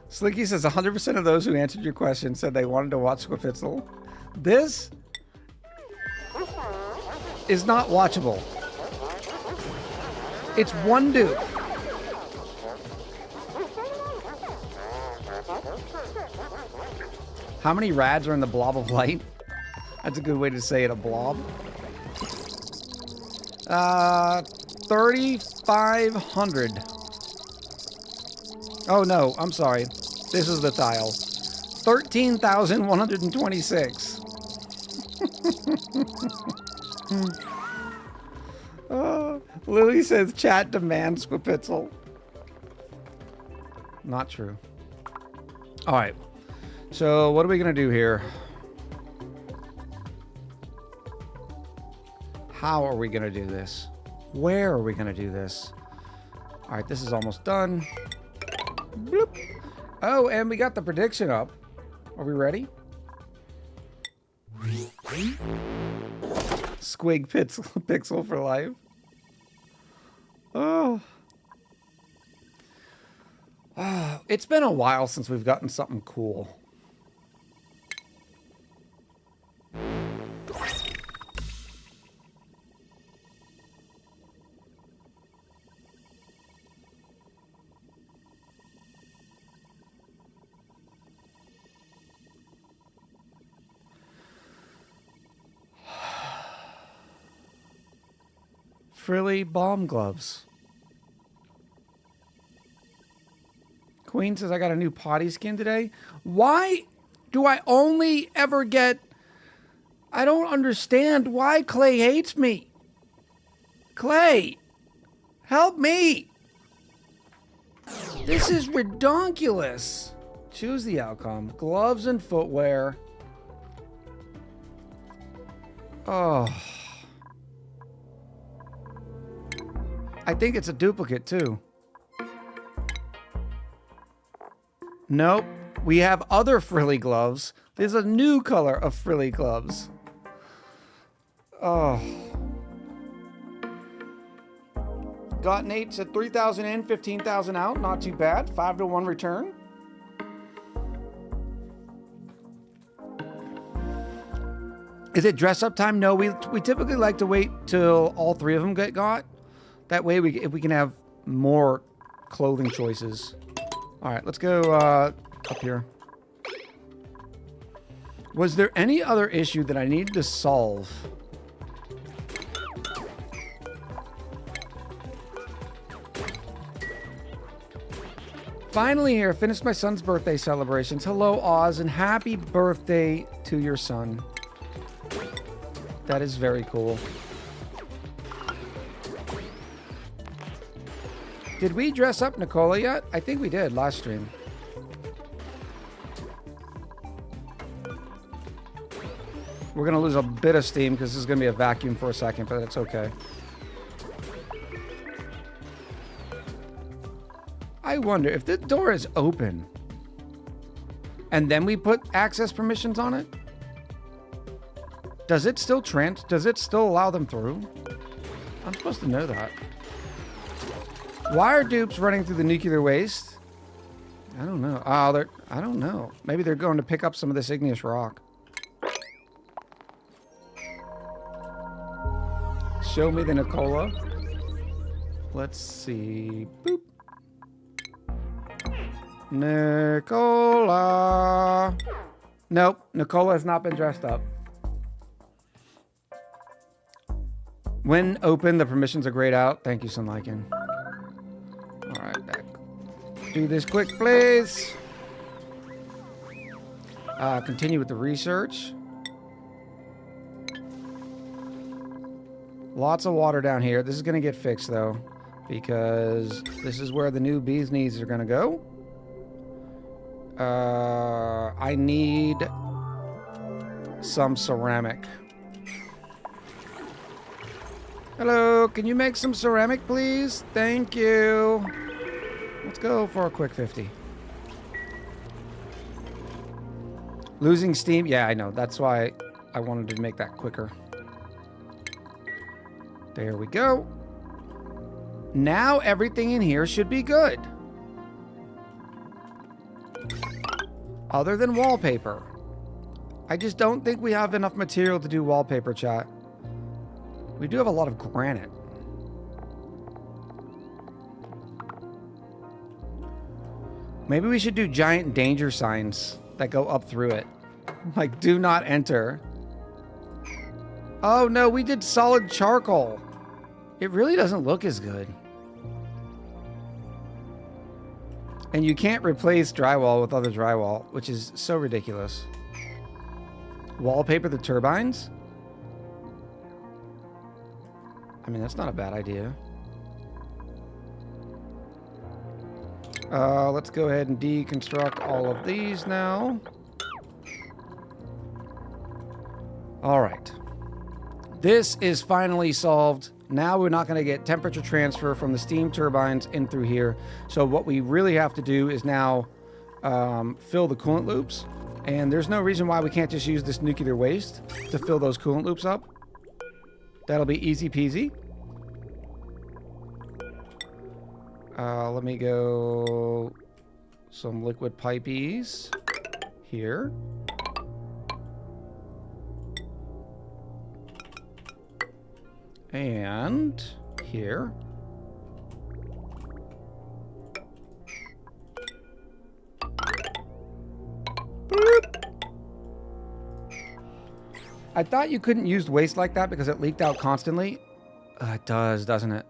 Slinky says 100% of those who answered your question said they wanted to watch Squifitzel. This is not watchable. It's one dude. How many rads are in the blob of light? That's a good way to say it, a blob. 3,500. Oh no, I'm sorry. This is the tile. 13,126. Lily says chat demands Squipitzel. Not true. All right. So what are we going to do here? How are we going to do this? Where are we going to do this? All right, this is almost done. Bloop. Oh, and we got the prediction up. Are we ready? Squig pixel for life. Oh. It's been a while since we've gotten something cool. Frilly bomb gloves. Queen says, I got a new potty skin today. Why do I only ever get... I don't understand why Clay hates me. Clay, help me. This is redonkulous. Choose the outcome. Gloves and footwear. Oh. I think it's a duplicate too. Nope. We have other frilly gloves. There's a new color of frilly gloves. Oh. Got Nate's at 3,000 in, 15,000 out. Not too bad. 5-to-1 return. Is it dress up time? No, we typically like to wait till all 3 of them get got. That way, if we can have more clothing choices. All right, let's go up here. Was there any other issue that I needed to solve? Finally here, finished my son's birthday celebrations. Hello, Oz, and happy birthday to your son. That is very cool. Did we dress up Nicola yet? I think we did last stream. We're going to lose a bit of steam because this is going to be a vacuum for a second, but it's okay. I wonder if the door is open and then we put access permissions on it, does it still allow them through? I'm supposed to know that. Why are dupes running through the nuclear waste? I don't know. Oh, I don't know. Maybe they're going to pick up some of this igneous rock. Show me the Nicola. Let's see. Boop. Nicola. Nope, Nicola has not been dressed up. When open, the permissions are grayed out. Thank you, Sunliken. All right, back. Do this quick, please. Continue with the research. Lots of water down here. This is going to get fixed, though, because this is where the new bee's knees are going to go. I need some ceramic. Hello, can you make some ceramic, please? Thank you. Let's go for a quick 50. Losing steam? Yeah, I know. That's why I wanted to make that quicker. There we go. Now everything in here should be good. Other than wallpaper. I just don't think we have enough material to do wallpaper, chat. We do have a lot of granite. Maybe we should do giant danger signs that go up through it. Like, do not enter. Oh no, we did solid charcoal. It really doesn't look as good. And you can't replace drywall with other drywall, which is so ridiculous. Wallpaper the turbines? I mean, that's not a bad idea. Let's go ahead and deconstruct all of these now. All right. This is finally solved. Now we're not going to get temperature transfer from the steam turbines in through here. So what we really have to do is now fill the coolant loops. And there's no reason why we can't just use this nuclear waste to fill those coolant loops up. That'll be easy peasy. Let me go some liquid pipeys here. And here. Boop. I thought you couldn't use waste like that because it leaked out constantly. It does, doesn't it?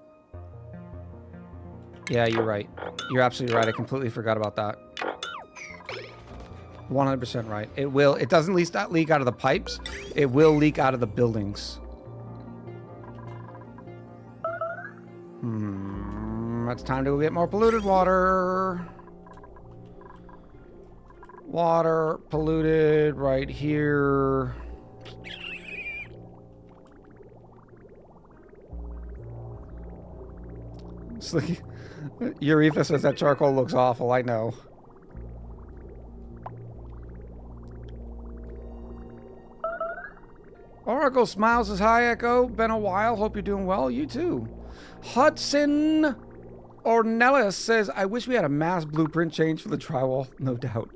Yeah, you're right. You're absolutely right. I completely forgot about that. 100% right. It will. It doesn't leak out of the pipes. It will leak out of the buildings. It's time to go get more polluted water. Water polluted right here. It's like, Eureka says that charcoal looks awful. I know. Oracle smiles says, hi, Echo. Been a while. Hope you're doing well. You too. Hudson Ornelas says, I wish we had a mass blueprint change for the drywall. No doubt.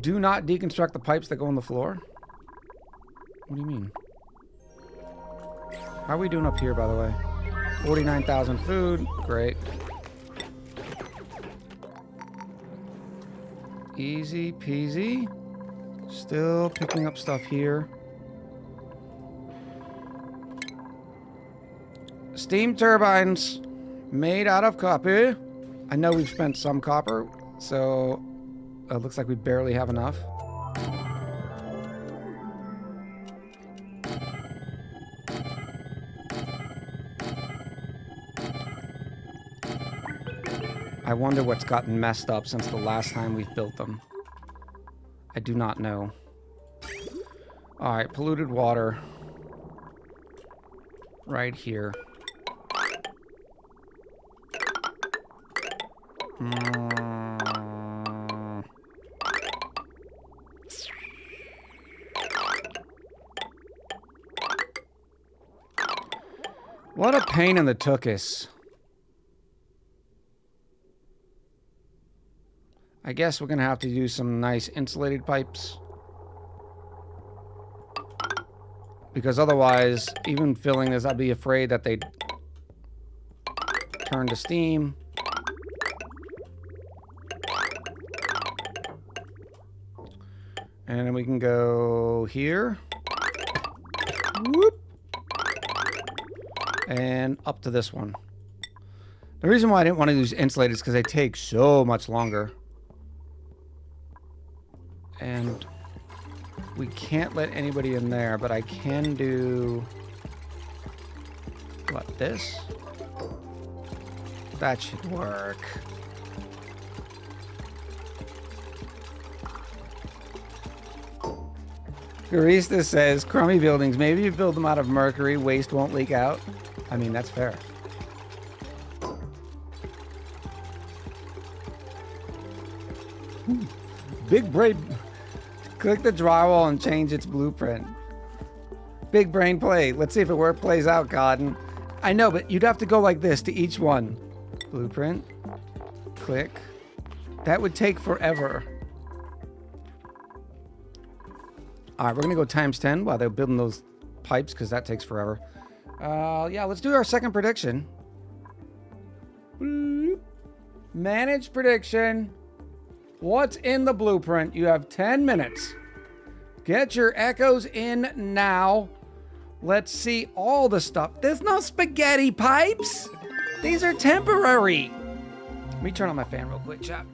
Do not deconstruct the pipes that go on the floor. What do you mean? How are we doing up here, by the way? 49,000 food. Great. Easy peasy. Still picking up stuff here. Steam turbines made out of copper. I know we've spent some copper, so it looks like we barely have enough. I wonder what's gotten messed up since the last time we've built them. I do not know. Alright, polluted water. Right here. What a pain in the tuchus. I guess we're gonna have to do some nice insulated pipes. Because otherwise, even filling this, I'd be afraid that they'd turn to steam. And then we can go here. Whoop. And up to this one. The reason why I didn't want to use insulated is because they take so much longer. And we can't let anybody in there, but I can do... what, this? That should work. Barista says, crummy buildings. Maybe you build them out of mercury, waste won't leak out. I mean, that's fair. Big brain. Click the drywall and change its blueprint. Big brain play. Let's see if it plays out, Cotton. I know, but you'd have to go like this to each one. Blueprint. Click. That would take forever. All right, we're going to go times 10 while they're building those pipes because that takes forever. Yeah, let's do our second prediction. Manage prediction. What's in the blueprint? You have 10 minutes. Get your echoes in now. Let's see all the stuff. There's no spaghetti pipes. These are temporary. Let me turn on my fan real quick, chat.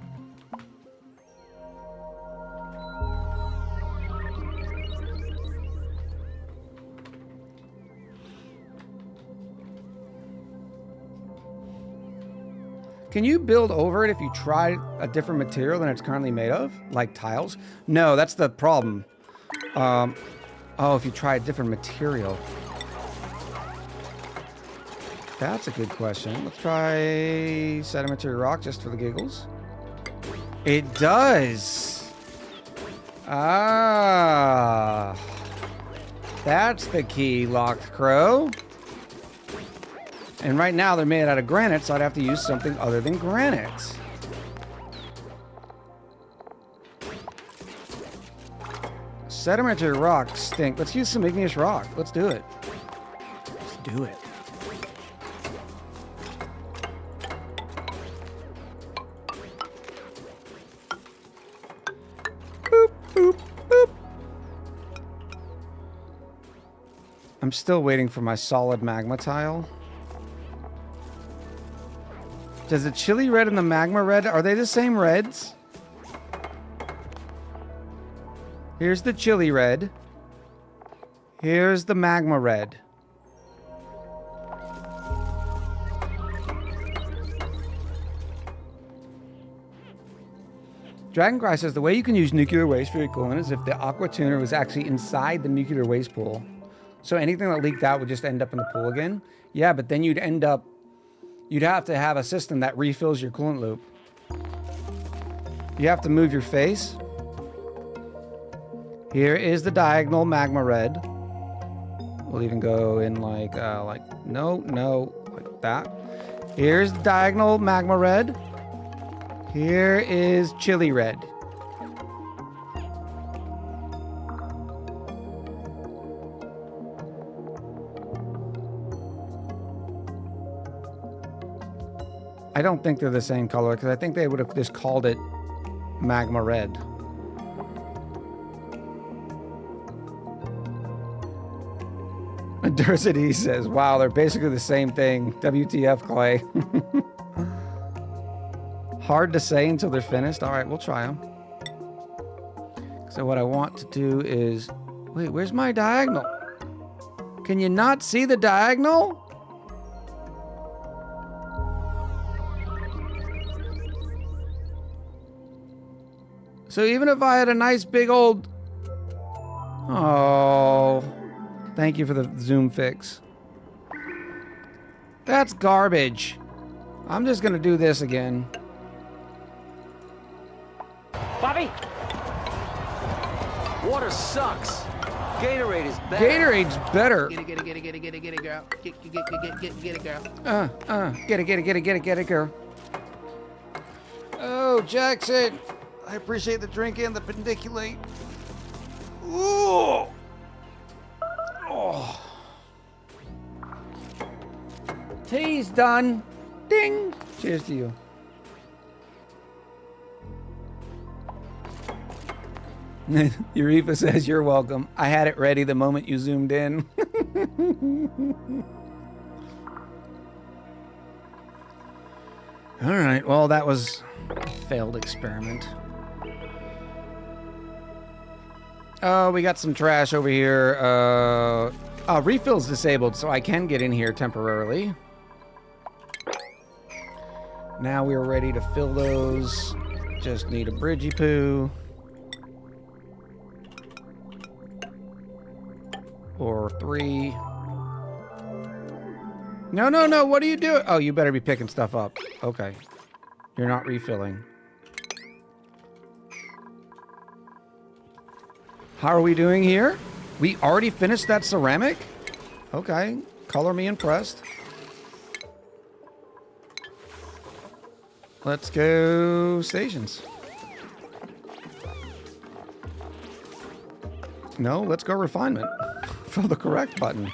Can you build over it if you try a different material than it's currently made of? Like tiles? No, that's the problem. Oh, if you try a different material. That's a good question. Let's try sedimentary rock just for the giggles. It does. Ah. That's the key, Locked Crow. And right now they're made out of granite, so I'd have to use something other than granite. Sedimentary rock stink. Let's use some igneous rock. Let's do it. Let's do it. Boop, boop, boop. I'm still waiting for my solid magma tile. Does the chili red and the magma red, are they the same reds? Here's the chili red. Here's the magma red. Dragoncry says the way you can use nuclear waste for your coolant is if the aqua tuner was actually inside the nuclear waste pool. So anything that leaked out would just end up in the pool again. Yeah, but then you'd have to have a system that refills your coolant loop. You have to move your face. Here is the diagonal magma red. We'll even go in like that. Here's the diagonal magma red. Here is chili red. I don't think they're the same color because I think they would have just called it magma red. Adversity says, wow, they're basically the same thing. WTF, Clay. Hard to say until they're finished. All right, we'll try them. So what I want to do is... wait, where's my diagonal? Can you not see the diagonal? So even if I had a nice big old... oh... thank you for the zoom fix. That's garbage. I'm just gonna do this again. Bobby! Water sucks. Gatorade is better. Gatorade's better. Get it, girl. Get it, girl. Get it, girl. Oh, Jackson. I appreciate the drink and the pendiculate. Ooh. Oh. Tea's done. Ding. Cheers to you. Eureka says you're welcome. I had it ready the moment you zoomed in. All right, well, that was a failed experiment. Oh, we got some trash over here. Refill's disabled, so I can get in here temporarily. Now we're ready to fill those. Just need a bridgie poo. Or 3. No, what are you doing? Oh, you better be picking stuff up. Okay. You're not refilling. How are we doing here? We already finished that ceramic? Okay. Color me impressed. Let's go stations. No, let's go refinement. For the correct button.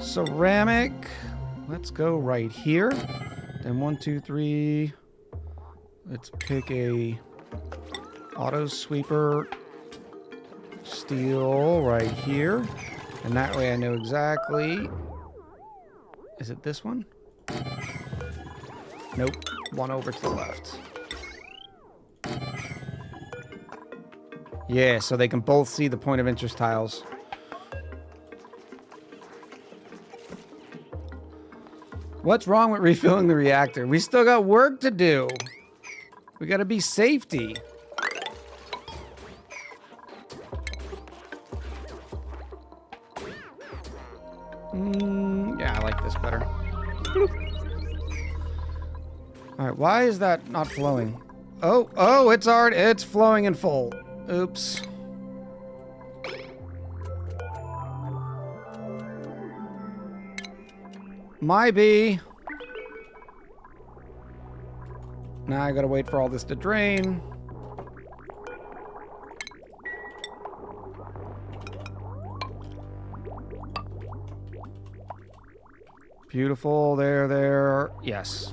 Ceramic. Let's go right here. Then 1, 2, 3. Let's pick a auto sweeper steel right here. And that way I know exactly. Is it this one? Nope. One over to the left. Yeah, so they can both see the point of interest tiles. What's wrong with refilling the reactor? We still got work to do. We gotta be safety. Yeah, I like this better. Alright, why is that not flowing? Oh, it's flowing in full. Oops. My bee. Now I gotta wait for all this to drain. Beautiful. There. Yes.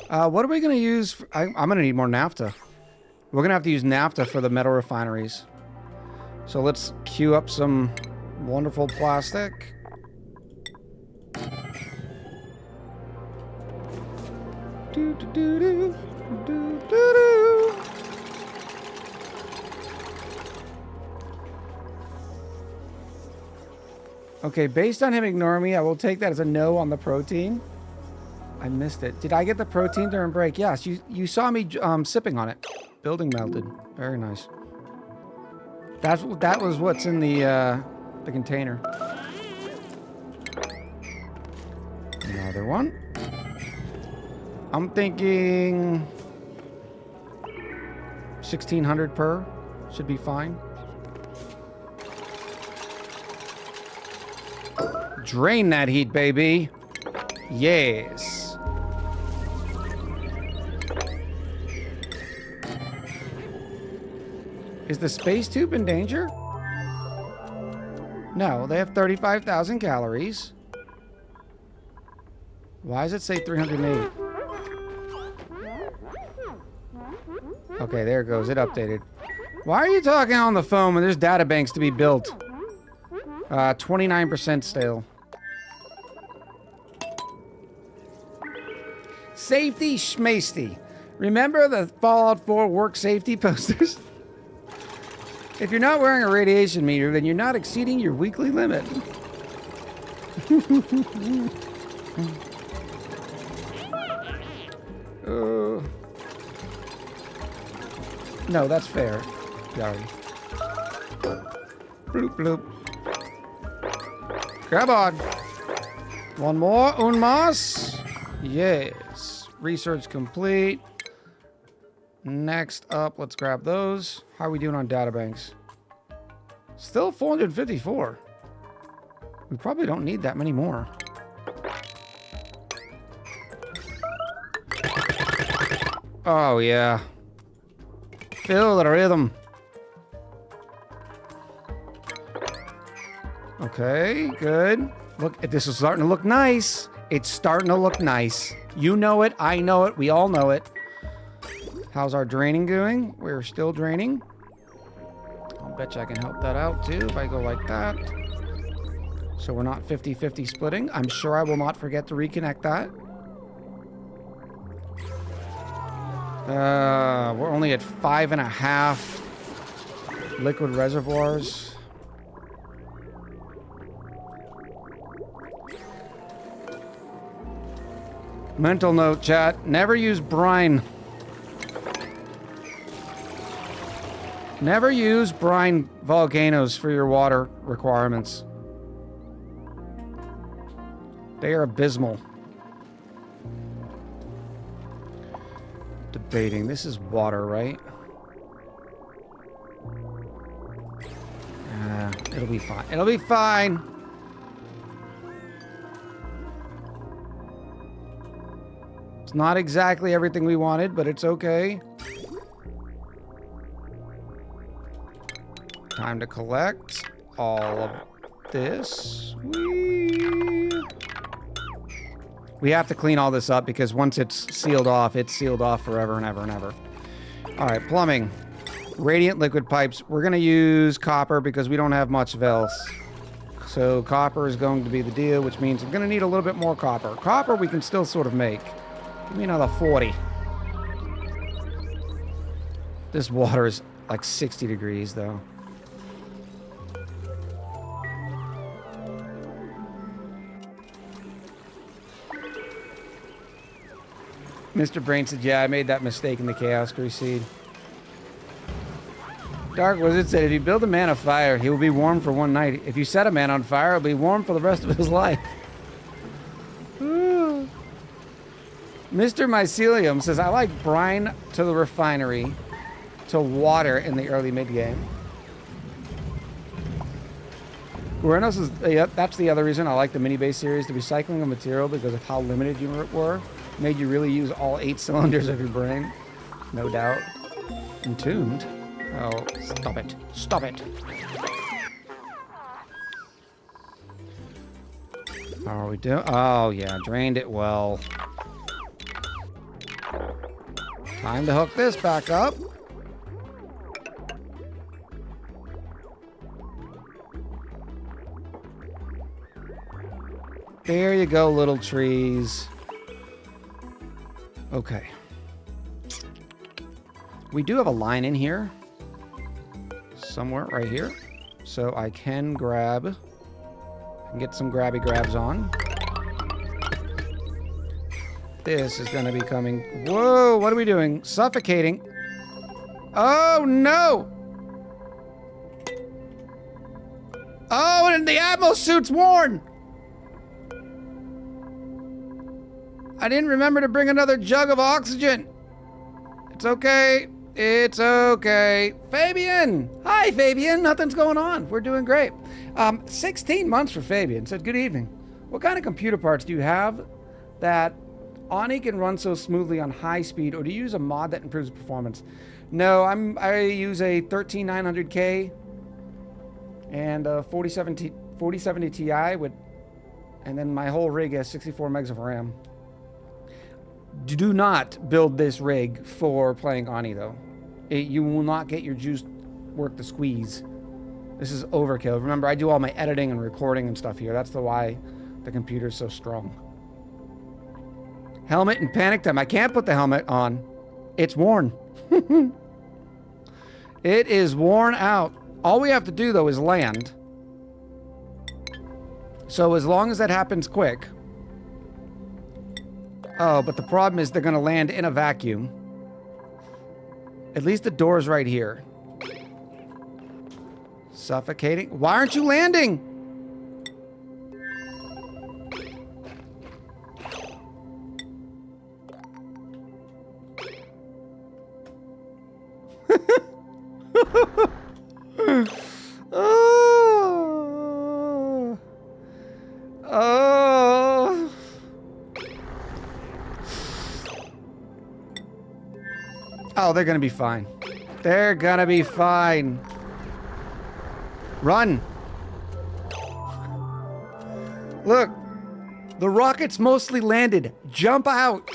What are we gonna use? I'm gonna need more naphtha. We're gonna have to use naphtha for the metal refineries. So let's queue up some wonderful plastic. Okay, based on him ignoring me, I will take that as a no on the protein. I missed it. Did I get the protein during break? Yes, you saw me sipping on it. Building melted. Very nice. That was what's in the container. Another one. I'm thinking 1,600 per should be fine. Drain that heat, baby. Yes. Is the space tube in danger? No, they have 35,000 calories. Why does it say 308? Okay, there it goes. It updated. Why are you talking on the phone when there's data banks to be built? 29% stale. Safety schmasty. Remember the Fallout 4 work safety posters? If you're not wearing a radiation meter, then you're not exceeding your weekly limit. No, that's fair. Sorry. Bloop, bloop. Grab on. One more. Un más. Yes. Research complete. Next up, let's grab those. How are we doing on databanks? Still 454. We probably don't need that many more. Oh, yeah. Feel the rhythm. Okay, good. Look, this is starting to look nice. It's starting to look nice. You know it. I know it. We all know it. How's our draining doing? We're still draining. I'll bet you I can help that out too if I go like that. So we're not 50-50 splitting. I'm sure I will not forget to reconnect that. We're only at 5.5 liquid reservoirs. Mental note, chat. Never use brine. Never use brine volcanoes for your water requirements. They are abysmal. Debating. This is water, right? It'll be fine. It'll be fine. It's not exactly everything we wanted, but it's okay. Time to collect all of this. We have to clean all this up because once it's sealed off forever and ever and ever. All right, plumbing. Radiant liquid pipes. We're going to use copper because we don't have much of else. So copper is going to be the deal, which means I'm going to need a little bit more copper. Copper we can still sort of make. Give me another 40. This water is like 60 degrees, though. Mr. Brain said, yeah, I made that mistake in the Chaos Crusade. Dark Wizard said, if you build a man of fire, he will be warm for one night. If you set a man on fire, he'll be warm for the rest of his life. Mr. Mycelium says, I like brine to the refinery to water in the early mid-game. Guernos is, yep, that's the other reason I like the mini-base series. The recycling of material because of how limited you were made you really use all 8 cylinders of your brain. No doubt. Entombed? Oh, stop it. Stop it. How are we doing? Oh, yeah, drained it well. Time to hook this back up. There you go, little trees. Okay. We do have a line in here. Somewhere right here. So I can grab and get some grabby grabs on. This is going to be coming. Whoa, what are we doing? Suffocating. Oh, no. Oh, and the Atmos suit's worn. I didn't remember to bring another jug of oxygen. It's okay. It's okay. Fabian! Hi, Fabian. Nothing's going on. We're doing great. 16 months for Fabian. Said, good evening. What kind of computer parts do you have that ONI can run so smoothly on high speed, or do you use a mod that improves performance? No, I use a 13900K and a 4070 Ti with, and then my whole rig has 64 megs of RAM. Do not build this rig for playing ONI, though. You will not get your juice worth the squeeze. This is overkill. Remember, I do all my editing and recording and stuff here. That's why the computer's so strong. Helmet and panic time. I can't put the helmet on. It's worn. It is worn out. All we have to do, though, is land. So as long as that happens quick... Oh, but the problem is they're going to land in a vacuum. At least the door's right here. Suffocating. Why aren't you landing? Oh. Oh. Oh, they're gonna be fine. They're gonna be fine. Run. Look, the rockets mostly landed. Jump out.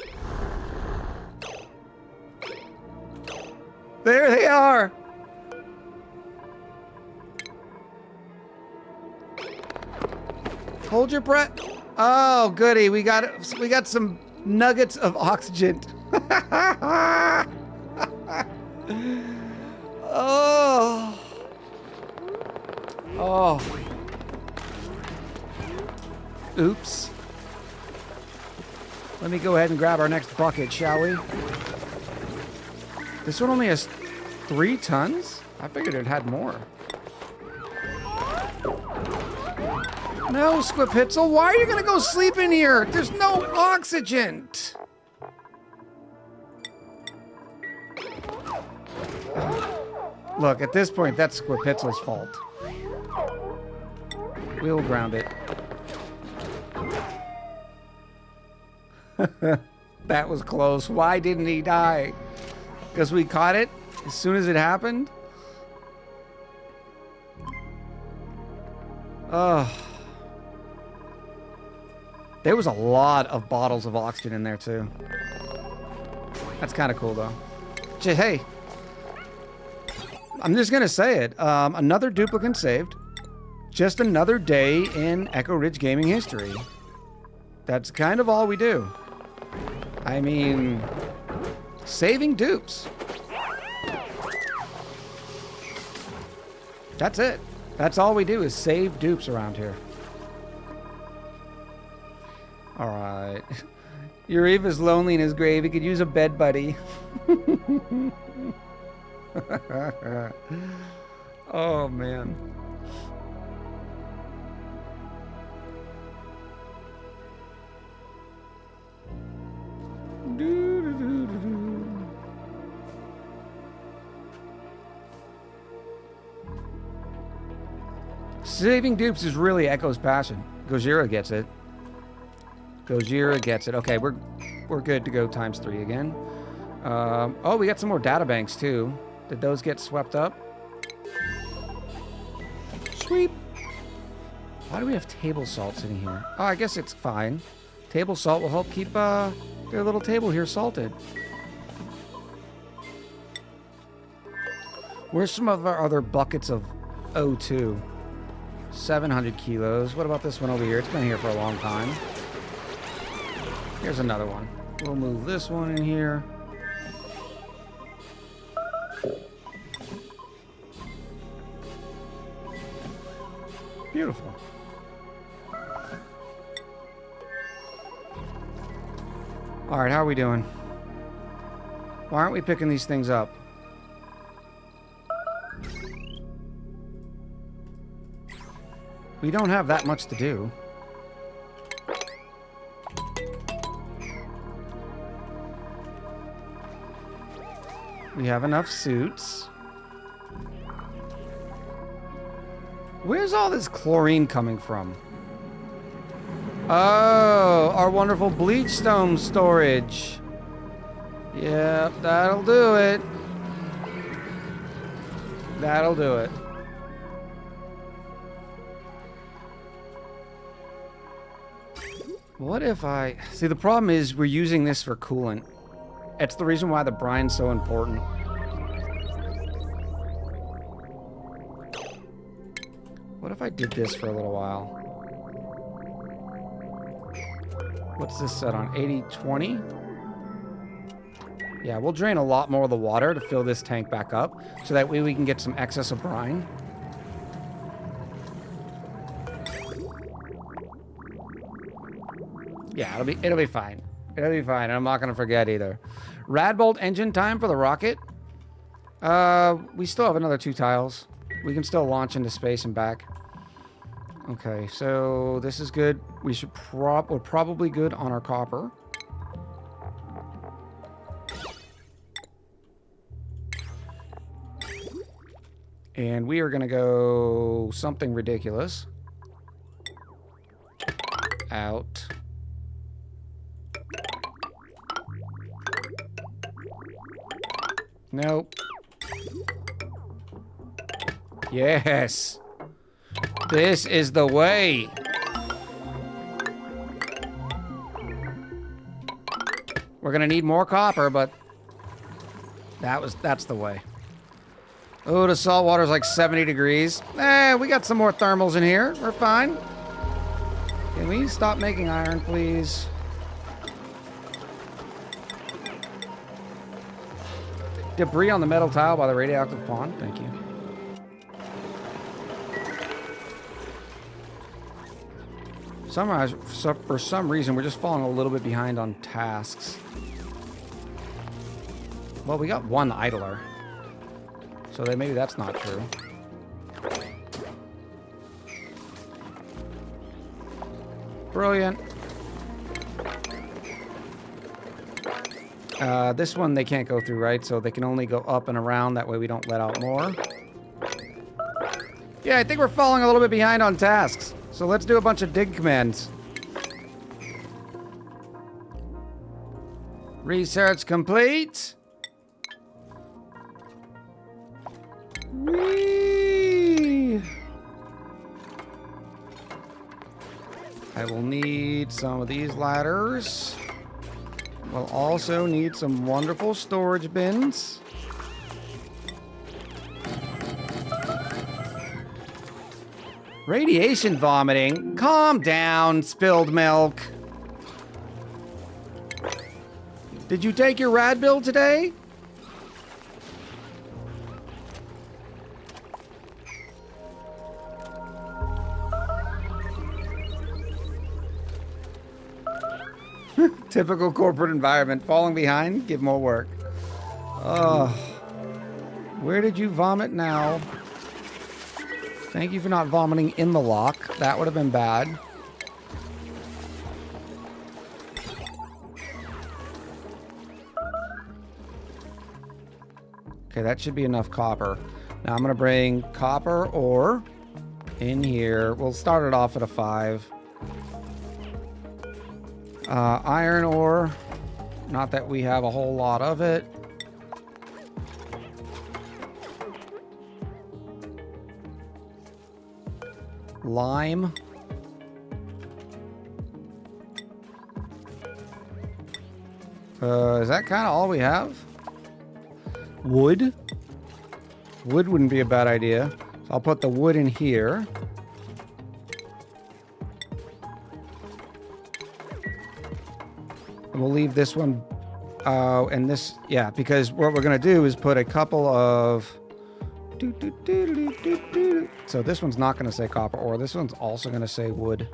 There they are. Hold your breath. Oh, goody. We got some nuggets of oxygen. Oh. Oh. Oops. Let me go ahead and grab our next bucket, shall we? This one only has 3 tons? I figured it had more. No, Squipitzel, why are you gonna go sleep in here? There's no oxygen. Look, at this point, that's Squipitzel's fault. We'll ground it. That was close. Why didn't he die? Because we caught it as soon as it happened? Oh. There was a lot of bottles of oxygen in there, too. That's kind of cool, though. Hey. I'm just going to say it. Another duplicate saved. Just another day in Echo Ridge gaming history. That's kind of all we do. I mean, saving dupes. That's it. That's all we do is save dupes around here. All right. Uriva's lonely in his grave. He could use a bed buddy. Oh, man. Saving dupes is really Echo's passion. Gojira gets it. Gojira gets it. Okay, we're good to go ×3 again. Oh, we got some more data banks too. Did those get swept up? Sweep. Why do we have table salt sitting here? Oh, I guess it's fine. Table salt will help keep their little table here salted. Where's some of our other buckets of O2? 700 kilos. What about this one over here? It's been here for a long time. Here's another one. We'll move this one in here. Beautiful. All right, how are we doing? Why aren't we picking these things up? We don't have that much to do. We have enough suits. Where's all this chlorine coming from? Oh, our wonderful bleach stone storage. Yep, that'll do it. That'll do it. What if I... See, the problem is we're using this for coolant. It's the reason why the brine's so important. What if I did this for a little while? What's this set on? 80-20? Yeah, we'll drain a lot more of the water to fill this tank back up, so that way we can get some excess of brine. Yeah, it'll be fine. It'll be fine. I'm not gonna forget either. Radbolt engine time for the rocket. We still have another 2 tiles. We can still launch into space and back. Okay, so this is good. We're probably good on our copper. And we are gonna go something ridiculous. Out. Nope. Yes. This is the way. We're gonna need more copper, but that's the way. Oh, the salt water's like 70 degrees. We got some more thermals in here. We're fine. Can we stop making iron, please? Debris on the metal tile by the radioactive pond. Thank you. For some reason, we're just falling a little bit behind on tasks. Well, we got one idler. So then maybe that's not true. Brilliant. This one they can't go through, right? So they can only go up and around. That way we don't let out more. Yeah, I think we're falling a little bit behind on tasks. So let's do a bunch of dig commands. Research complete. Whee! I will need some of these ladders. We'll also need some wonderful storage bins. Radiation vomiting? Calm down, spilled milk. Did you take your rad bill today? Typical corporate environment. Falling behind, give more work. Oh. Where did you vomit now? Thank you for not vomiting in the lock. That would have been bad. Okay, that should be enough copper. Now I'm going to bring copper ore in here. We'll start it off at a 5. Iron ore. Not that we have a whole lot of it. Lime. Is that kind of all we have? Wood. Wood wouldn't be a bad idea. So I'll put the wood in here. And we'll leave this one. And this, yeah, because what we're going to do is put a couple of... So this one's not going to say copper ore. This one's also going to say wood.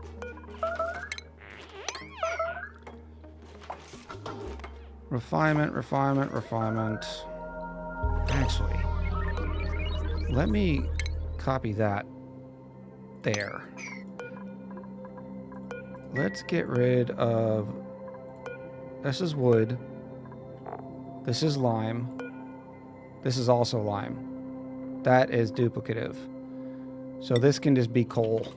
Refinement, refinement, refinement. Actually, let me copy that there. Let's get rid of... This is wood. This is lime. This is also lime. That is duplicative. So this can just be coal.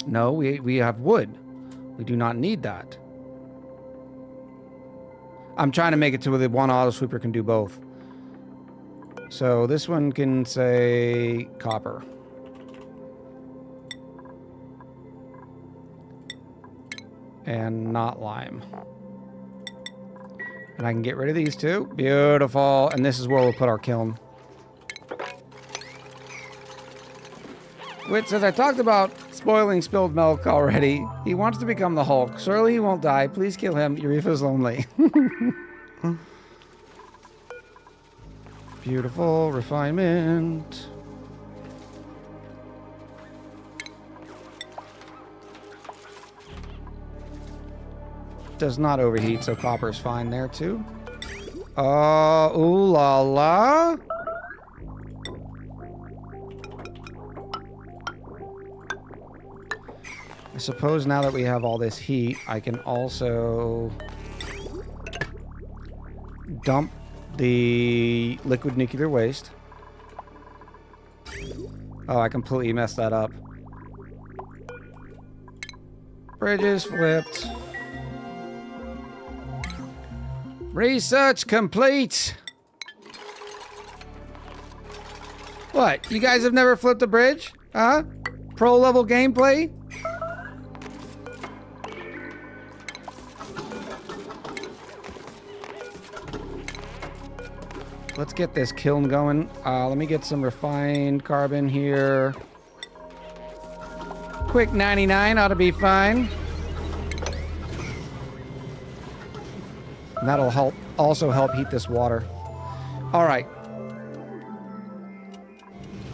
No, we have wood. We do not need that. I'm trying to make it to where the one auto sweeper can do both. So this one can say copper. And not lime. And I can get rid of these two. Beautiful. And this is where we'll put our kiln. Wit says, I talked about spoiling spilled milk already. He wants to become the Hulk. Surely he won't die. Please kill him. Eureka's lonely. Beautiful refinement. Does not overheat, so copper is fine there too. Ooh la la. I suppose now that we have all this heat, I can also dump the liquid nuclear waste. Oh, I completely messed that up. Bridges flipped. Research complete. What? You guys have never flipped a bridge? Huh? Pro level gameplay? Let's get this kiln going. Let me get some refined carbon here. Quick 99 ought to be fine. And that'll help also help heat this water. All right.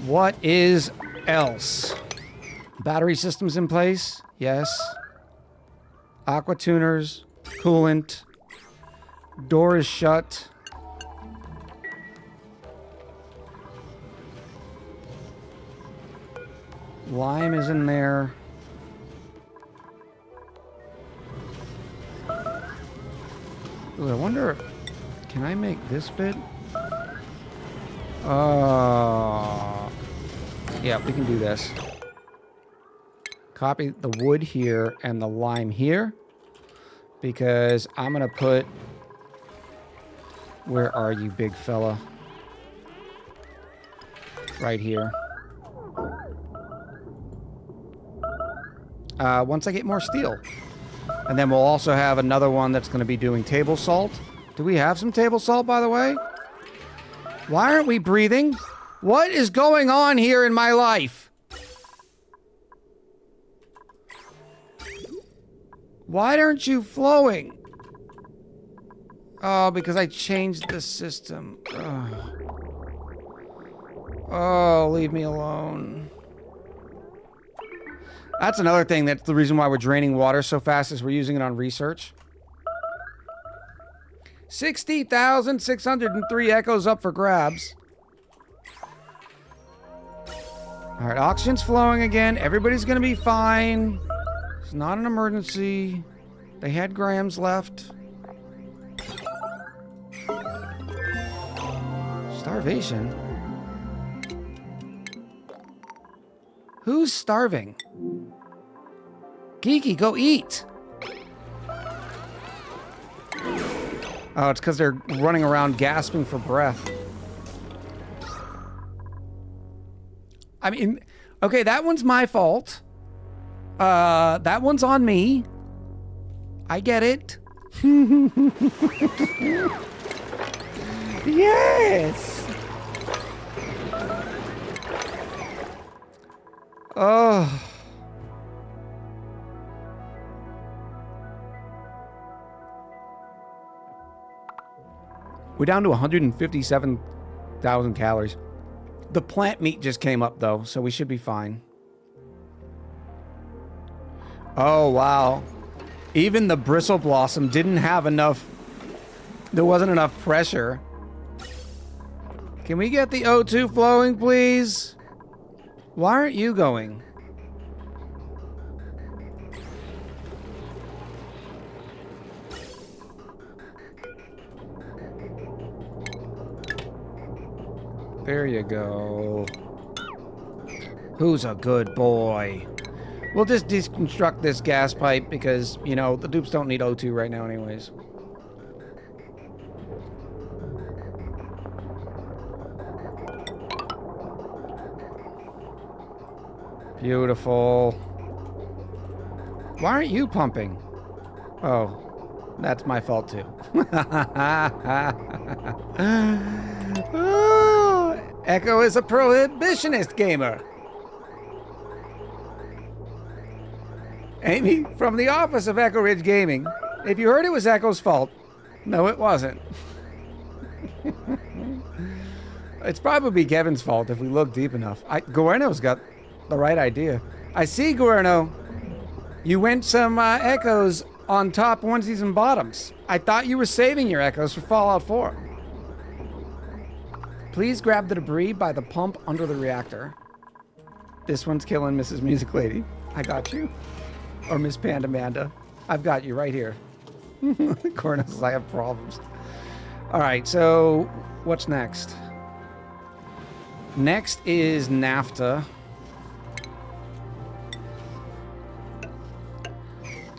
What is else? Battery systems in place? Yes. Aqua tuners, coolant. Door is shut. Lime is in there. Ooh, I wonder, can I make this fit? Yeah, we can do this. Copy the wood here and the lime here. Because I'm going to put... Where are you, big fella? Right here. Once I get more steel. And then we'll also have another one that's going to be doing table salt. Do we have some table salt, by the way? Why aren't we breathing? What is going on here in my life? Why aren't you flowing? Oh, because I changed the system. Oh, leave me alone. That's another thing. That's the reason why we're draining water so fast is we're using it on research. 60,603 echoes up for grabs. All right, oxygen's flowing again. Everybody's going to be fine. It's not an emergency. They had grams left. Starvation? Who's starving? Geeky, go eat! Oh, it's because they're running around gasping for breath. I mean, okay, that one's my fault. That one's on me. I get it. Yes! Oh. We're down to 157,000 calories. The plant meat just came up, though, so we should be fine. Oh, wow. Even the bristle blossom didn't have enough... There wasn't enough pressure. Can we get the O2 flowing, please? Why aren't you going? There you go. Who's a good boy? We'll just deconstruct this gas pipe because, you know, the dupes don't need O2 right now anyways. Beautiful. Why aren't you pumping? Oh, that's my fault too. Oh, Echo is a prohibitionist gamer. Amy, from the office of Echo Ridge Gaming. If you heard it was Echo's fault, no, it wasn't. It's probably Kevin's fault if we look deep enough. Guerno's got the right idea. I see, Guerno. You went some echoes on top onesies and bottoms. I thought you were saving your echoes for Fallout 4. Please grab the debris by the pump under the reactor. This one's killing Mrs. Music Lady. I got you. Or Miss Pandamanda. I've got you right here. Guerno says I have problems. Alright, so what's next? Next is NAFTA.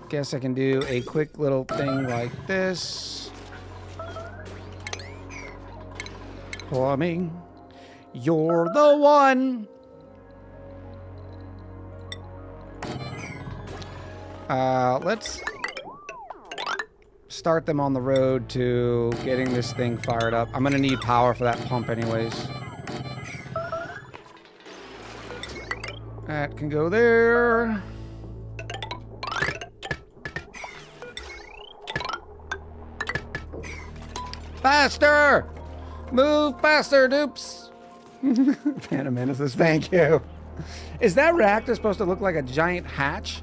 Guess I can do a quick little thing like this. Plumbing. You're the one. Let's start them on the road to getting this thing fired up. I'm gonna need power for that pump anyways. That can go there. Faster! Move faster, Dupes! Phantom Menaces, thank you. Is that reactor supposed to look like a giant hatch?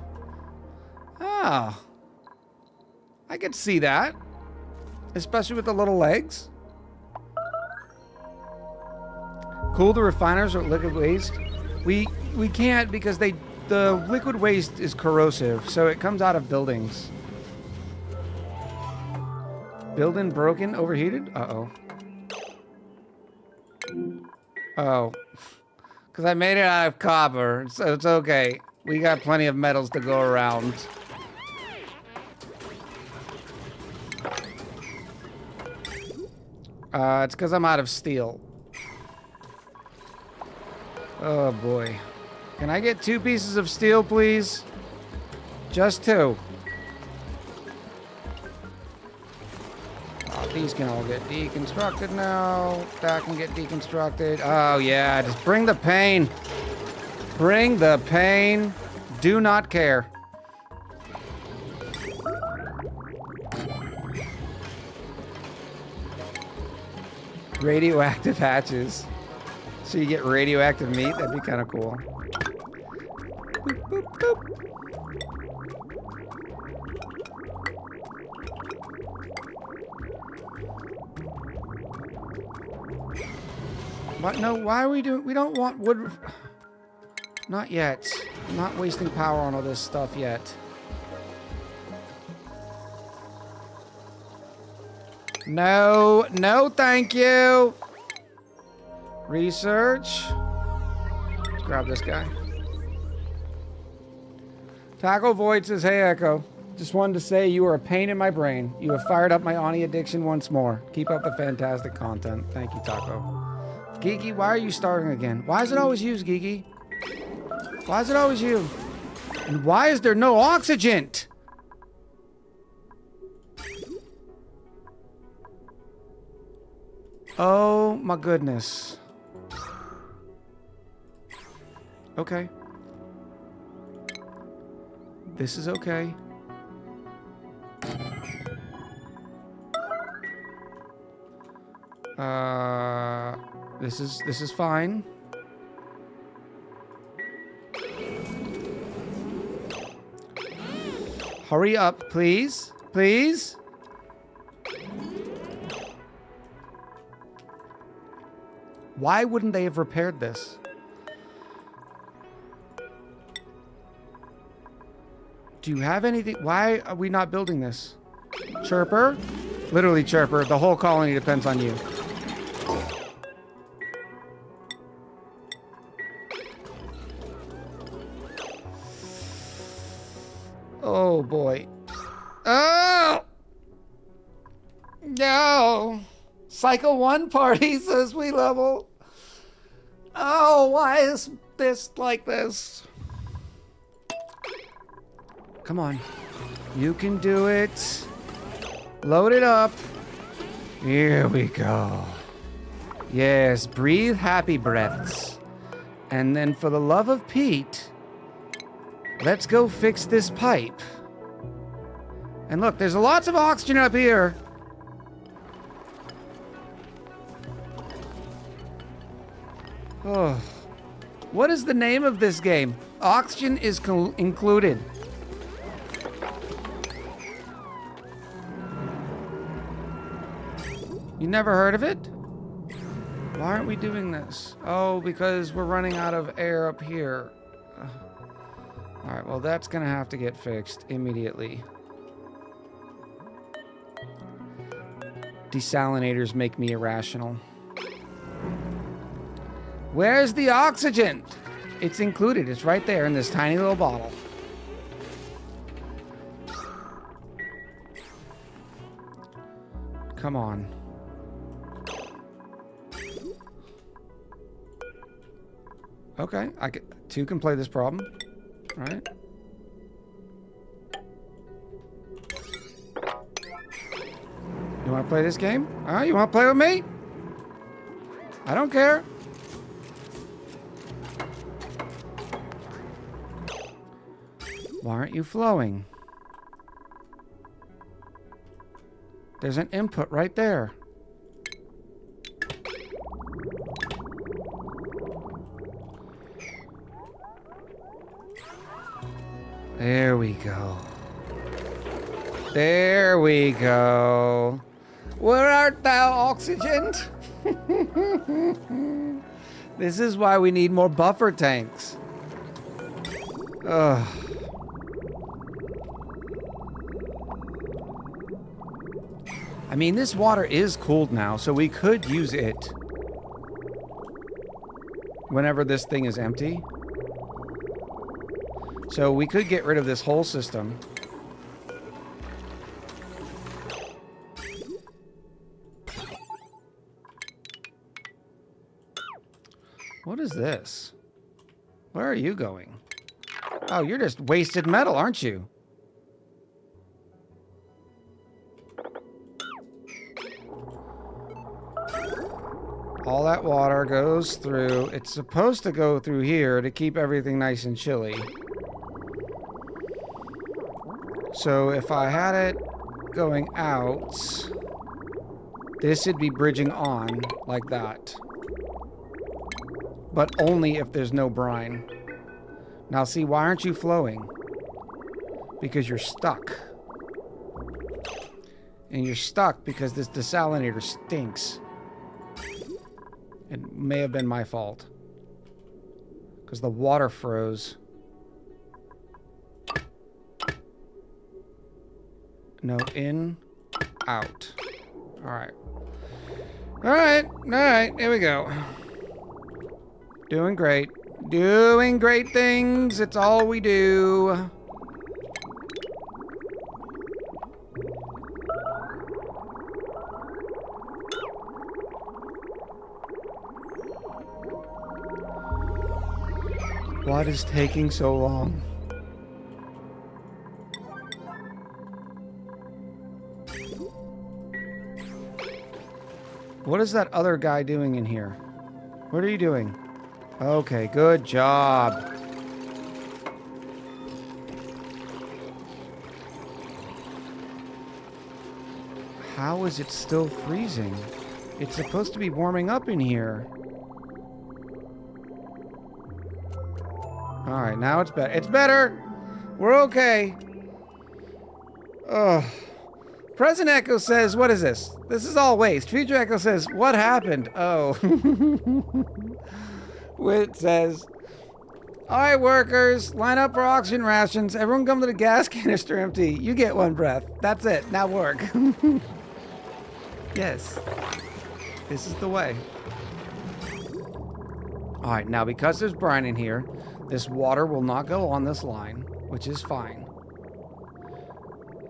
Oh. I could see that. Especially with the little legs. Cool the refiners with liquid waste. We can't because the liquid waste is corrosive, so it comes out of buildings. Building broken, overheated? Uh-oh. Oh. Because I made it out of copper, so it's okay. We got plenty of metals to go around. It's because I'm out of steel. Oh boy. Can I get 2 pieces of steel, please? Just 2. Oh, these can all get deconstructed now. That can get deconstructed. Oh yeah, just bring the pain. Bring the pain. Do not care. Radioactive hatches. So you get radioactive meat? That'd be kind of cool. Boop, boop, boop. What? No, why are we doing... We don't want wood... Not yet. I'm not wasting power on all this stuff yet. No, no, thank you. Research. Let's grab this guy. Taco Void says, hey, Echo. Just wanted to say you are a pain in my brain. You have fired up my ONI addiction once more. Keep up the fantastic content. Thank you, Taco. Geeky, why are you starting again? Why is it always you, Geeky? Why is it always you? And why is there no oxygen? Oh my goodness. Okay. This is okay. This is fine. Hurry up, please. Please. Why wouldn't they have repaired this? Do you have anything? Why are we not building this? Chirper? Literally, Chirper. The whole colony depends on you. Oh, boy. Oh! No! Cycle 1 parties as we level. Oh, why is this like this? Come on. You can do it. Load it up. Here we go. Yes, breathe happy breaths. And then for the love of Pete, let's go fix this pipe. And look, there's lots of oxygen up here. Oh. What is the name of this game? Oxygen is included. You never heard of it? Why aren't we doing this? Oh, because we're running out of air up here. Alright, well that's gonna have to get fixed immediately. Desalinators make me irrational. Where's the oxygen? It's included. It's right there in this tiny little bottle. Come on. Okay, two can play this problem, right? want to play this game? You want to play with me? I don't care. Why aren't you flowing? There's an input right there. There we go. There we go. Where art thou, oxygen? This is why we need more buffer tanks. Ugh. I mean, this water is cooled now, so we could use it whenever this thing is empty. So we could get rid of this whole system. What is this? Where are you going? Oh, you're just wasted metal, aren't you? All that water goes through. It's supposed to go through here to keep everything nice and chilly. So if I had it going out, this would be bridging on like that. But only if there's no brine. Now see, why aren't you flowing? Because you're stuck. And you're stuck because this desalinator stinks. It may have been my fault. Because the water froze. No, in, out. Alright. Alright, here we go. Doing great. Doing great things. It's all we do. What is taking so long? What is that other guy doing in here? What are you doing? Okay, good job. How is it still freezing? It's supposed to be warming up in here. Alright, now it's better. It's better! We're okay. Ugh. Present Echo says, what is this? This is all waste. Future Echo says, what happened? Oh. Whit says, alright, workers, line up for oxygen rations. Everyone come to the gas canister empty. You get one breath. That's it. Now work. Yes. This is the way. Alright, now because there's brine in here, this water will not go on this line, which is fine.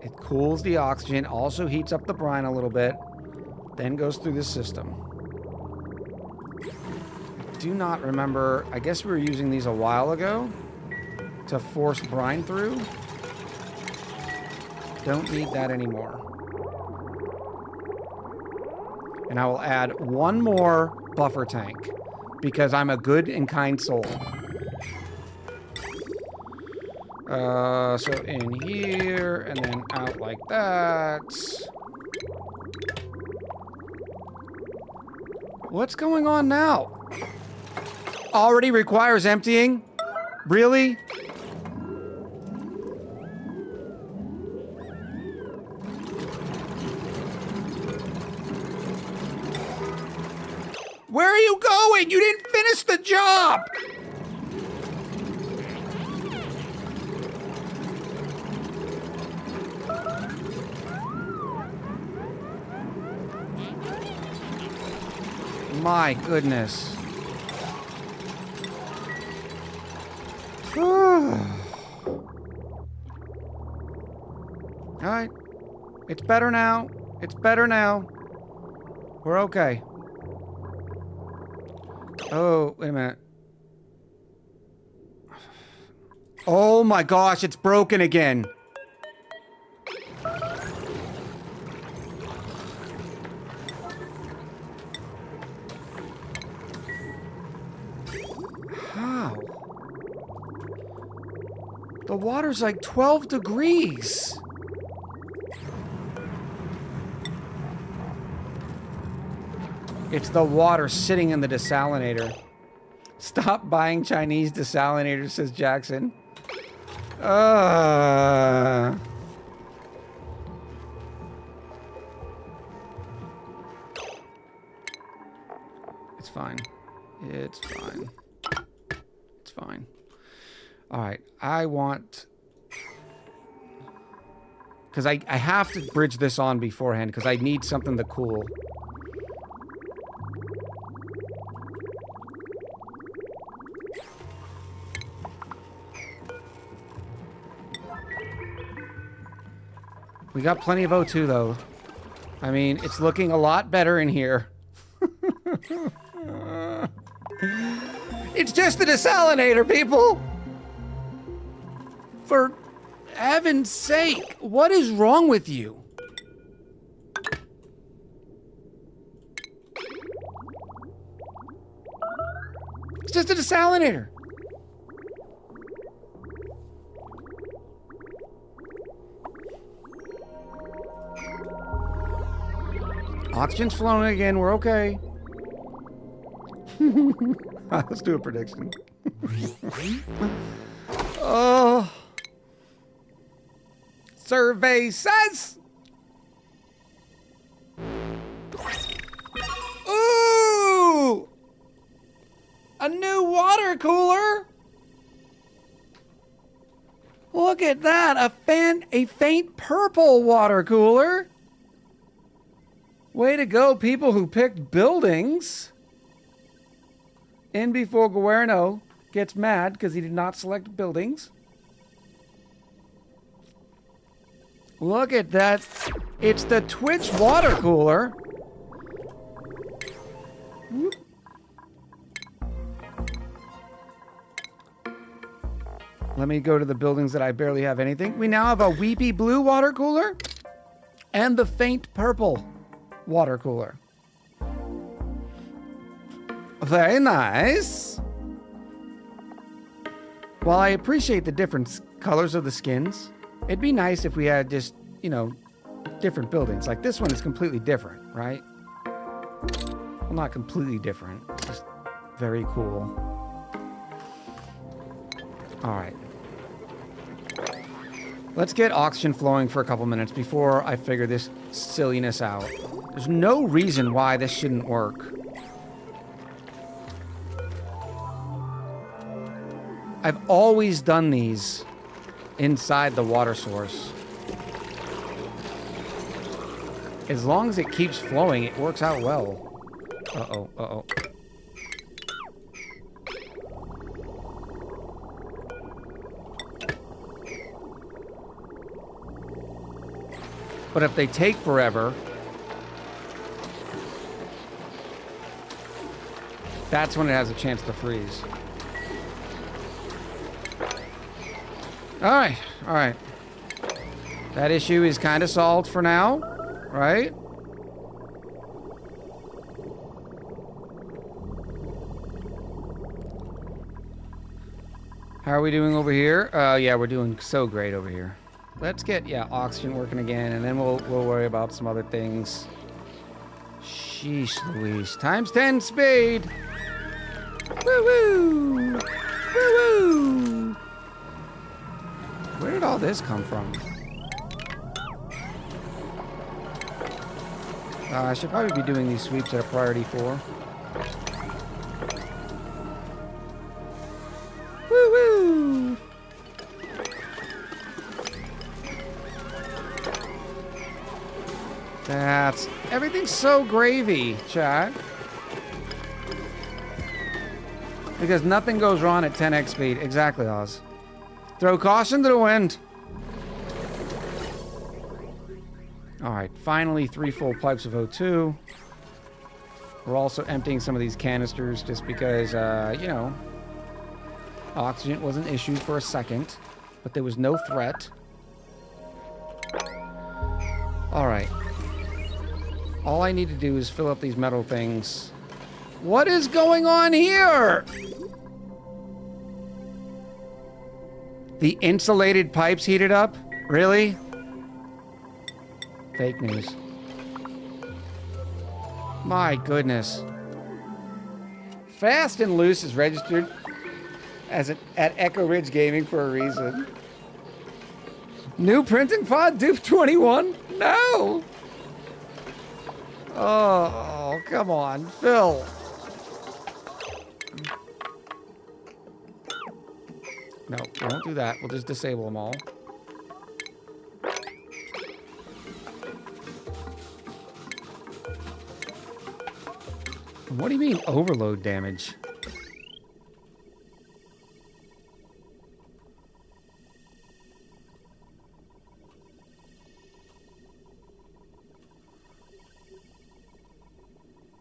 It cools the oxygen, also heats up the brine a little bit, then goes through the system. I do not remember, I guess we were using these a while ago to force brine through. Don't need that anymore. And I will add one more buffer tank because I'm a good and kind soul. So in here, and then out like that. What's going on now? Already requires emptying? Really? Where are you going? You didn't finish the job! My goodness. Alright. It's better now. It's better now. We're okay. Oh, wait a minute. Oh my gosh, it's broken again. The water's like 12 degrees. It's the water sitting in the desalinator. Stop buying Chinese desalinators, says Jackson. It's fine. It's fine. It's fine. All right. I want... Because I have to bridge this on beforehand because I need something to cool. We got plenty of O2 though. I mean, it's looking a lot better in here. It's just the desalinator, people! For heaven's sake, what is wrong with you? It's just a desalinator. Oxygen's flowing again, we're okay. Let's do a prediction. Oh. Survey says. Ooh! A new water cooler. Look at that, a faint purple water cooler. Way to go, people who picked buildings. In before Guerno gets mad because he did not select buildings. Look at that. It's the Twitch water cooler. Whoop. Let me go to the buildings that I barely have anything. We now have a weepy blue water cooler and the faint purple water cooler. Very nice. While I appreciate the different colors of the skins, it'd be nice if we had just, you know, different buildings. Like this one is completely different, right? Well, not completely different. It's just very cool. All right. Let's get oxygen flowing for a couple minutes before I figure this silliness out. There's no reason why this shouldn't work. I've always done these inside the water source. As long as it keeps flowing, it works out well. Uh-oh, uh-oh. But if they take forever, that's when it has a chance to freeze. Alright, alright. That issue is kind of solved for now, right? How are we doing over here? Yeah, we're doing so great over here. Let's get, yeah, oxygen working again, and then we'll worry about some other things. Sheesh Louise. Times 10 speed! Woo-woo! Woo-woo! Where did all this come from? I should probably be doing these sweeps at a priority 4. Woo-woo! That's... everything's so gravy, chat. Because nothing goes wrong at 10x speed. Exactly, Oz. Throw caution to the wind. Alright, finally 3 full pipes of O2. We're also emptying some of these canisters just because, you know, oxygen was an issue for a second, but there was no threat. Alright. All I need to do is fill up these metal things. What is going on here? The insulated pipes heated up? Really? Fake news. My goodness. Fast and Loose is registered as at Echo Ridge Gaming for a reason. New printing pod, Dupe 21? No! Oh, come on, Phil. No, we won't do that. We'll just disable them all. What do you mean overload damage?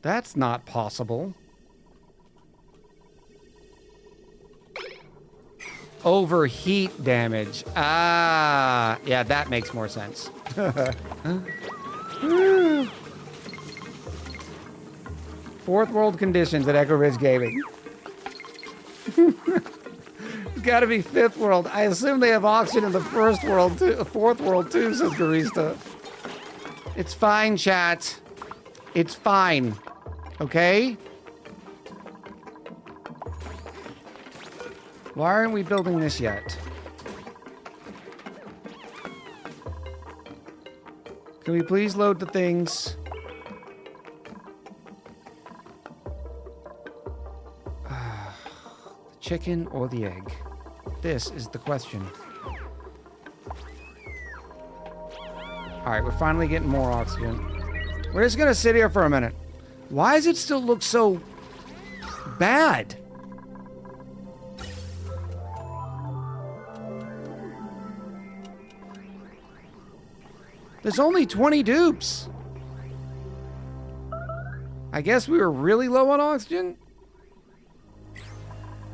That's not possible. Overheat damage. Ah, yeah, that makes more sense. Fourth world conditions at Echo Ridge Gaming. It's gotta be fifth world. I assume they have oxygen in the first world too, fourth world too, says Garista. It's fine, chat. It's fine. Okay? Why aren't we building this yet? Can we please load the things? The chicken or the egg? This is the question. Alright, we're finally getting more oxygen. We're just gonna sit here for a minute. Why does it still look so bad? There's only 20 dupes. I guess we were really low on oxygen.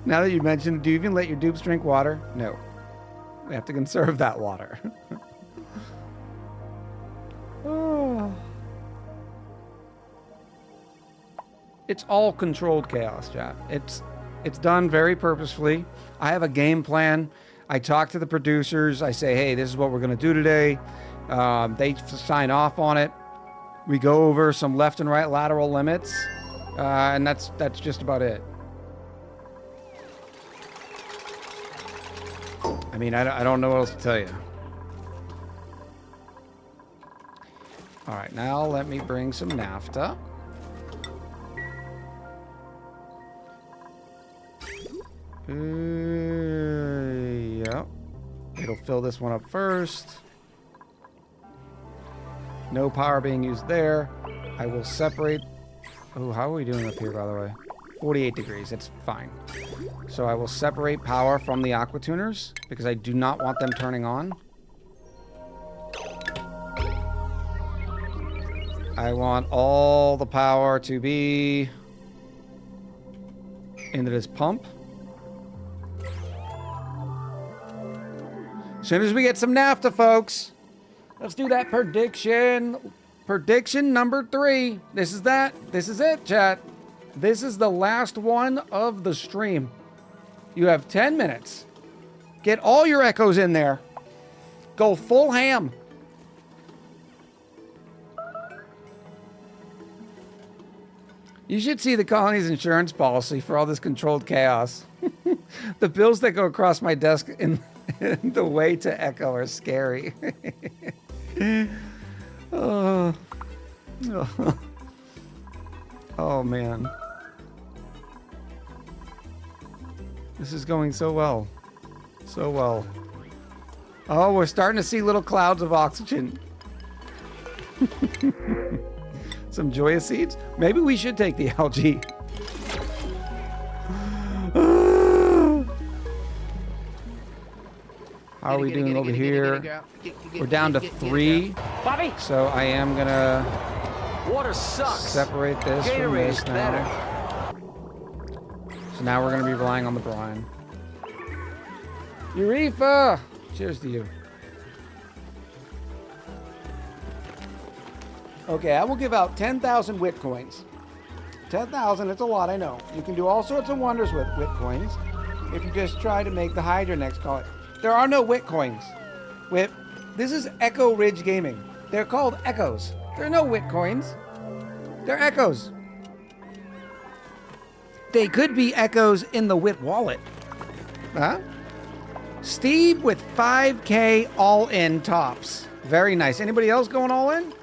Now that you mentioned, do you even let your dupes drink water? No. We have to conserve that water. Oh. It's all controlled chaos, chat. It's done very purposefully. I have a game plan. I talk to the producers. I say, hey, this is what we're going to do today. They sign off on it. We go over some left and right lateral limits. And that's just about it. I mean, I don't know what else to tell you. All right, now let me bring some naphtha. Yep. It'll fill this one up first. No power being used there. I will separate. Oh, how are we doing up here, by the way? 48 degrees. It's fine. So I will separate power from the aqua tuners because I do not want them turning on. I want all the power to be into this pump. As soon as we get some naphtha, folks, let's do that prediction. Prediction number 3. This is that. This is it, chat. This is the last one of the stream. You have 10 minutes. Get all your echoes in there. Go full ham. You should see the colony's insurance policy for all this controlled chaos. The bills that go across my desk in the way to Echo are scary. Oh. Oh, man. This is going so well. So well. Oh, we're starting to see little clouds of oxygen. Some joyous seeds? Maybe we should take the algae. How are we doing over here? We're down to 3. Bobby, So I am gonna water sucks. separate this from Gatorade's this better. now. So now we're gonna be relying on the brine. Eureka! Cheers to you. Okay, I will give out 10,000 wit coins. 10,000, it's a lot, I know. You can do all sorts of wonders with wit coins if you just try to make the Hydra next call it There are no wit coins. Wit. This is Echo Ridge Gaming. They're called Echoes. There are no wit coins. They're Echoes. They could be Echoes in the wit wallet. Huh? Steve with 5K all-in tops. Very nice. Anybody else going all in?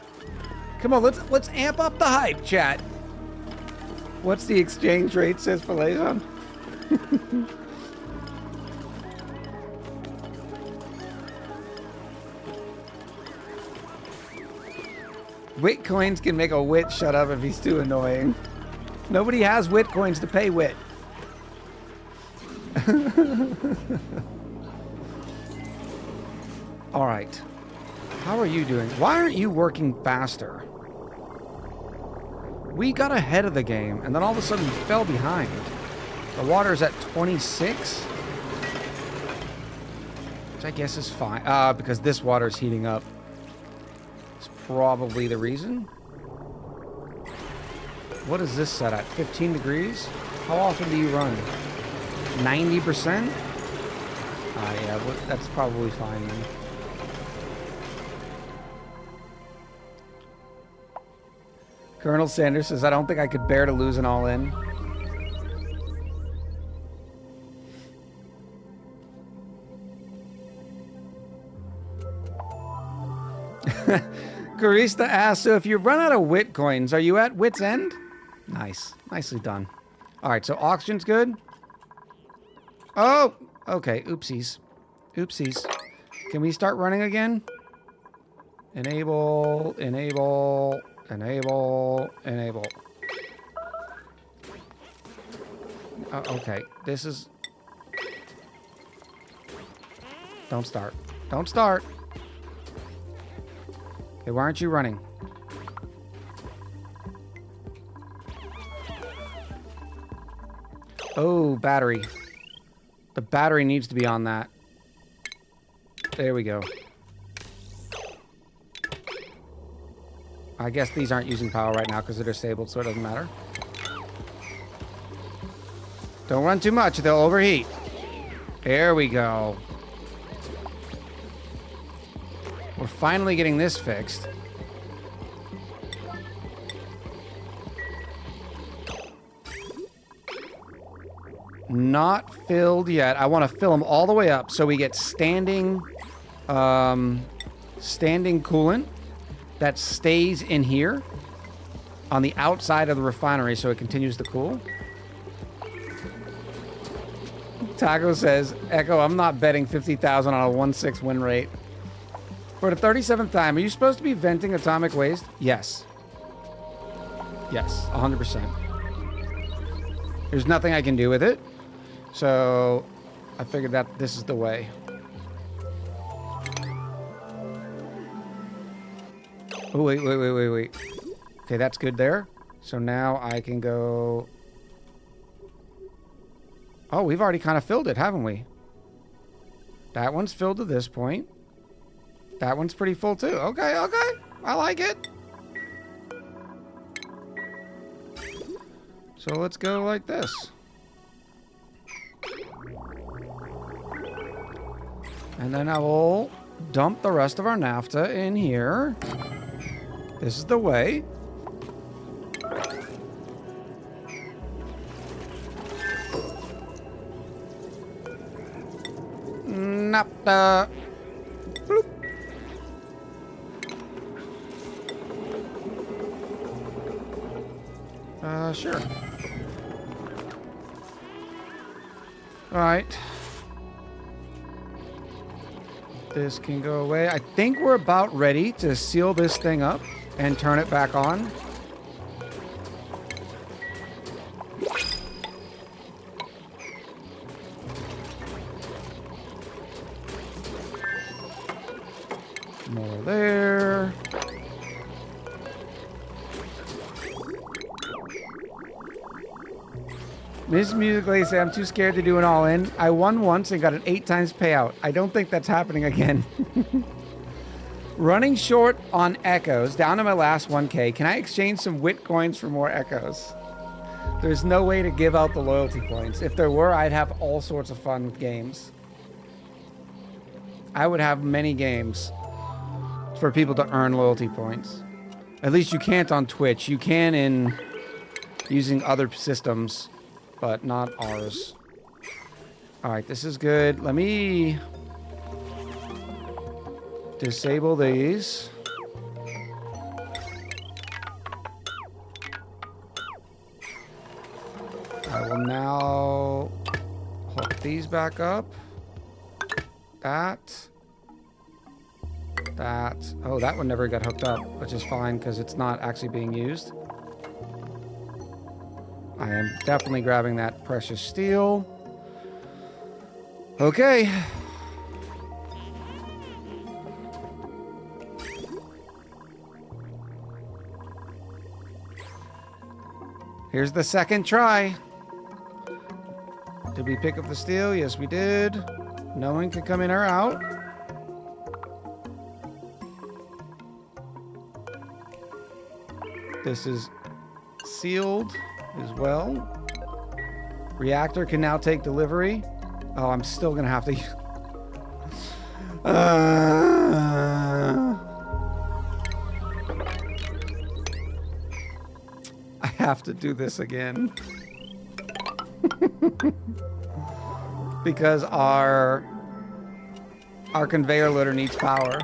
Come on, let's amp up the hype, chat. What's the exchange rate, says Filazon? Wit coins can make a wit shut up if he's too annoying. Nobody has wit coins to pay wit. All right. How are you doing? Why aren't you working faster? We got ahead of the game, and then all of a sudden we fell behind. The water's at 26. Which I guess is fine. Because this water's heating up. It's probably the reason. What is this set at? 15 degrees? How often do you run? 90%? Yeah, that's probably fine then. Colonel Sanders says, I don't think I could bear to lose an all-in. Carista asks, so if you run out of wit coins, are you at wit's end? Nice. Nicely done. All right, so oxygen's good. Oh, okay. Oopsies. Oopsies. Can we start running again? Enable, enable, enable, enable. Okay, this is... Don't start. Don't start. Okay, why aren't you running? Oh, battery. The battery needs to be on that. There we go. I guess these aren't using power right now because they're disabled, so it doesn't matter. Don't run too much, they'll overheat. There we go. We're finally getting this fixed. Not filled yet. I want to fill them all the way up so we get standing coolant that stays in here on the outside of the refinery so it continues to cool. Taco says, Echo, I'm not betting 50,000 on a 1-6 win rate. For the 37th time, are you supposed to be venting atomic waste? Yes. Yes, 100%. There's nothing I can do with it. So, I figured that this is the way. Oh, wait. Okay, that's good there. So now I can go... Oh, we've already kind of filled it, haven't we? That one's filled to this point. That one's pretty full too. Okay. I like it. So let's go like this. And then I will dump the rest of our naphtha in here. This is the way. Naphtha. Bloop. Sure. All right. This can go away. I think we're about ready to seal this thing up and turn it back on. More there. Miss Musically said, I'm too scared to do an all-in. I won once and got an 8 times payout. I don't think that's happening again. Running short on echoes, down to my last 1K. Can I exchange some wit coins for more echoes? There's no way to give out the loyalty points. If there were, I'd have all sorts of fun with games. I would have many games for people to earn loyalty points. At least you can't on Twitch. You can in using other systems, but not ours. All right, this is good. Let me disable these. I will now hook these back up. That. Oh, that one never got hooked up, which is fine because it's not actually being used. I am definitely grabbing that precious steel. Okay. Here's the second try. Did we pick up the steel? Yes, we did. No one can come in or out. This is sealed as well. Reactor can now take delivery. Oh, I'm still gonna have to. I have to do this again. Because our conveyor loader needs power.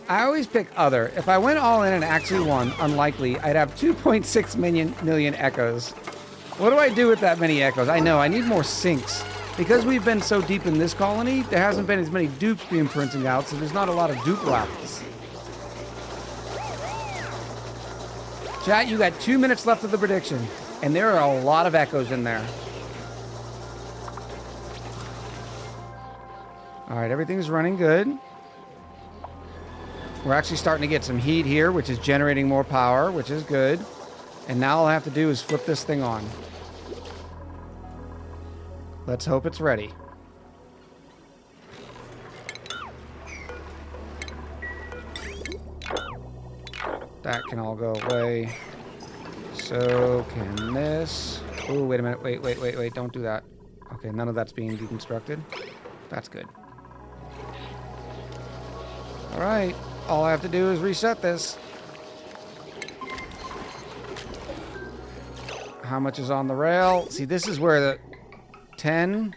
I always pick other. If I went all in and actually won, unlikely, I'd have 2.6 million echoes. What do I do with that many echoes? I know, I need more sinks. Because we've been so deep in this colony, there hasn't been as many dupes being printing out, so there's not a lot of dupe left. Chat, you got 2 minutes left of the prediction, and there are a lot of echoes in there. All right, everything's running good. We're actually starting to get some heat here, which is generating more power, which is good. And now all I have to do is flip this thing on. Let's hope it's ready. That can all go away. So can this. Oh, wait a minute. Wait. Don't do that. Okay, none of that's being deconstructed. That's good. All right. All I have to do is reset this. How much is on the rail? See, this is where the 10.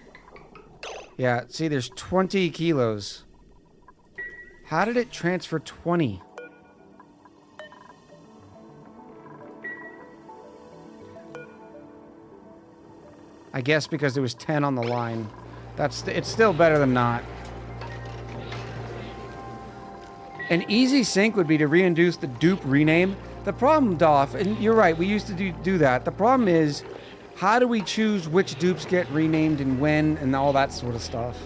Yeah, see, there's 20 kilos. How did it transfer 20? I guess because there was 10 on the line. It's still better than not. An easy sync would be to reintroduce the dupe rename. The problem, Doff, and you're right, we used to do that. The problem is, how do we choose which dupes get renamed and when and all that sort of stuff?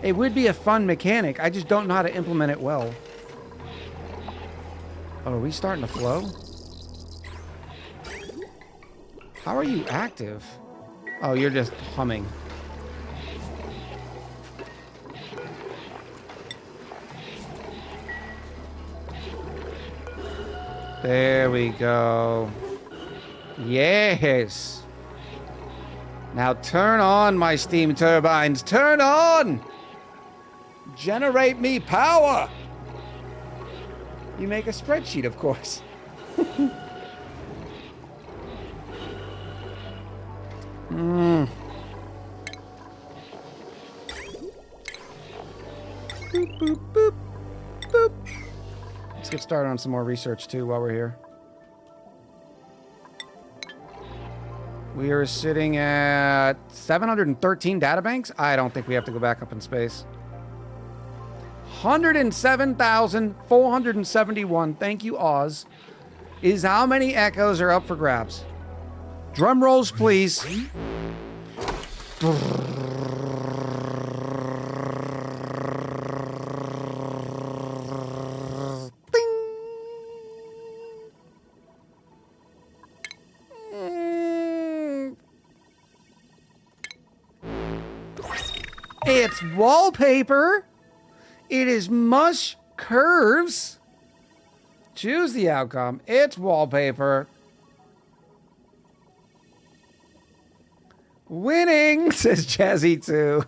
It would be a fun mechanic. I just don't know how to implement it well. Oh, are we starting to flow? How are you active? Oh, you're just humming. There we go. Yes. Now turn on my steam turbines. Turn on! Generate me power! You make a spreadsheet, of course. Boop, boop, boop, boop. Let's get started on some more research, too, while we're here. We are sitting at 713 databanks. I don't think we have to go back up in space. 107,471, thank you, Oz, is how many echoes are up for grabs. Drum rolls, please. It's wallpaper. It is mush curves. Choose the outcome. It's wallpaper. Winning, says Jazzy too.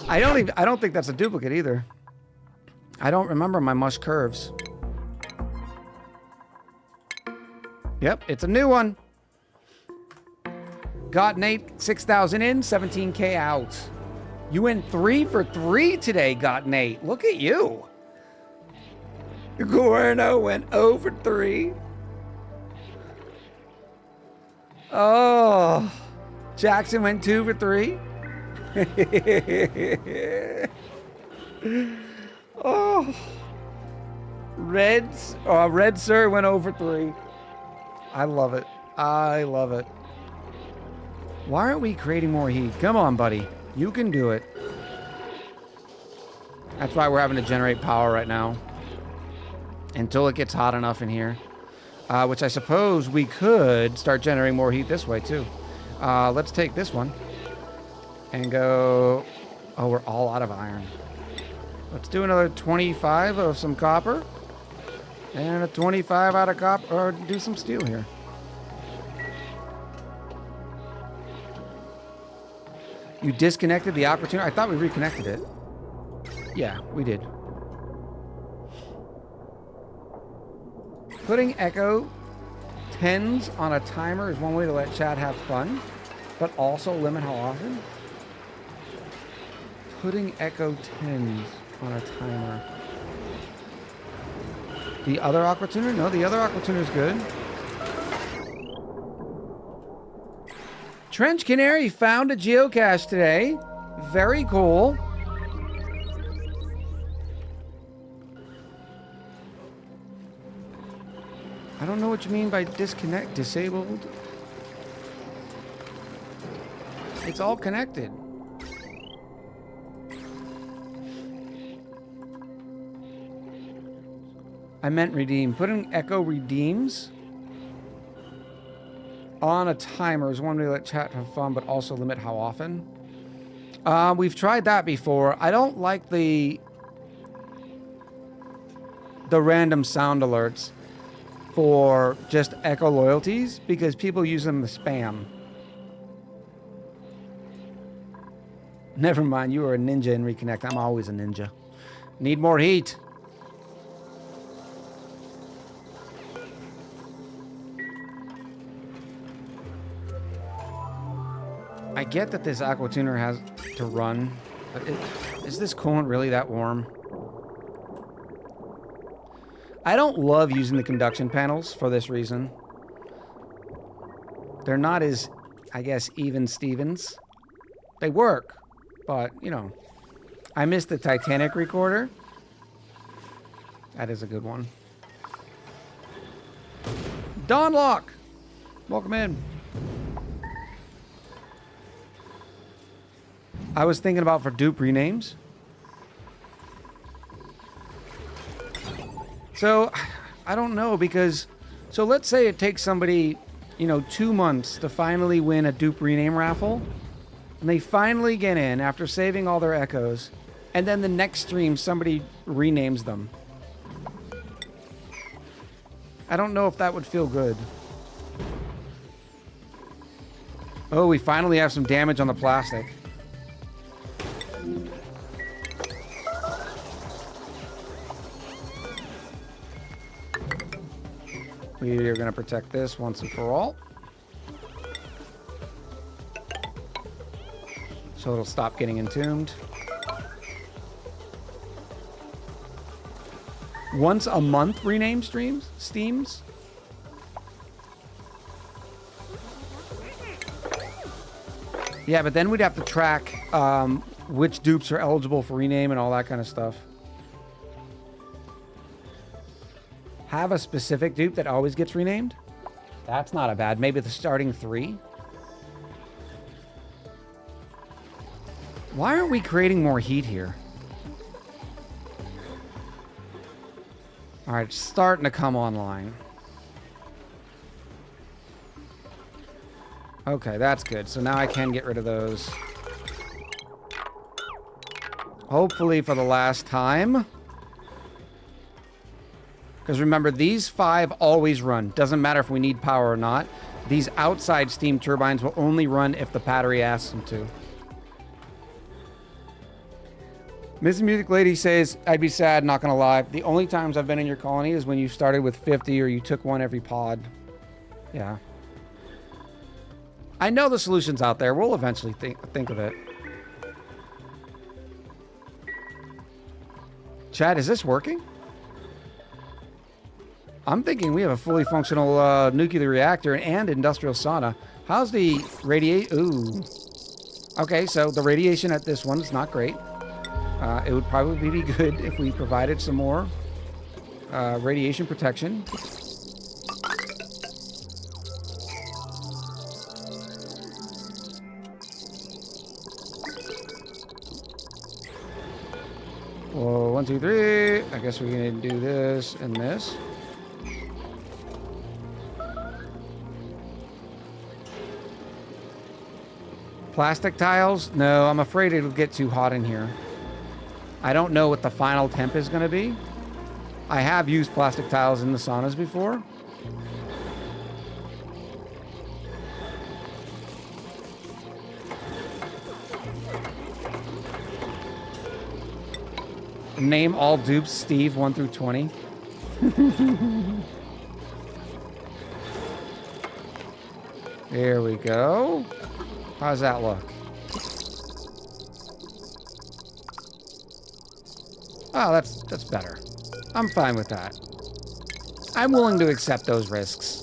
I don't think that's a duplicate either. I don't remember my mush curves. Yep, it's a new one. Got Nate 6,000 in, 17K out. You went 3 for 3 today, Got Nate. Look at you. Guerno went 0 for 3. Oh, Jackson went 2 for 3. Oh, Red Sir went 0 for 3. I love it. I love it. Why aren't we creating more heat? Come on, buddy. You can do it. That's why we're having to generate power right now. Until it gets hot enough in here. Which I suppose we could start generating more heat this way, too. Let's take this one. And go... Oh, we're all out of iron. Let's do another 25 of some copper. And a 25 out of copper. Or do some steel here. You disconnected the aqua tuner? I thought we reconnected it. Yeah, we did. Putting Echo 10s on a timer is one way to let chat have fun, but also limit how often. Putting Echo 10s on a timer. The other aqua tuner? No, the other aqua tuner is good. Trench Canary found a geocache today. Very cool. I don't know what you mean by disconnect, disabled. It's all connected. I meant redeem. Putting Echo redeems on a timer is one way to let chat have fun, but also limit how often. We've tried that before. I don't like the random sound alerts for just Echo loyalties because people use them to spam. Never mind, you are a ninja in Reconnect. I'm always a ninja. Need more heat. I get that this aqua tuner has to run, but is this coolant really that warm? I don't love using the conduction panels for this reason. They're not as, I guess, even Stevens. They work, but, you know. I missed the Titanic recorder. That is a good one. Donlock! Welcome in. I was thinking about for Dupe renames. So, I don't know because... So let's say it takes somebody, 2 months to finally win a Dupe rename raffle. And they finally get in after saving all their echoes. And then the next stream somebody renames them. I don't know if that would feel good. Oh, we finally have some damage on the plastic. We are going to protect this once and for all. So it'll stop getting entombed. Once a month rename steams? Yeah, but then we'd have to track which dupes are eligible for rename and all that kind of stuff. Have a specific dupe that always gets renamed? That's not a bad. Maybe the starting 3? Why aren't we creating more heat here? Alright, it's starting to come online. Okay, that's good. So now I can get rid of those. Hopefully for the last time. Because remember, these 5 always run. Doesn't matter if we need power or not. These outside steam turbines will only run if the battery asks them to. Miss Music Lady says, I'd be sad, not gonna lie. The only times I've been in your colony is when you started with 50 or you took one every pod. Yeah. I know the solution's out there. We'll eventually think of it. Chad, is this working? I'm thinking we have a fully functional nuclear reactor and industrial sauna. How's the radiation? Ooh. Okay, so the radiation at this one is not great. It would probably be good if we provided some more radiation protection. Whoa, 1, 2, 3. I guess we're gonna do this and this. Plastic tiles? No, I'm afraid it'll get too hot in here. I don't know what the final temp is going to be. I have used plastic tiles in the saunas before. Name all dupes Steve 1 through 20. There we go. How's that look? Oh, that's better. I'm fine with that. I'm willing to accept those risks.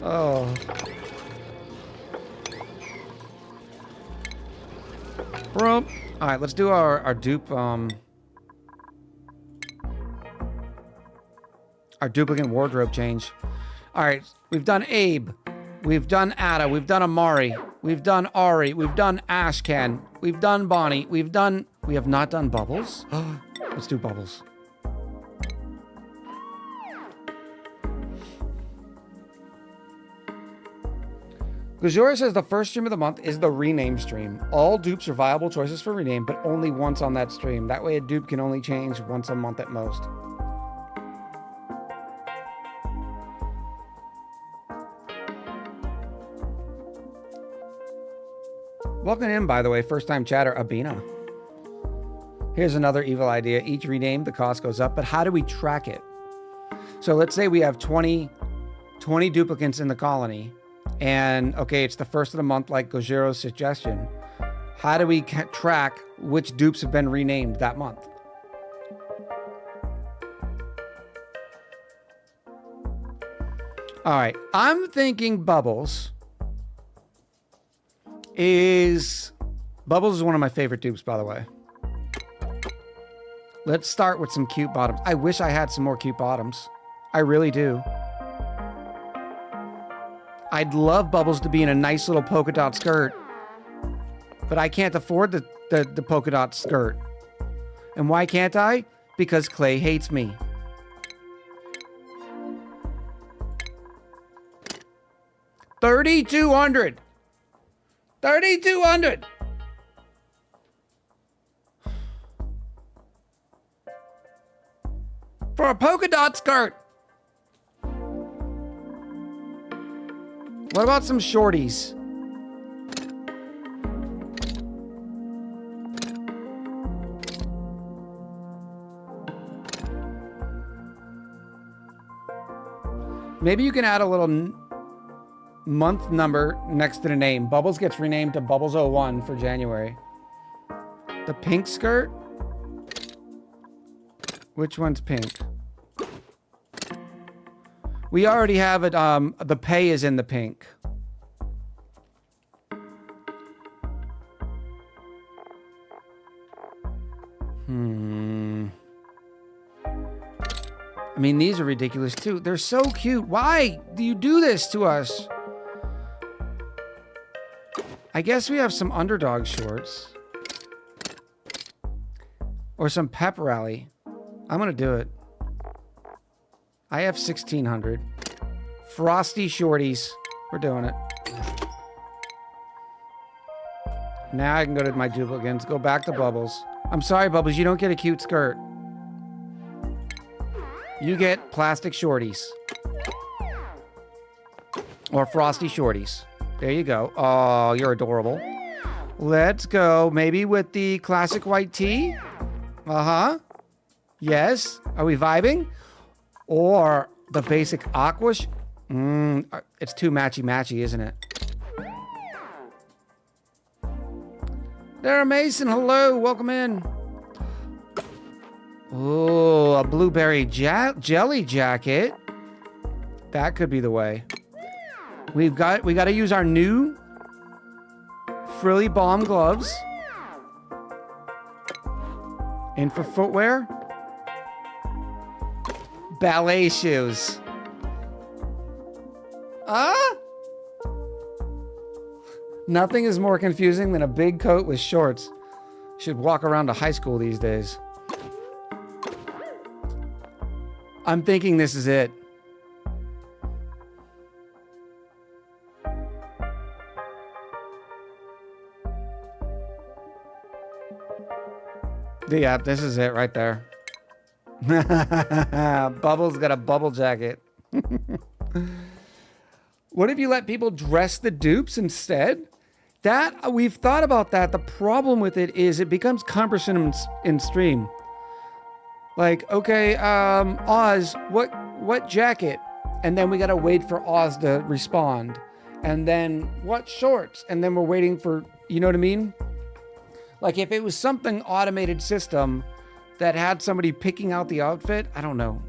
Oh. Bro. All right, let's do our dupe, our duplicate wardrobe change. All right, we've done Abe. We've done Ada. We've done Amari. We've done Ari. We've done Ashcan. We've done Bonnie. We have not done Bubbles. Let's do Bubbles. Gajora says the first stream of the month is the rename stream. All dupes are viable choices for rename, but only once on that stream. That way a dupe can only change once a month at most. Welcome in, by the way, first-time chatter, Abina. Here's another evil idea. Each rename, the cost goes up, but how do we track it? So let's say we have 20 duplicates in the colony, and okay, it's the first of the month, like Gojiro's suggestion. How do we track which dupes have been renamed that month? All right, I'm thinking Bubbles is one of my favorite dupes, by the way. Let's start with some cute bottoms. I wish I had some more cute bottoms. I really do. I'd love Bubbles to be in a nice little polka dot skirt, but I can't afford the polka dot skirt. And why can't I? Because Clay hates me. $3,200. $3,200. For a polka dot skirt. What about some shorties? Maybe you can add a little month number next to the name. Bubbles gets renamed to Bubbles 01 for January. The pink skirt? Which one's pink? We already have it. The pay is in the pink. I mean, these are ridiculous too. They're so cute. Why do you do this to us? I guess we have some underdog shorts. Or some pep rally. I'm gonna do it. I have 1,600. Frosty shorties. We're doing it. Now I can go to my duplicates. Go back to Bubbles. I'm sorry, Bubbles. You don't get a cute skirt. You get plastic shorties. Or Frosty Shorties. There you go. Oh, you're adorable. Let's go. Maybe with the classic white tee. Uh-huh. Yes. Are we vibing? Or the basic aqua. It's too matchy-matchy, isn't it? There, Mason. Hello. Welcome in. Oh, a blueberry jelly jacket. That could be the way. We got to use our new frilly bomb gloves. And for footwear, ballet shoes. Nothing is more confusing than a big coat with shorts. Should walk around to high school these days. I'm thinking this is it. Yeah, this is it right there. Bubbles got a bubble jacket. What if you let people dress the dupes instead? That we've thought about that. The problem with it is it becomes cumbersome in stream. Like, okay, Oz, what jacket? And then we gotta wait for Oz to respond. And then what shorts? And then we're waiting for, you know what I mean? Like if it was something automated system that had somebody picking out the outfit, I don't know.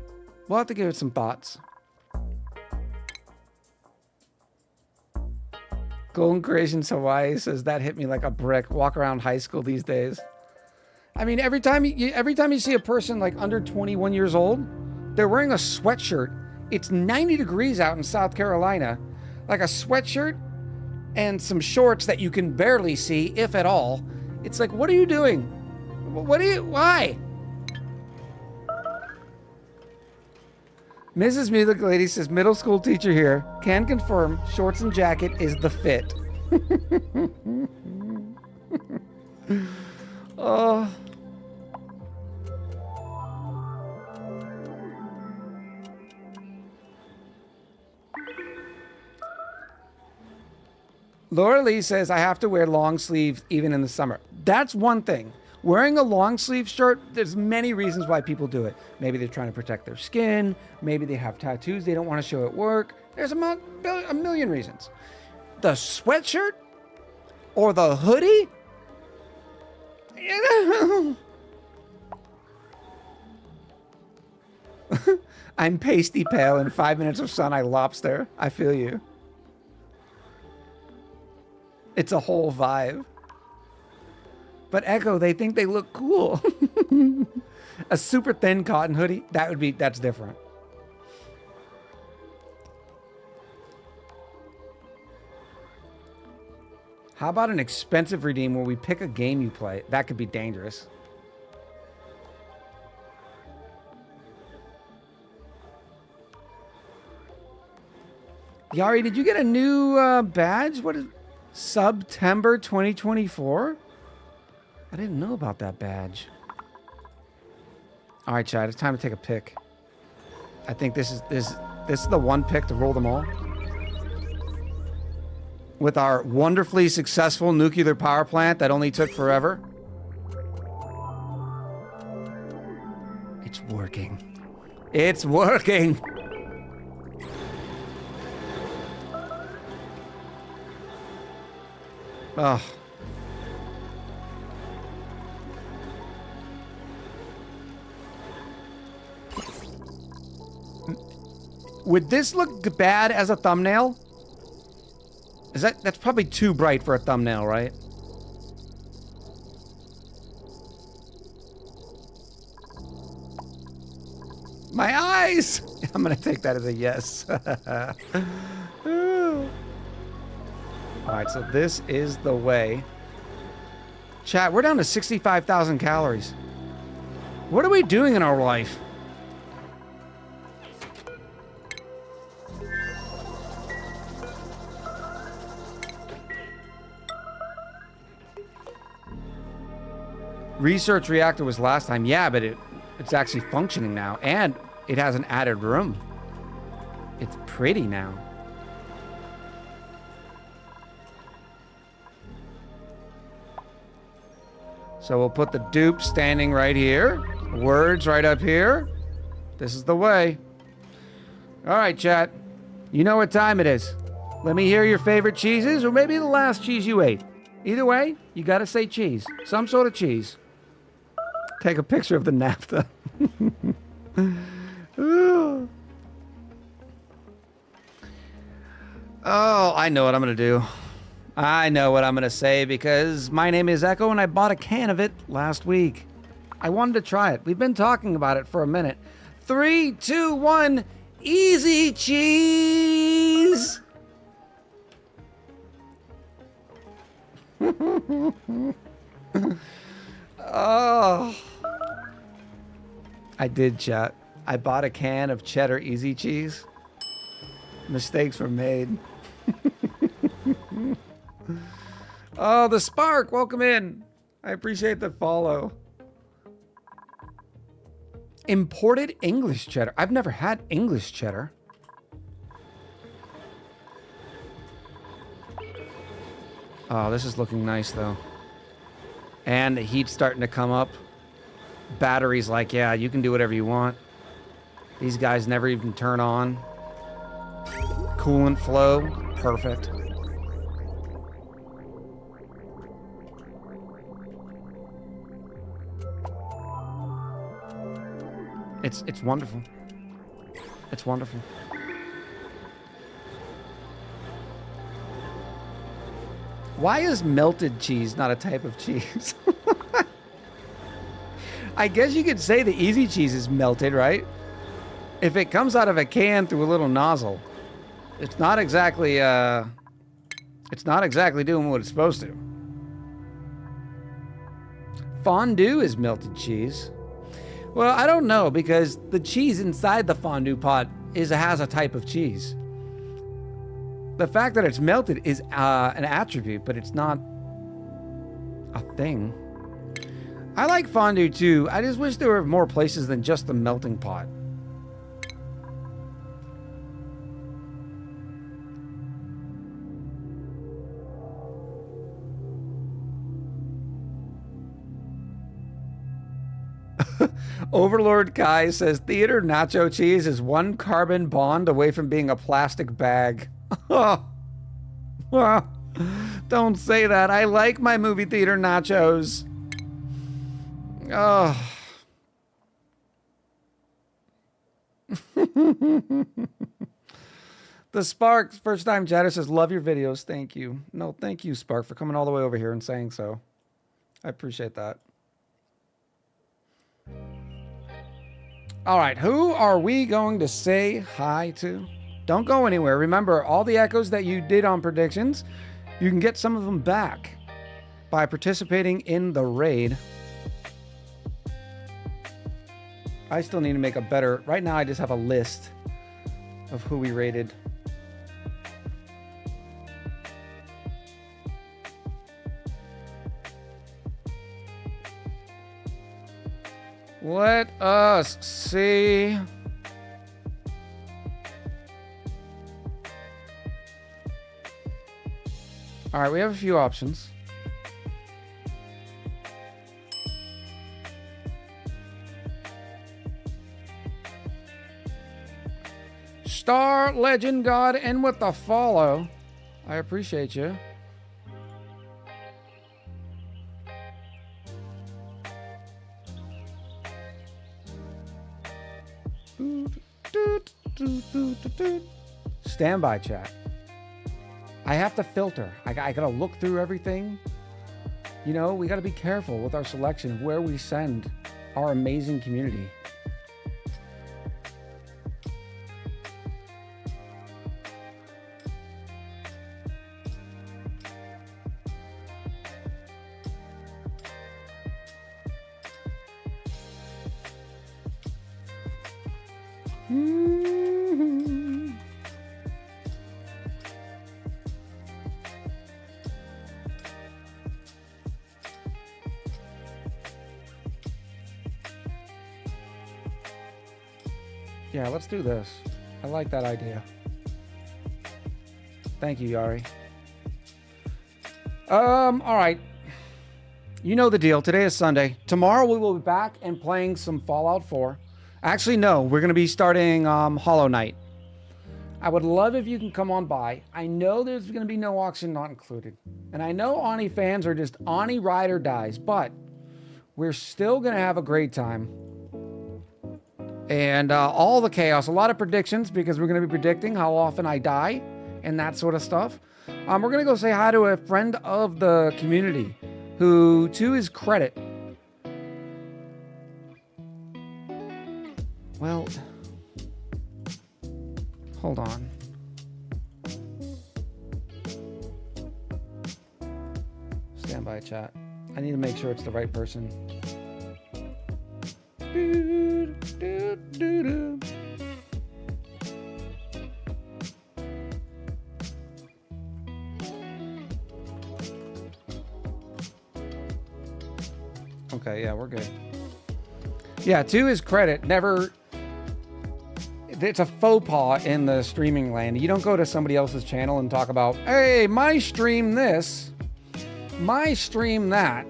We'll have to give it some thoughts. Golden Creations Hawaii says that hit me like a brick. Walk around high school these days. I mean, every time you see a person like under 21 years old, they're wearing a sweatshirt. It's 90 degrees out in South Carolina. Like a sweatshirt and some shorts that you can barely see, if at all. It's like, what are you doing? Why? Mrs. Music Lady says, middle school teacher here. Can confirm shorts and jacket is the fit. Oh. Laura Lee says, I have to wear long sleeves even in the summer. That's one thing. Wearing a long sleeve shirt, there's many reasons why people do it. Maybe they're trying to protect their skin. Maybe they have tattoos they don't want to show at work. There's a million reasons. The sweatshirt or the hoodie? I'm pasty pale. In 5 minutes of sun, I lobster. I feel you. It's a whole vibe. But Echo, they think they look cool. A super thin cotton hoodie, that's different. How about an expensive redeem where we pick a game you play? That could be dangerous. Yari, did you get a new badge? What is September 2024? I didn't know about that badge. All right, Chad, it's time to take a pick. I think this is the one pick to roll them all. With our wonderfully successful nuclear power plant that only took forever. It's working. It's working. Oh. Would this look bad as a thumbnail? That's probably too bright for a thumbnail, right? My eyes! I'm gonna take that as a yes. Alright, so this is the way. Chat, we're down to 65,000 calories. What are we doing in our life? Research Reactor was last time. Yeah, but it's actually functioning now. And it has an added room. It's pretty now. So we'll put the dupe standing right here. Words right up here. This is the way. All right, chat. You know what time it is. Let me hear your favorite cheeses, or maybe the last cheese you ate. Either way, you gotta say cheese. Some sort of cheese. Take a picture of the naphtha. Oh, I know what I'm gonna do. I know what I'm gonna say because my name is Echo and I bought a can of it last week. I wanted to try it. We've been talking about it for a minute. 3, 2, 1, easy cheese! Oh. I did, chat. I bought a can of cheddar easy cheese. Mistakes were made. Oh, the Spark, welcome in. I appreciate the follow. Imported English cheddar. I've never had English cheddar. Oh, this is looking nice though. And the heat's starting to come up. Battery's like, yeah, you can do whatever you want. These guys never even turn on. Coolant flow, perfect. It's wonderful. It's wonderful. Why is melted cheese not a type of cheese? I guess you could say the easy cheese is melted, right? If it comes out of a can through a little nozzle, it's not exactly doing what it's supposed to. Fondue is melted cheese. Well, I don't know because the cheese inside the fondue pot has a type of cheese. The fact that it's melted is an attribute, but it's not a thing. I like fondue too. I just wish there were more places than just the melting pot. Overlord Kai says theater nacho cheese is one carbon bond away from being a plastic bag. Don't say that. I like my movie theater nachos. Oh. The Spark, first time chatter, says, love your videos. Thank you. No, thank you, Spark, for coming all the way over here and saying so. I appreciate that. All right, who are we going to say hi to? Don't go anywhere. Remember, all the echoes that you did on predictions, you can get some of them back by participating in the raid. I still need to make a better... Right now, I just have a list of who we rated. Let us see. All right, we have a few options. Star Legend God and with the follow. I appreciate you. Standby chat. I have to filter. I gotta look through everything. You know, we gotta be careful with our selection of where we send our amazing community. Yeah, let's do this. I like that idea. Thank you, Yari. All right. You know the deal. Today is Sunday. Tomorrow we will be back and playing some Fallout 4. Actually, no. We're going to be starting Hollow Knight. I would love if you can come on by. I know there's going to be no auction not included. And I know ONI fans are just ONI ride or dies. But we're still going to have a great time. And all the chaos. A lot of predictions because we're going to be predicting how often I die and that sort of stuff. We're going to go say hi to a friend of the community who, to his credit, well, hold on. Stand by, chat. I need to make sure it's the right person. Okay, yeah, we're good. Yeah, to his credit, never... It's a faux pas in the streaming land. You don't go to somebody else's channel and talk about, hey, my stream this, my stream that.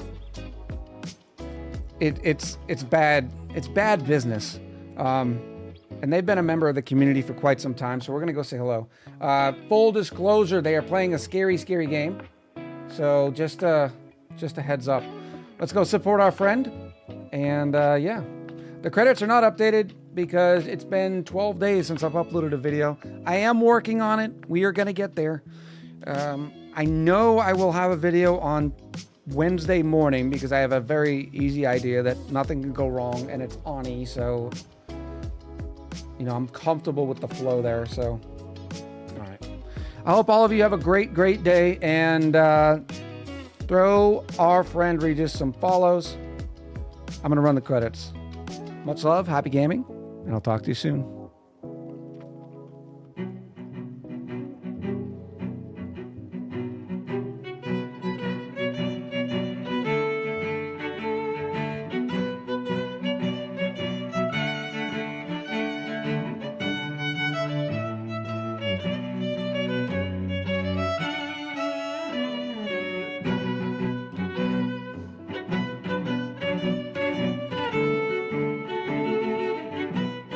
It's bad. It's bad business. And they've been a member of the community for quite some time, so we're gonna go say hello. Full disclosure, they are playing a scary, scary game. So just a heads up. Let's go support our friend. And yeah, the credits are not updated because it's been 12 days since I've uploaded a video. I am working on it. We are gonna get there. I know I will have a video on Wednesday morning because I have a very easy idea that nothing can go wrong and it's ONI, so you know, I'm comfortable with the flow there, so all right. I hope all of you have a great, great day, and throw our friend Regis some follows. I'm gonna run the credits. Much love, happy gaming, and I'll talk to you soon.